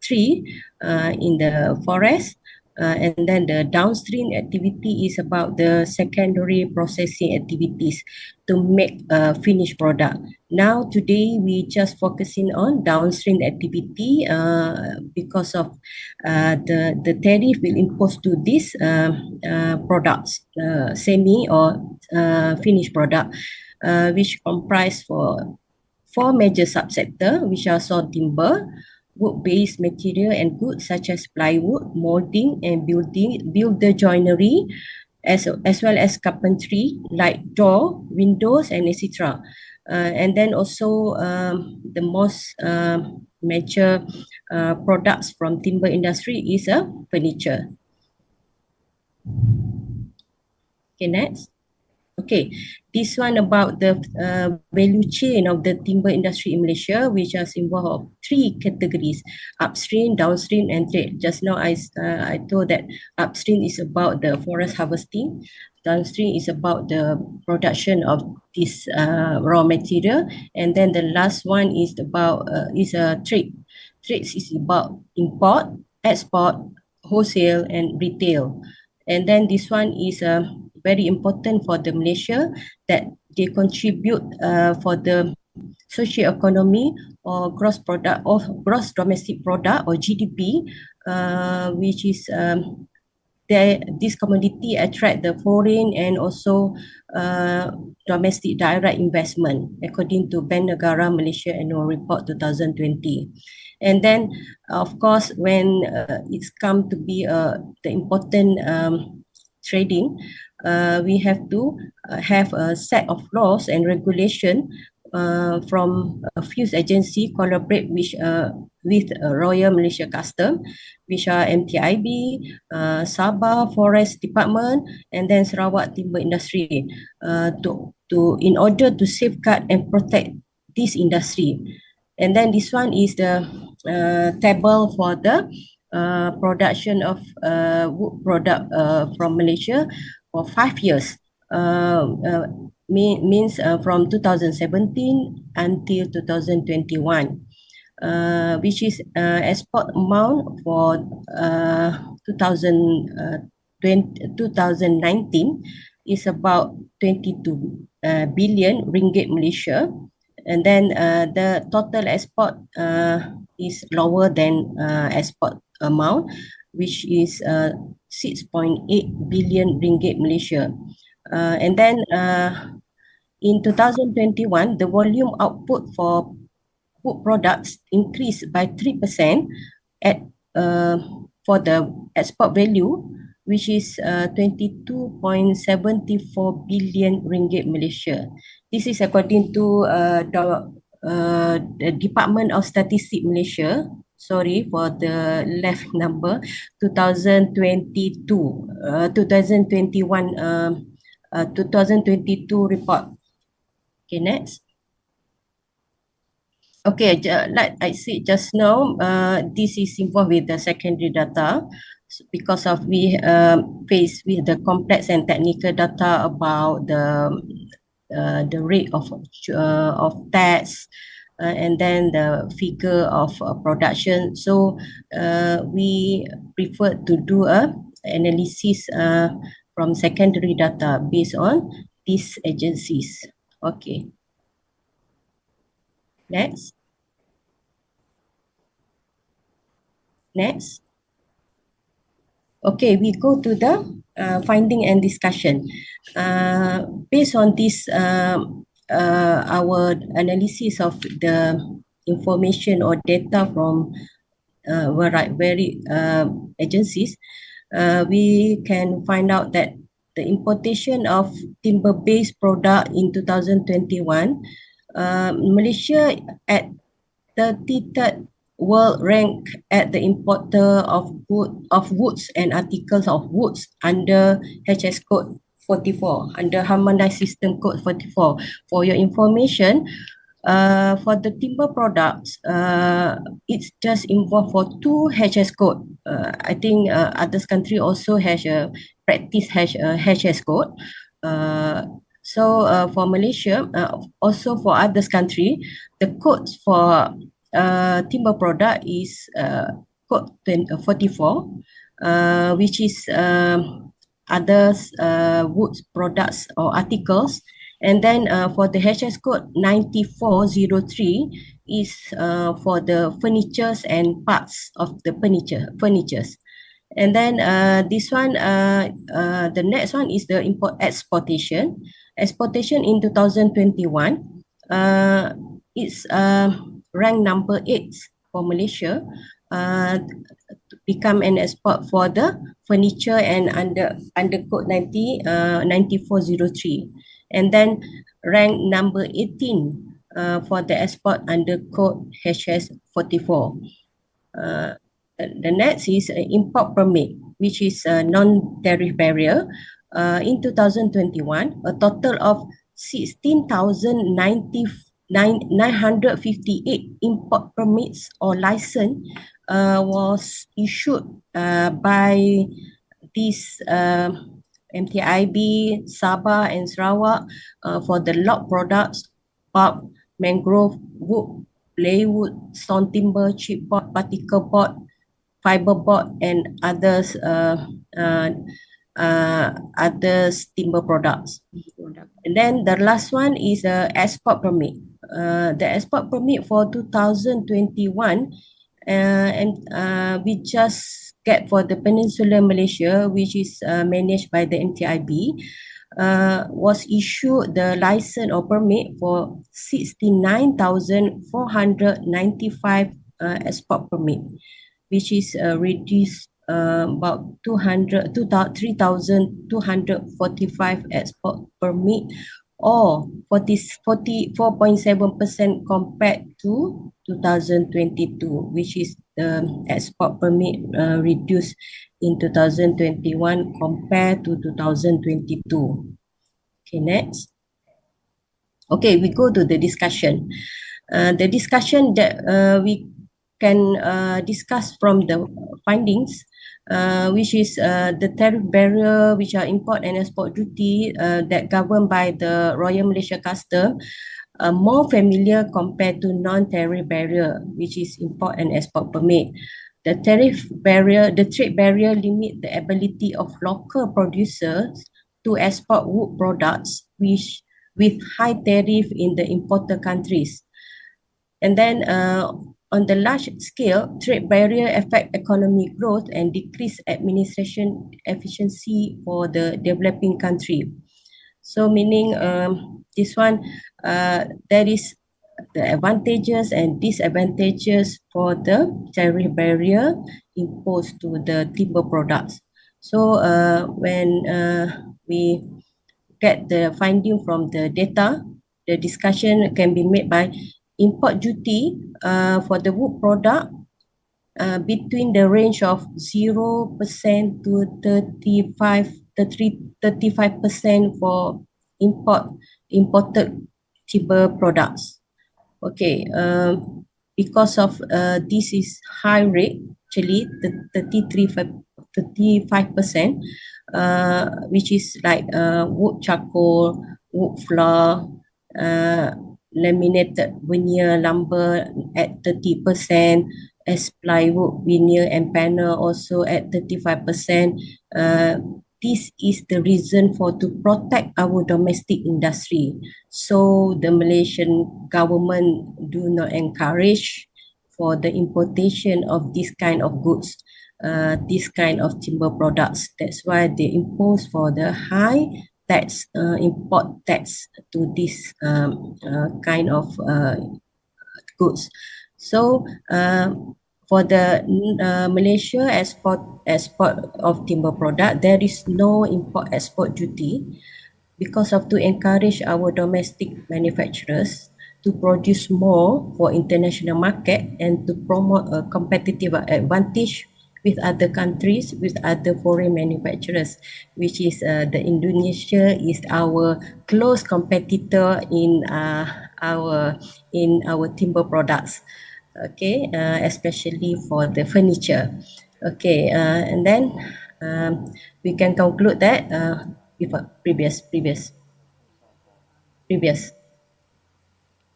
tree in the forest. And then the downstream activity is about the secondary processing activities to make a finished product. Now today we just focusing on downstream activity because of the tariff will impose to these products, semi or finished product, which comprise for 4 major subsector, which are saw timber, wood-based material and goods such as plywood, molding and builder joinery, as well as carpentry like door, windows and etc. And then also the most major products from timber industry is furniture. Okay, next. Okay, this one about the value chain of the timber industry in Malaysia, which is involved of 3 categories: upstream, downstream, and trade. Just now I told that upstream is about the forest harvesting, downstream is about the production of this raw material, and then the last one is about trade. Trade is about import, export, wholesale, and retail. And then this one is very important for the Malaysia, that they contribute for the social economy or gross domestic product or GDP, which is this commodity attract the foreign and also domestic direct investment according to Bank Negara Malaysia Annual Report 2020. And then of course when it's come to be the important trading, we have to have a set of laws and regulation from a few agencies collaborate with Royal Malaysia Custom, which are MTIB, Sabah Forest Department, and then Sarawak Timber Industry, in order to safeguard and protect this industry. And then this one is the table for the production of wood product from Malaysia for 5 years. Means from 2017 until 2021, which is export amount for 2019 is about 22 billion ringgit Malaysia. And then the total export is lower than export amount, which is 6.8 billion ringgit Malaysia. And then In 2021, the volume output for wood products increased by 3% at for the export value, which is 22.74 billion ringgit Malaysia. This is according to the Department of Statistics Malaysia. Sorry for the left number. 2022, 2021, 2022 report. Okay, next. Okay, like I said just now, this is involved with the secondary data because of we faced with the complex and technical data about the rate of tax and then the figure of production. So we prefer to do a analysis from secondary data based on these agencies. Okay, next. Next. Okay, we go to the finding and discussion. Based on this, our analysis of the information or data from various agencies, we can find out that the importation of timber-based product in 2021, Malaysia at 33rd world rank at the importer of woods and articles of woods under HS code 44, under harmonized system code 44. For your information, for the timber products, it's just involved for 2 HS code. I think others country also has a practice has a HS code. So for Malaysia, also for others country, the codes for timber product is code 44, which is others woods products or articles. And then for the HS code 9403 is for the furnitures and parts of the furnitures. And then this one, the next one is the exportation. Exportation in 2021, it's ranked number 8 for Malaysia, become an export for the furniture and under code 9403. And then ranked number 18 for the export under code HS 44. The next is import permit, which is a non-tariff barrier. In 2021, a total of 16,958 import permits or license was issued by this MTIB, Sabah and Sarawak for the log products, pulp, mangrove, wood, plywood, stone timber, chipboard, particle board, fiberboard, and others timber products. And then the last one is export permit. The export permit for 2021, and we just get for the Peninsular Malaysia, which is managed by the MTIB, was issued the license or permit for 69,495 export permit, which is reduced about 3,245 export permit, or 44.7% compared to 2022, which is the export permit reduced in 2021 compared to 2022. Okay, next. Okay, we go to the discussion. The discussion that we can discuss from the findings, which is the tariff barrier, which are import and export duty that governed by the Royal Malaysia Custom, more familiar compared to non-tariff barrier, which is import and export permit. The tariff barrier, the trade barrier limit the ability of local producers to export wood products with high tariff in the importer countries. And then on the large scale, trade barrier affect economic growth and decrease administration efficiency for the developing country. So meaning this one, there is the advantages and disadvantages for the tariff barrier imposed to the timber products. So when we get the finding from the data, the discussion can be made by import duty for the wood product between the range of 0% to 35% for imported timber products. Okay, because of this is high rate, actually the 35%, which is like wood charcoal, wood flour, laminated veneer lumber at 30%, as plywood, veneer and panel also at 35%. This is the reason for to protect our domestic industry. So the Malaysian government do not encourage for the importation of this kind of goods, this kind of timber products. That's why they impose for the high tax, import tax to this kind of goods. So for the Malaysia export of timber product, there is no import export duty because of to encourage our domestic manufacturers to produce more for international market and to promote a competitive advantage with other countries, with other foreign manufacturers, which is the Indonesia is our close competitor in our timber products. Okay, especially for the furniture. Okay, and then we can conclude that with a previous.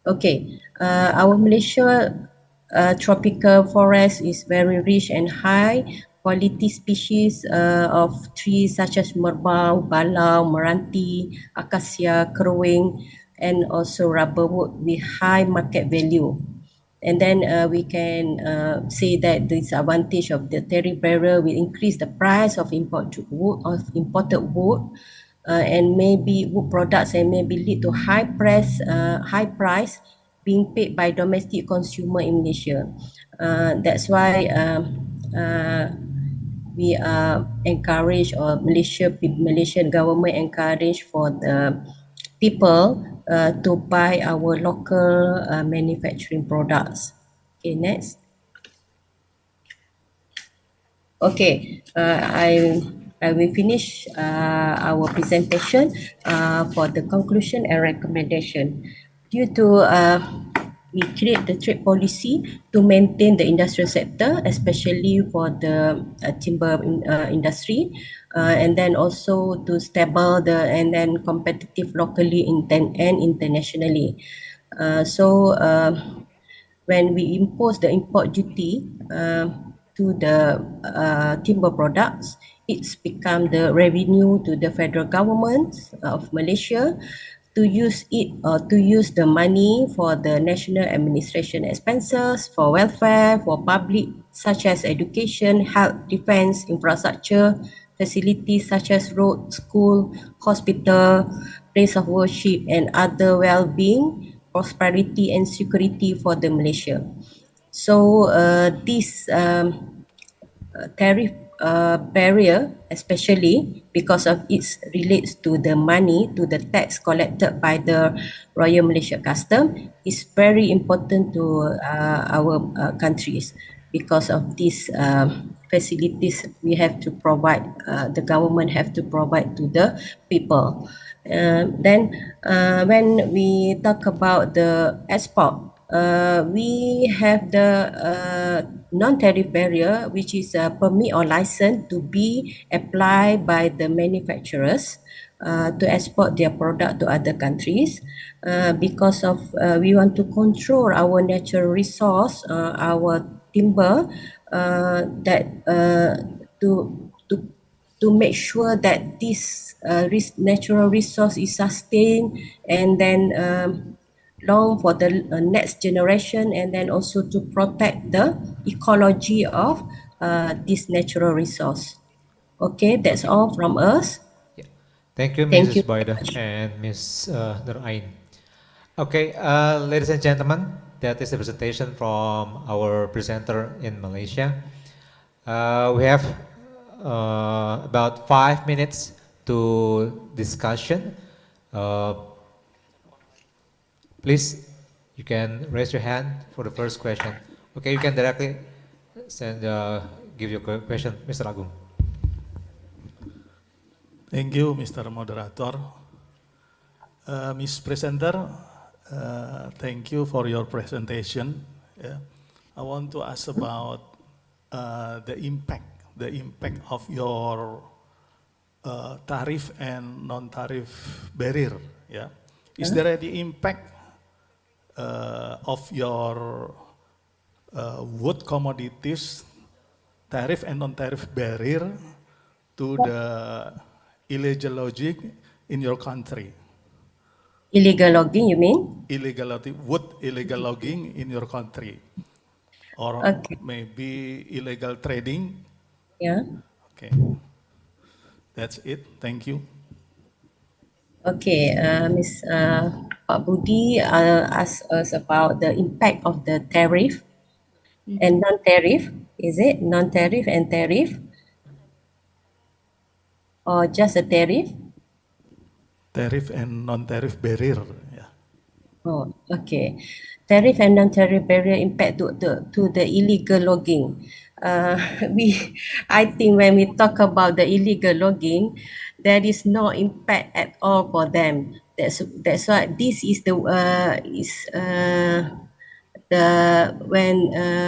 Okay, our Malaysia tropical forest is very rich and high quality species of trees such as merbau, balau, meranti, acacia, keruing, and also rubber wood with high market value. And then we can say that the disadvantage of the tariff barrier will increase the price of imported wood, and maybe wood products, and maybe lead to high price being paid by domestic consumer in Malaysia. That's why we encourage, or Malaysian government encourage for the people to buy our local manufacturing products. Okay, next. Okay, I will finish our presentation for the conclusion and recommendation. Due to we create the trade policy to maintain the industrial sector, especially for the timber industry, and then also to stable and then competitive locally and internationally. So when we impose the import duty to the timber products, it's become the revenue to the federal government of Malaysia to use it, or to use the money for the national administration expenses, for welfare, for public such as education, health, defense, infrastructure, facilities such as road, school, hospital, place of worship, and other well-being, prosperity and security for the Malaysia. So this tariff barrier, especially because of it relates to the money, to the tax collected by the Royal Malaysia Custom, is very important to our countries. Because of these facilities we have to provide, the government have to provide to the people. Then when we talk about the export, we have the non-tariff barrier, which is a permit or license to be applied by the manufacturers to export their product to other countries, because of we want to control our natural resource, our timber, that to make sure that this natural resource is sustained, and then long for the next generation, and then also to protect the ecology of this natural resource. Okay, that's all from us. Thank you, Thank Mrs. you very Baida much. and Ms. Nur Ain. Okay, ladies and gentlemen, that is the presentation from our presenter in Malaysia. We have about 5 minutes to discussion. Please, you can raise your hand for the first question. Okay, you can directly send, give your question, Mr. Agung. Thank you, Mr. Moderator. Ms. Presenter, thank you for your presentation. Yeah. I want to ask about the impact of your tariff and non-tariff barrier. Yeah. Is there any impact of your wood commodities tariff and non-tariff barrier to the illegal logging in your country? Illegal logging, you mean? Wood illegal logging in your country, or maybe illegal trading. Yeah. Okay, that's it. Thank you. Okay, Ms. Pak Budi asked us about the impact of the tariff and non-tariff. Is it non-tariff and tariff, or just a tariff? Tariff and non-tariff barrier. Yeah. Oh, okay. Tariff and non-tariff barrier impact to the illegal logging. I think when we talk about the illegal logging, there is no impact at all for them. That's why this is when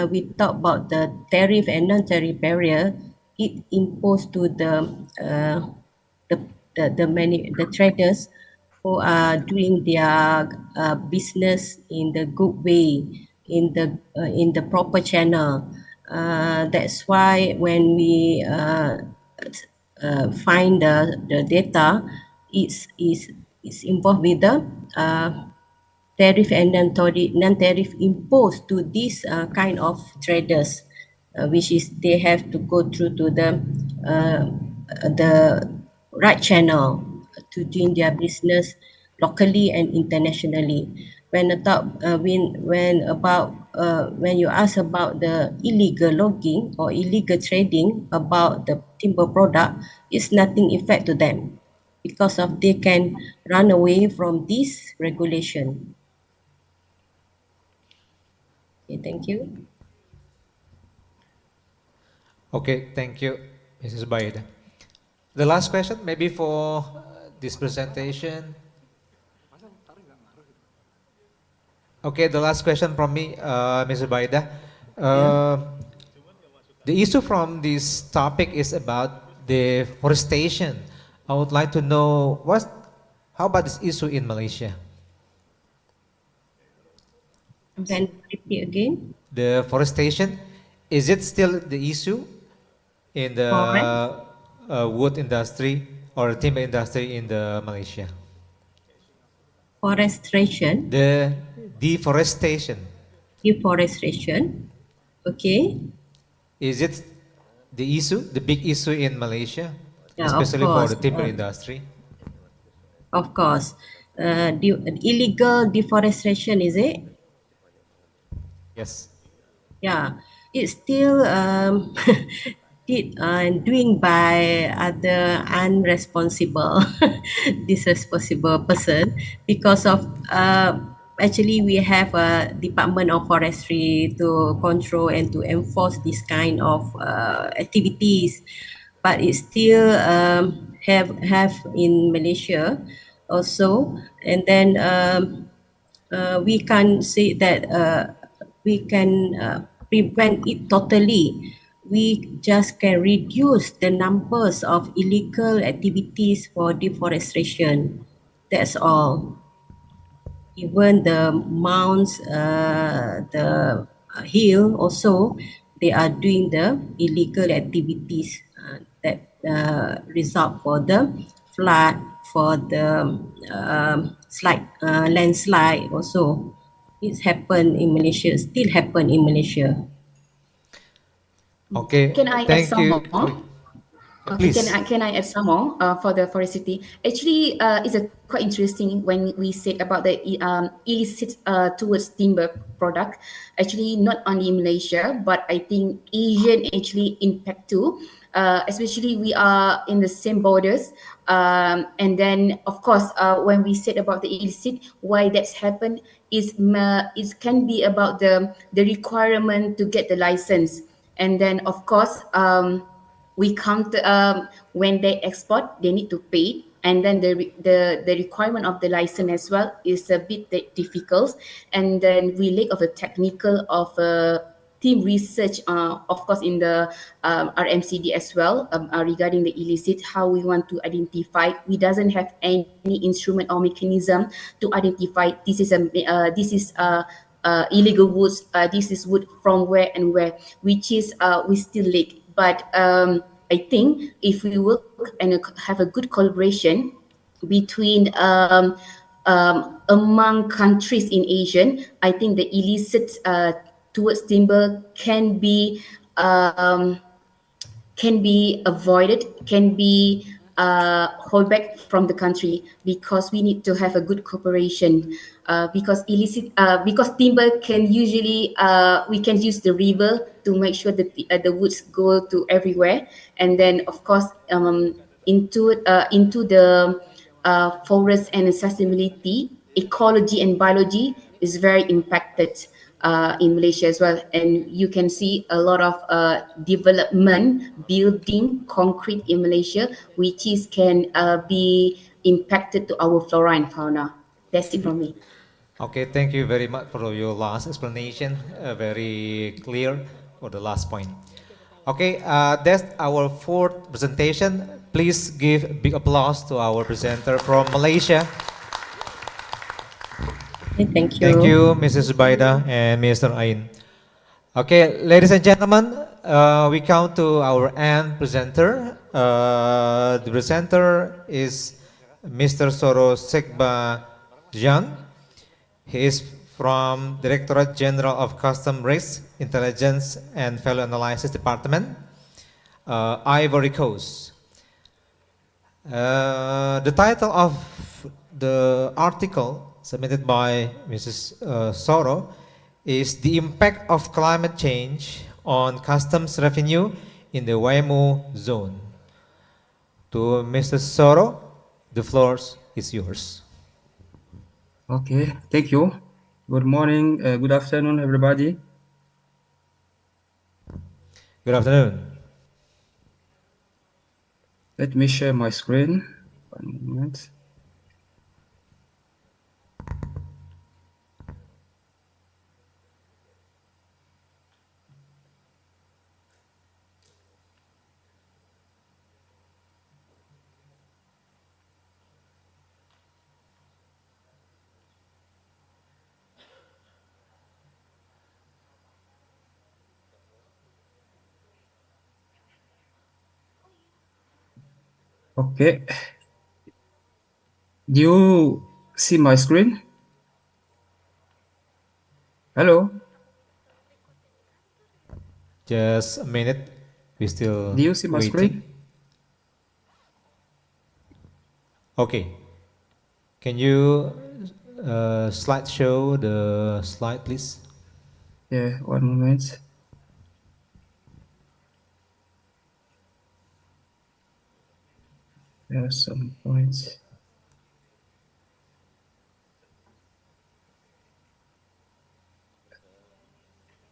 we talk about the tariff and non-tariff barrier, it imposed to the traders who are doing their business in the good way, in the proper channel. That's why when we find the data, it's involved with the tariff and non-tariff imposed to these kind of traders, which is they have to go through to the right channel to doing their business locally and internationally. When you ask about the illegal logging or illegal trading about the timber product, it's nothing effect to them because of they can run away from this regulation. Okay, thank you. Okay, thank you, Mrs. Baida. The last question, maybe for this presentation. Okay, the last question from me, Mrs. Baida. The issue from this topic is about deforestation. I would like to know how about this issue in Malaysia? Can you repeat again? Deforestation, is it still the issue in the wood industry or timber industry in the Malaysia? Forestation. The deforestation. Deforestation. Okay. Is it the issue, the big issue in Malaysia, Yeah, especially of for course. the timber industry? Of course. Illegal deforestation, is it? Yes. Yeah, it's still doing by other unresponsible, disresponsible person because of actually we have a Department of Forestry to control and to enforce this kind of activities, but it still have in Malaysia also, and then we can say that we can prevent it totally. We just can reduce the numbers of illegal activities for deforestation. That's all. Even the mounts, the hill also, they are doing the illegal activities that result for the flood, for the landslide also. It's happened in Malaysia, still happen in Malaysia. Okay, Can I add thank some you. more? Okay, Please. can I add some more for the forestry? Actually, it's a quite interesting when we said about the illicit towards timber product. Actually, not only Malaysia, but I think Asian actually impact too. Especially we are in the same borders, and then of course, when we said about the illicit, why that's happened is can be about the requirement to get the license, and then of course. We count when they export they need to pay, and then the requirement of the license as well is a bit difficult, and then we lack of a technical of team research, of course in the RMCD as well, regarding the illicit, how we want to identify. We doesn't have any instrument or mechanism to identify this is illegal woods, this is wood from where and where, which is we still lack. But I think if we work and have a good collaboration between among countries in Asian, I think the illicit towards timber can be avoided, can be hold back from the country, because we need to have a good cooperation. Because timber can usually we can use the river to make sure that the woods go to everywhere, and then of course into the forest and sustainability, ecology and biology is very impacted in Malaysia as well. And you can see a lot of development, building, concrete in Malaysia, which is can be impacted to our flora and fauna. That's it from me. Okay, thank you very much for your last explanation. Very clear for the last point. Okay, that's our fourth presentation. Please give big applause to our presenter from Malaysia. Okay, thank you. Thank you, Mrs. Zubaida and Mr. Ain. Okay, ladies and gentlemen, we come to our end presenter. The presenter is Mr. Soro Sekba Jian. He is from Directorate General of Custom Risk, Intelligence and Value Analysis Department, Ivory Coast. The title of the article submitted by Mrs. Soro is The Impact of Climate Change on Customs Revenue in the WMO Zone. To Mr. Soro, the floor is yours. Okay, thank you. Good morning, good afternoon, everybody. Good afternoon. Let me share my screen. 1 moment. Okay. Do you see my screen? Hello? Just a minute. We still Do you see my waiting. screen? Okay. Can you show the slide, please? Yeah, 1 moment. There are some points.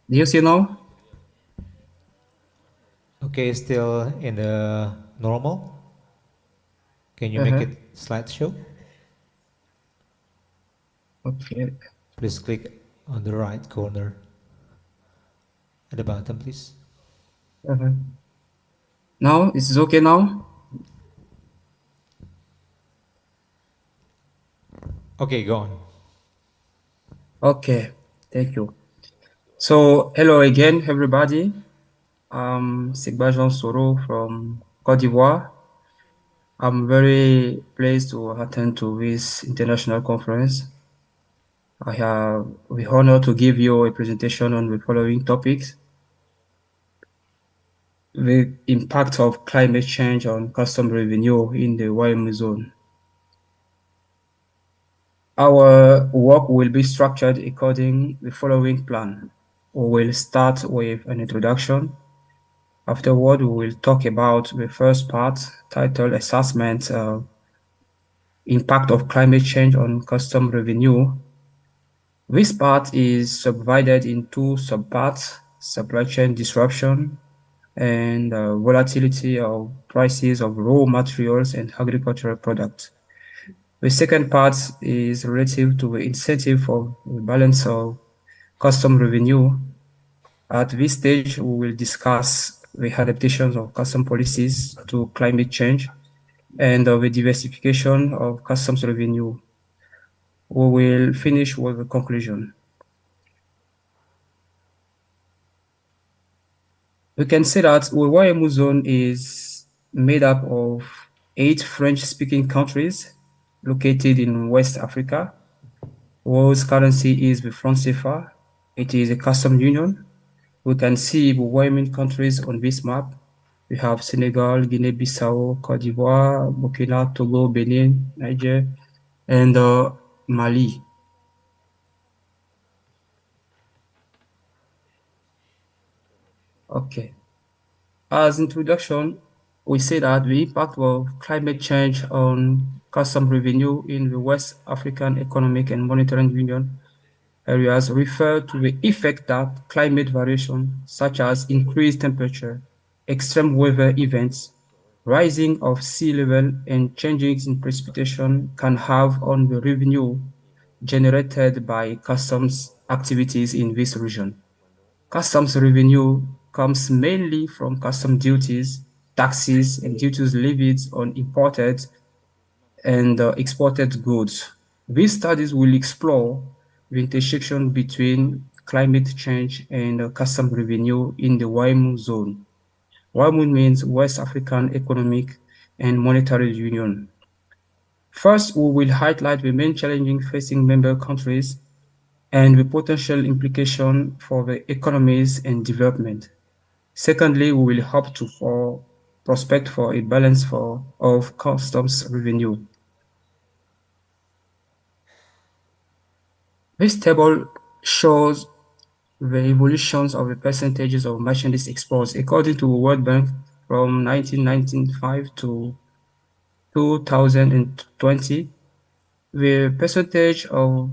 Do you see now? Okay, still in the normal. Can you make it slideshow? Okay. Please click on the right corner at the bottom, please. Now, it's okay now? Okay, go on. Okay, thank you. So, hello again, everybody. I'm Sigbajan Soro from Cote d'Ivoire. I'm very pleased to attend to this international conference. I have the honor to give you a presentation on the following topics. the impact of climate change on custom revenue in the YMU zone. Our work will be structured according to the following plan. We will start with an introduction. Afterward, we will talk about the first part titled Assessment of Impact of Climate Change on Custom Revenue. This part is subdivided in two subparts: supply chain disruption and volatility of prices of raw materials and agricultural products. The second part is relative to the incentive for the balance of custom revenue. At this stage, we will discuss the adaptations of custom policies to climate change and the diversification of customs revenue. We will finish with a conclusion. We can say that the YMU zone is made up of 8 French-speaking countries located in West Africa, whose currency is the franc CFA. It is a custom union. We can see the YMU countries on this map. We have Senegal, Guinea-Bissau, Cote d'Ivoire, Burkina, Togo, Benin, Niger, and Mali. Okay. As introduction, we say that the impact of climate change on custom revenue in the West African Economic and Monetary Union areas refer to the effect that climate variation, such as increased temperature, extreme weather events, rising of sea level, and changes in precipitation can have on the revenue generated by customs activities in this region. Customs revenue comes mainly from custom duties, taxes, and duties levied on imported and exported goods. These studies will explore the intersection between climate change and custom revenue in the WIMU zone. WIMU means West African Economic and Monetary Union. First, we will highlight the main challenges facing member countries and the potential implication for the economies and development. Secondly, we will hope to prospect for a balance of customs revenue. This table shows the evolutions of the percentages of merchandise exports according to World Bank from 1995 to 2020. The percentage of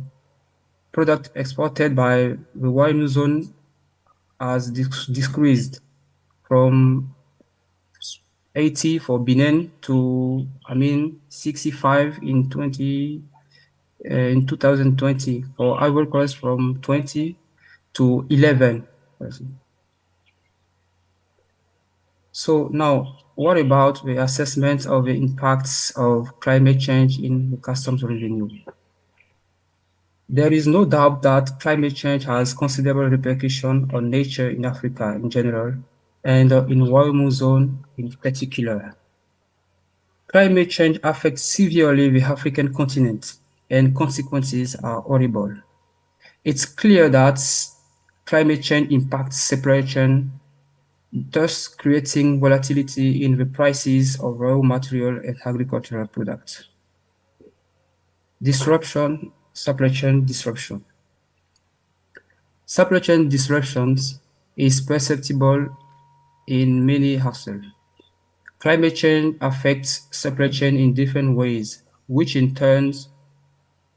product exported by the wine zone has decreased from 80 for Benin to 65 in 2020, for Ivory Coast from 20 to 11%. So now, what about the assessment of the impacts of climate change in the customs revenue? There is no doubt that climate change has considerable repercussions on nature in Africa in general, and in Waimo zone in particular. Climate change affects severely the African continent, and consequences are horrible. It's clear that climate change impacts supply chain, thus creating volatility in the prices of raw material and agricultural products. Disruption, supply chain disruption. Supply chain disruptions is perceptible in many households. Climate change affects supply chain in different ways, which in turn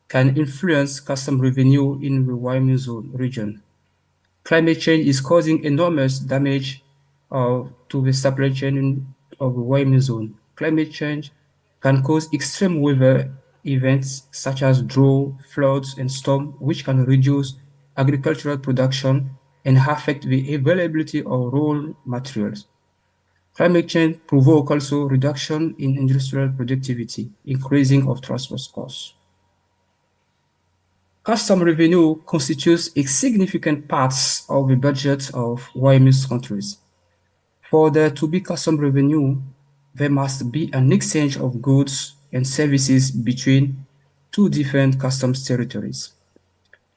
can influence custom revenue in the Wyoming zone region. Climate change is causing enormous damage to the supply chain of the Wyoming zone. Climate change can cause extreme weather events such as drought, floods, and storms, which can reduce agricultural production and affect the availability of raw materials. Climate change provoke also reduction in industrial productivity, increasing of transport costs. Custom revenue constitutes a significant part of the budget of WIMU's countries. For there to be custom revenue, there must be an exchange of goods and services between two different customs territories.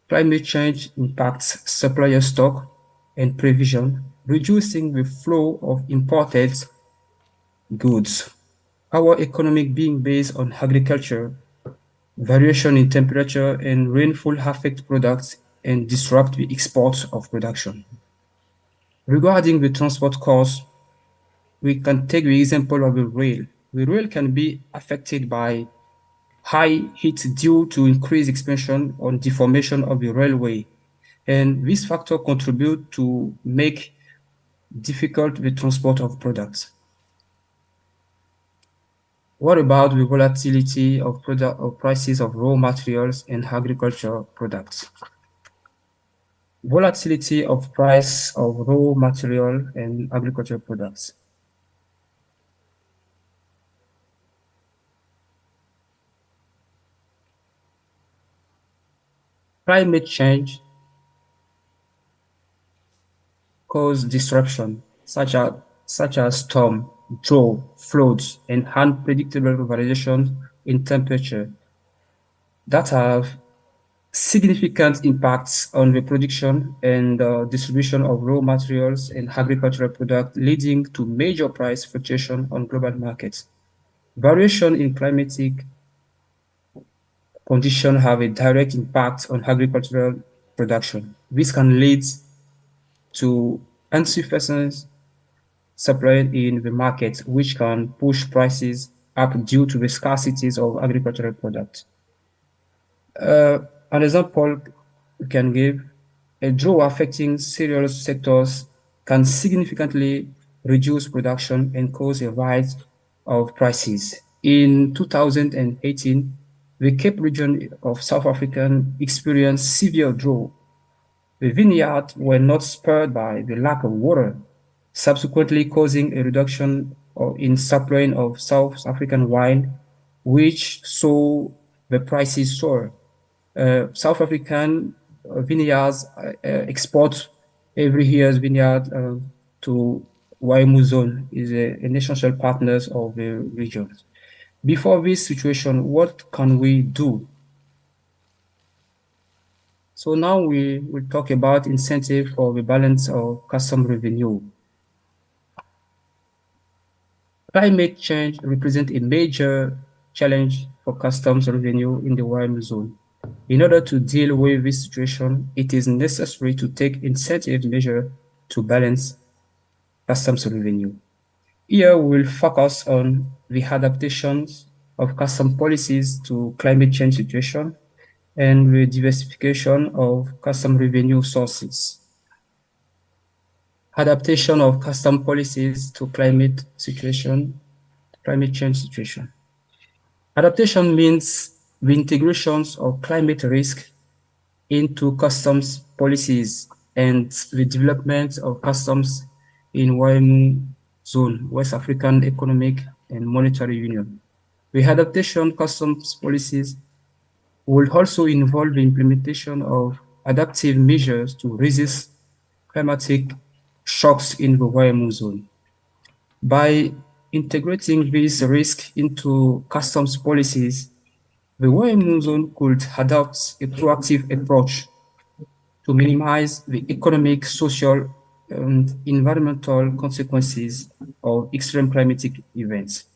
Climate change impacts supplier stock and provision, reducing the flow of imported goods. Our economic being based on agriculture, variation in temperature and rainfall affect products and disrupt the export of production. Regarding the transport costs, we can take the example of the rail. The rail can be affected by high heat due to increased expansion or deformation of the railway. And this factor contribute to make difficult the transport of products. What about the volatility of prices of raw materials and agricultural products? Volatility of price of raw material and agricultural products. Climate change cause disruption such as storm, drought, floods, and unpredictable variations in temperature that have significant impacts on the production and distribution of raw materials and agricultural products, leading to major price fluctuation on global markets. Variation in climatic conditions have a direct impact on agricultural production. This can lead to insufficient supply in the market, which can push prices up due to the scarcities of agricultural products. An example we can give, a drought affecting cereal sectors can significantly reduce production and cause a rise of prices. In 2018, the Cape region of South Africa experienced severe drought. The vineyards were not spared by the lack of water, subsequently causing a reduction in supply of South African wine, which saw the prices soar. South African vineyards export every year's vineyard to YMU zone, is an essential partners of the region. Before this situation, what can we do? So now we will talk about incentive for the balance of custom revenue. Climate change represents a major challenge for customs revenue in the YMU zone. In order to deal with this situation, it is necessary to take incentive measures to balance customs revenue. Here we will focus on the adaptations of custom policies to climate change situation and the diversification of custom revenue sources. Adaptation of custom policies to climate change situation. Adaptation means the integrations of climate risk into customs policies and the development of customs in YMU zone, West African Economic and Monetary Union. The adaptation customs policies will also involve the implementation of adaptive measures to resist climatic shocks in the YMU zone. By integrating these risks into customs policies, the YMU zone could adopt a proactive approach to minimize the economic, social, and environmental consequences of extreme climatic events.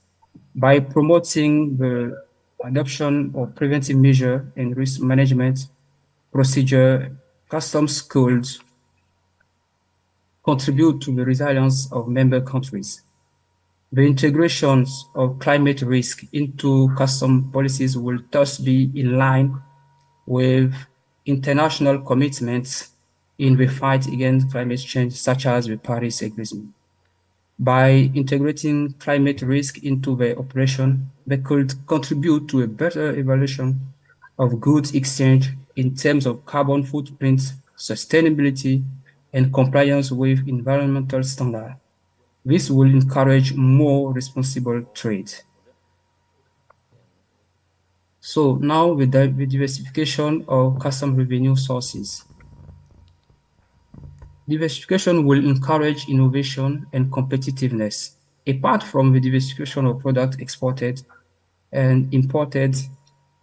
By promoting the adoption of preventive measure and risk management procedure, customs could contribute to the resilience of member countries. The integrations of climate risk into custom policies will thus be in line with international commitments in the fight against climate change, such as the Paris Agreement. By integrating climate risk into the operation, they could contribute to a better evaluation of goods exchange in terms of carbon footprint, sustainability, and compliance with environmental standards. This will encourage more responsible trade. So now with the diversification of custom revenue sources. Diversification will encourage innovation and competitiveness. Apart from the diversification of products exported and imported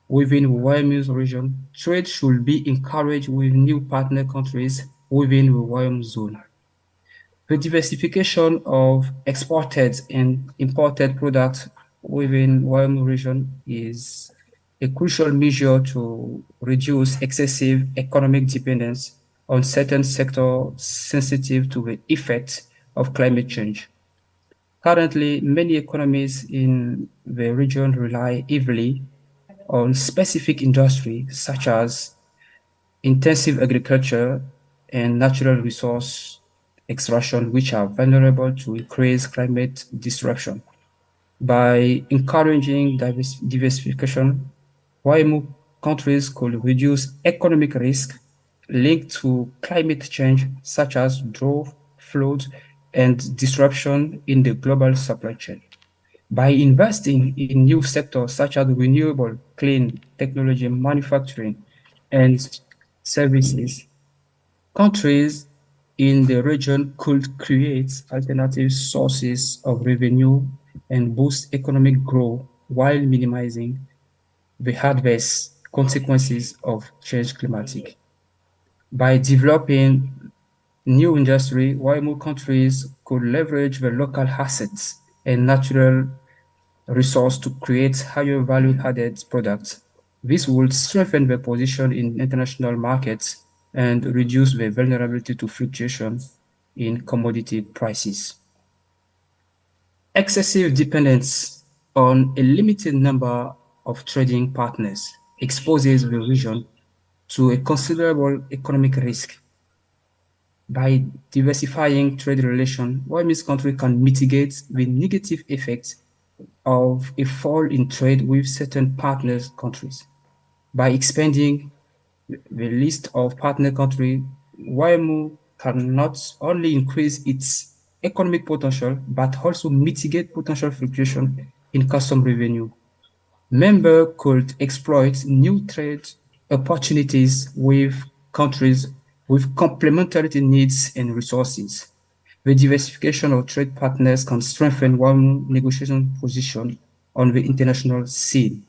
within the YMU region, trade should be encouraged with new partner countries within the YMU zone. The diversification of exported and imported products within WAMU region is a crucial measure to reduce excessive economic dependence on certain sectors sensitive to the effects of climate change. Currently, many economies in the region rely heavily on specific industries such as intensive agriculture and natural resource extraction, which are vulnerable to increased climate disruption. By encouraging diversification, WIMO countries could reduce economic risk linked to climate change, such as drought, floods, and disruption in the global supply chain. By investing in new sectors such as renewable, clean technology, manufacturing, and services, countries in the region could create alternative sources of revenue and boost economic growth while minimizing the adverse consequences of change climatic. By developing new industry, while more countries could leverage the local assets and natural resource to create higher value-added products. This would strengthen their position in international markets and reduce their vulnerability to fluctuations in commodity prices. Excessive dependence on a limited number of trading partners exposes the region to a considerable economic risk. By diversifying trade relations, WIMI's country can mitigate the negative effects of a fall in trade with certain partner countries. By expanding the list of partner countries, WIMO can not only increase its economic potential, but also mitigate potential fluctuation in custom revenue. Members could exploit new trade opportunities with countries with complementary needs and resources. The diversification of trade partners can strengthen one negotiation position on the international scene.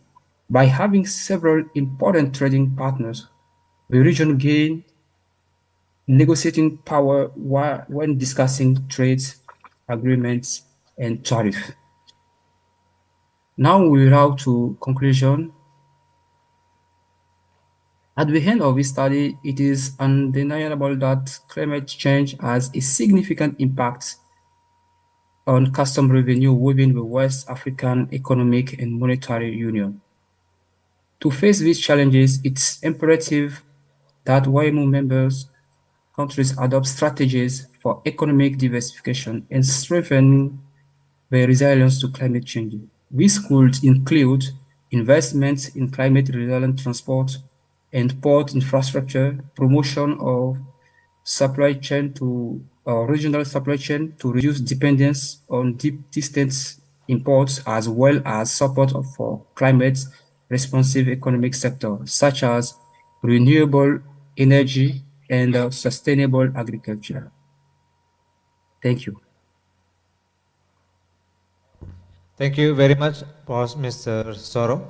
By having several important trading partners, the region gains negotiating power when discussing trade agreements and tariff. Now we route to conclusion. At the end of this study, it is undeniable that climate change has a significant impact on custom revenue within the West African Economic and Monetary Union. To face these challenges, it's imperative that WIMO members countries adopt strategies for economic diversification and strengthen their resilience to climate change. This could include investments in climate-resilient transport and port infrastructure, promotion of supply chain to regional supply chain to reduce dependence on deep distance imports, as well as support for climate responsive economic sectors such as renewable energy and sustainable agriculture. Thank you. Thank you very much, boss, Mr. Soro.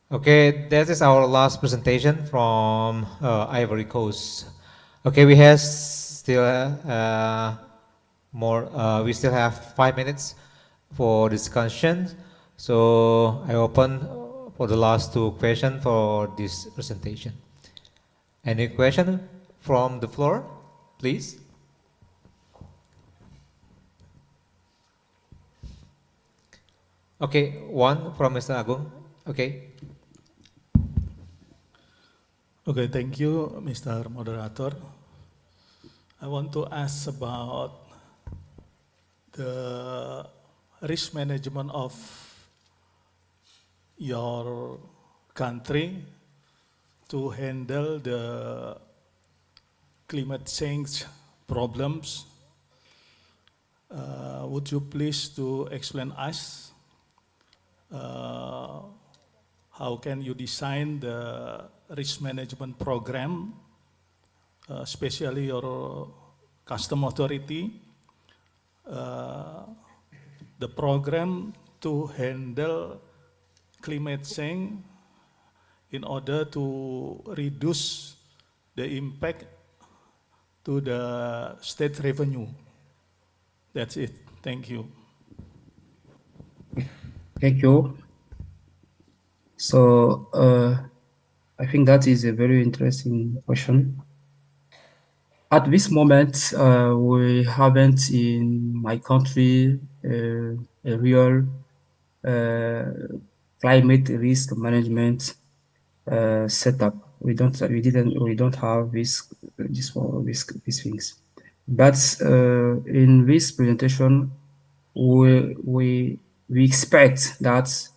Okay, that is our last presentation from Ivory Coast. Okay, we have still we still have 5 minutes for discussion. So I open for the last two questions for this presentation. Any question from the floor, please? Okay, one from Mr. Agung. Okay. Okay, thank you, Mr. Moderator. I want to ask about the risk management of your country to handle the climate change problems. Would you please to explain us how can you design the risk management program, especially your custom authority, the program to handle climate change in order to reduce the impact to the state revenue. That's it. Thank you. Thank you. So I think that is a very interesting question. At this moment, we haven't in my country a real climate risk management setup. We don't have these things. But in this presentation, we expect that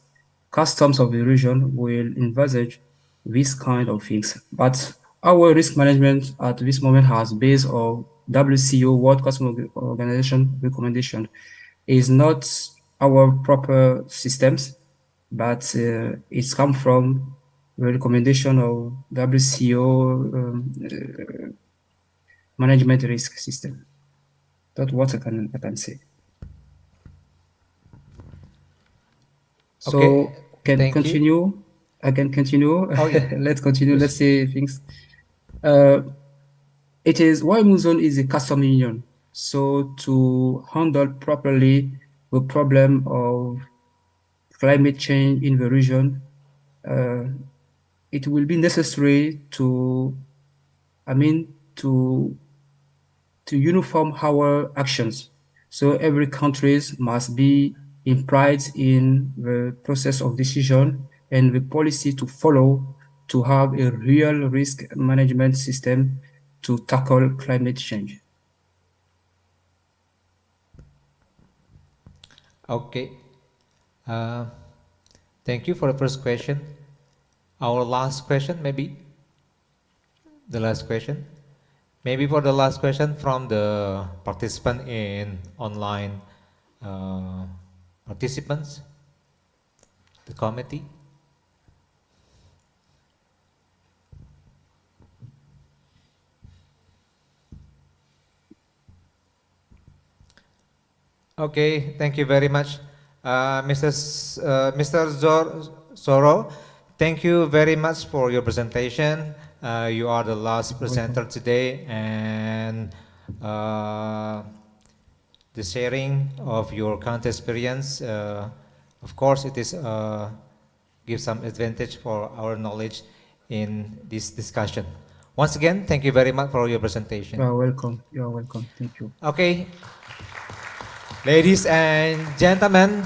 customs of the region will envisage this kind of things. But our risk management at this moment has based on WCO, World Customs Organization recommendation, is not our proper systems, but it's come from the recommendation of WCO management risk system. That's what I can say. So Okay, can thank you. continue. I can continue. Oh yeah. Let's continue. Yes. Let's say things. It is why Muzon is a custom union. So to handle properly the problem of climate change in the region, it will be necessary to uniform our actions. So every countries must be implied in the process of decision and the policy to follow to have a real risk management system to tackle climate change. Okay. Uh, Thank you for the first question. Our last question, maybe the last question. Maybe for the last question from the participant in online participants, the committee. Okay, thank you very much, Mr. Zoro. Thank you very much for your presentation. You are the last presenter today, and the sharing of your current experience. Of course, it is gives some advantage for our knowledge in this discussion. Once again, thank you very much for your presentation. You are welcome. You are welcome. Thank you. Okay. Ladies and gentlemen,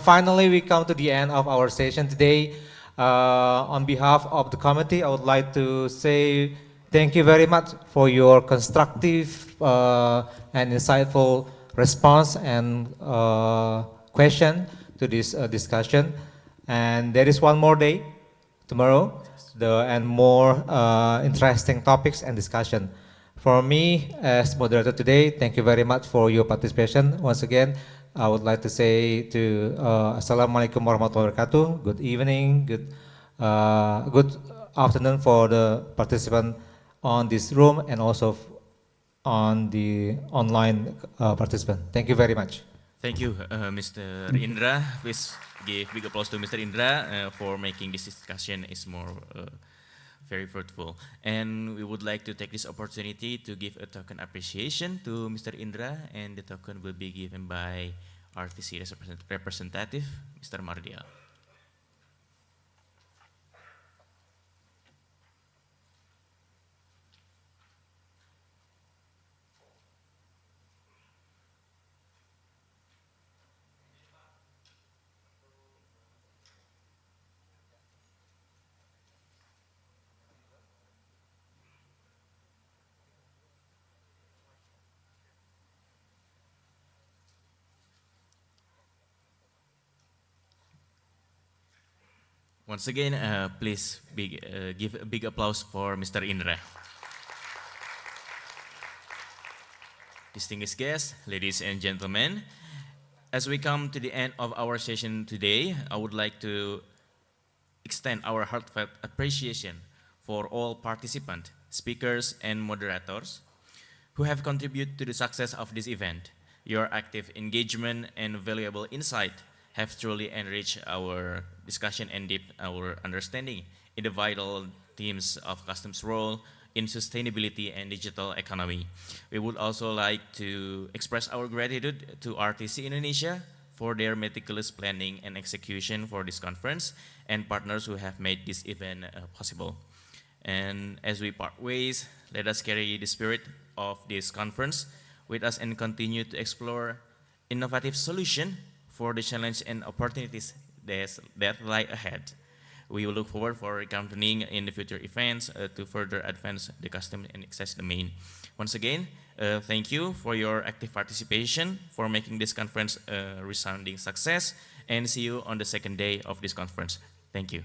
finally we come to the end of our session today. On behalf of the committee, I would like to say thank you very much for your constructive and insightful response and question to this discussion. And there is one more day, tomorrow, and more interesting topics and discussion. For me, as moderator today, thank you very much for your participation. Once again, I would like to say to Assalamualaikum warahmatullahi wabarakatuh. Good evening, good afternoon for the participant on this room and also on the online participant. Thank you very much. Thank you, Mr. Indra. Please give big applause to Mr. Indra for making this discussion is more very fruitful. And we would like to take this opportunity to give a token appreciation to Mr. Indra, and the token will be given by RTC representative, Mr. Mardial. Once again, please give a big applause for Mr. Indra. Distinguished guests, ladies and gentlemen, as we come to the end of our session today, I would like to extend our heartfelt appreciation for all participants, speakers, and moderators who have contributed to the success of this event. Your active engagement and valuable insight have truly enriched our discussion and deepened our understanding in the vital themes of customs role, in sustainability and digital economy. We would also like to express our gratitude to RTC Indonesia for their meticulous planning and execution for this conference and partners who have made this event possible. And as we part ways, let us carry the spirit of this conference with us and continue to explore innovative solutions for the challenge and opportunities that lie ahead. We will look forward for accompanying in the future events to further advance the custom and access domain. Once again, thank you for your active participation for making this conference a resounding success, and see you on the second day of this conference. Thank you.